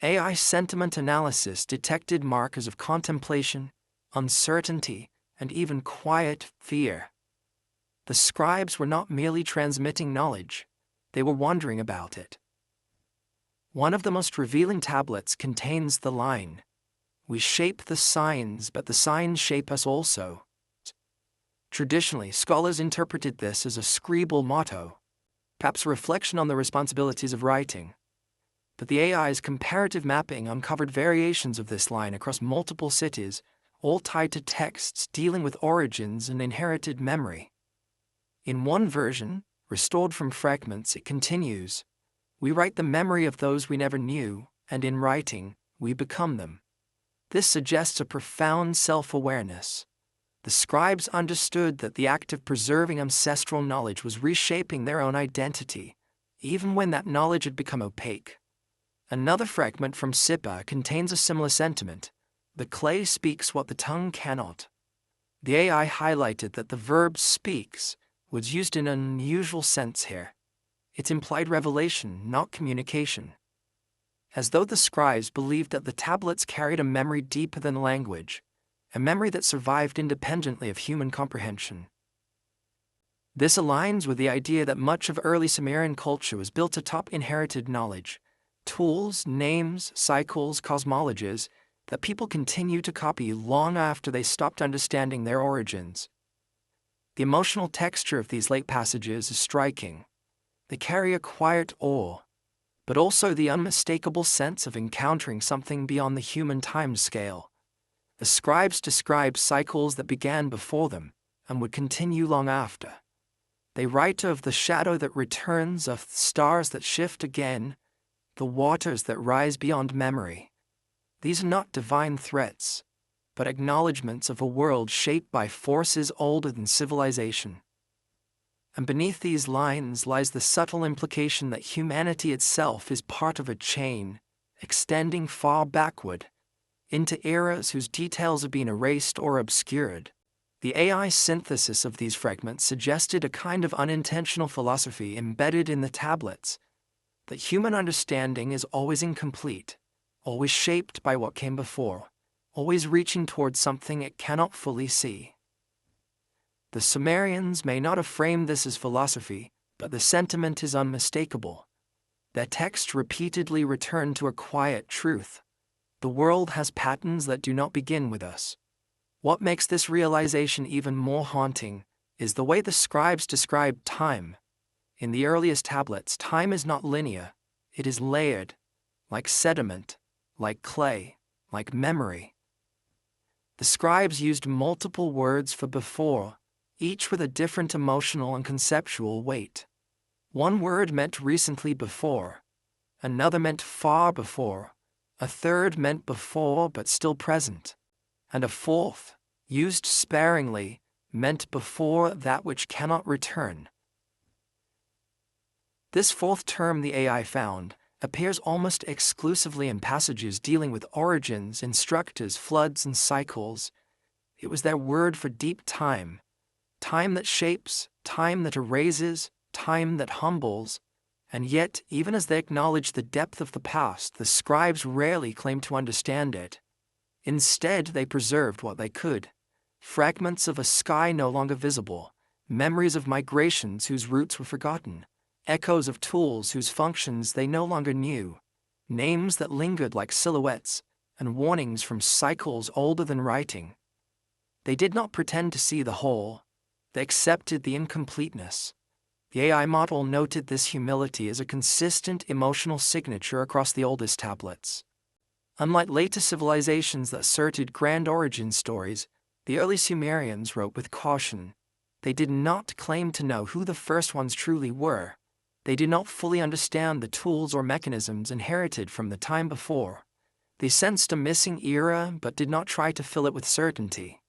AI sentiment analysis detected markers of contemplation, uncertainty, and even quiet fear. The scribes were not merely transmitting knowledge, they were wondering about it. One of the most revealing tablets contains the line, "We shape the signs, but the signs shape us also." Traditionally, scholars interpreted this as a scribal motto, perhaps a reflection on the responsibilities of writing. But the AI's comparative mapping uncovered variations of this line across multiple cities, all tied to texts dealing with origins and inherited memory. In one version, restored from fragments, it continues, "We write the memory of those we never knew, and in writing, we become them." This suggests a profound self-awareness. The scribes understood that the act of preserving ancestral knowledge was reshaping their own identity, even when that knowledge had become opaque. Another fragment from Sipa contains a similar sentiment. The clay speaks what the tongue cannot. The AI highlighted that the verb speaks was used in an unusual sense here. It implied revelation, not communication. As though the scribes believed that the tablets carried a memory deeper than language, a memory that survived independently of human comprehension. This aligns with the idea that much of early Sumerian culture was built atop inherited knowledge, tools, names, cycles, cosmologies that people continue to copy long after they stopped understanding their origins. The emotional texture of these late passages is striking. They carry a quiet awe, but also the unmistakable sense of encountering something beyond the human time scale. The scribes describe cycles that began before them and would continue long after. They write of the shadow that returns, of stars that shift again, the waters that rise beyond memory. These are not divine threats, but acknowledgments of a world shaped by forces older than civilization. And beneath these lines lies the subtle implication that humanity itself is part of a chain, extending far backward, into eras whose details have been erased or obscured. The AI synthesis of these fragments suggested a kind of unintentional philosophy embedded in the tablets, that human understanding is always incomplete, always shaped by what came before, always reaching towards something it cannot fully see. The Sumerians may not have framed this as philosophy, but the sentiment is unmistakable. Their text repeatedly returned to a quiet truth. The world has patterns that do not begin with us. What makes this realization even more haunting is the way the scribes described time. In the earliest tablets, time is not linear. It is layered, like sediment, like clay, like memory. The scribes used multiple words for before, each with a different emotional and conceptual weight. One word meant recently before, another meant far before, a third meant before but still present, and a fourth, used sparingly, meant before that which cannot return. This fourth term the AI found appears almost exclusively in passages dealing with origins, instructors, floods, and cycles. It was their word for deep time, time that shapes, time that erases, time that humbles, and yet, even as they acknowledged the depth of the past, the scribes rarely claimed to understand it. Instead, they preserved what they could: fragments of a sky no longer visible, memories of migrations whose roots were forgotten, echoes of tools whose functions they no longer knew, names that lingered like silhouettes, and warnings from cycles older than writing. They did not pretend to see the whole. They accepted the incompleteness. The AI model noted this humility as a consistent emotional signature across the oldest tablets. Unlike later civilizations that asserted grand origin stories, the early Sumerians wrote with caution. They did not claim to know who the first ones truly were. They did not fully understand the tools or mechanisms inherited from the time before. They sensed a missing era but did not try to fill it with certainty.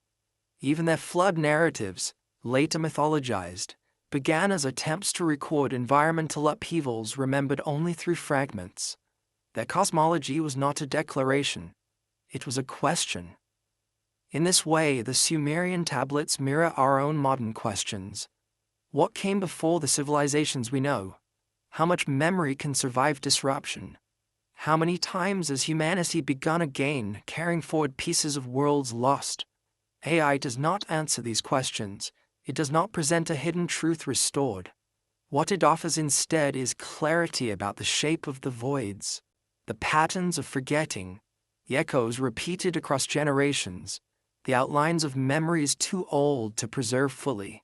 Even their flood narratives, later mythologized, began as attempts to record environmental upheavals remembered only through fragments. Their cosmology was not a declaration, it was a question. In this way, the Sumerian tablets mirror our own modern questions. What came before the civilizations we know? How much memory can survive disruption? How many times has humanity begun again, carrying forward pieces of worlds lost? AI does not answer these questions. It does not present a hidden truth restored. What it offers instead is clarity about the shape of the voids, the patterns of forgetting, the echoes repeated across generations, the outlines of memories too old to preserve fully.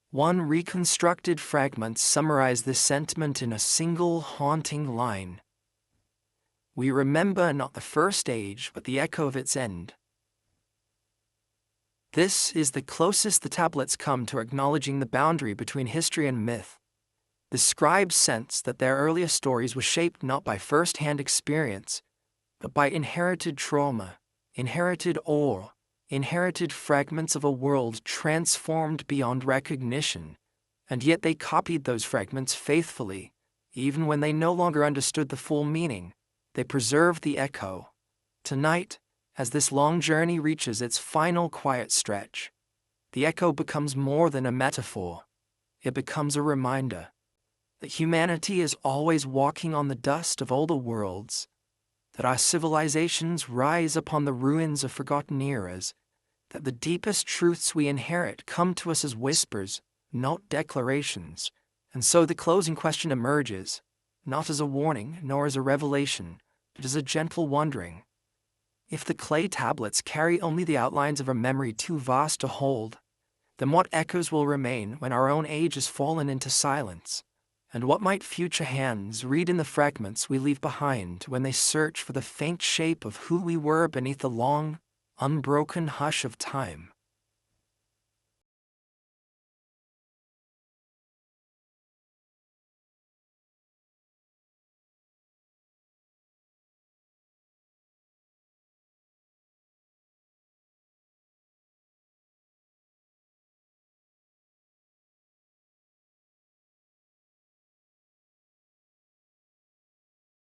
One reconstructed fragment summarized this sentiment in a single haunting line. We remember not the first age, but the echo of its end. This is the closest the tablets come to acknowledging the boundary between history and myth. The scribes sensed that their earlier stories were shaped not by first-hand experience, but by inherited trauma, inherited awe, inherited fragments of a world transformed beyond recognition, and yet they copied those fragments faithfully. Even when they no longer understood the full meaning, they preserved the echo. Tonight, as this long journey reaches its final quiet stretch, the echo becomes more than a metaphor. It becomes a reminder that humanity is always walking on the dust of older worlds, that our civilizations rise upon the ruins of forgotten eras, that the deepest truths we inherit come to us as whispers, not declarations. And so the closing question emerges, not as a warning nor as a revelation, but as a gentle wondering. If the clay tablets carry only the outlines of a memory too vast to hold, then what echoes will remain when our own age has fallen into silence? And what might future hands read in the fragments we leave behind when they search for the faint shape of who we were beneath the long, unbroken hush of time?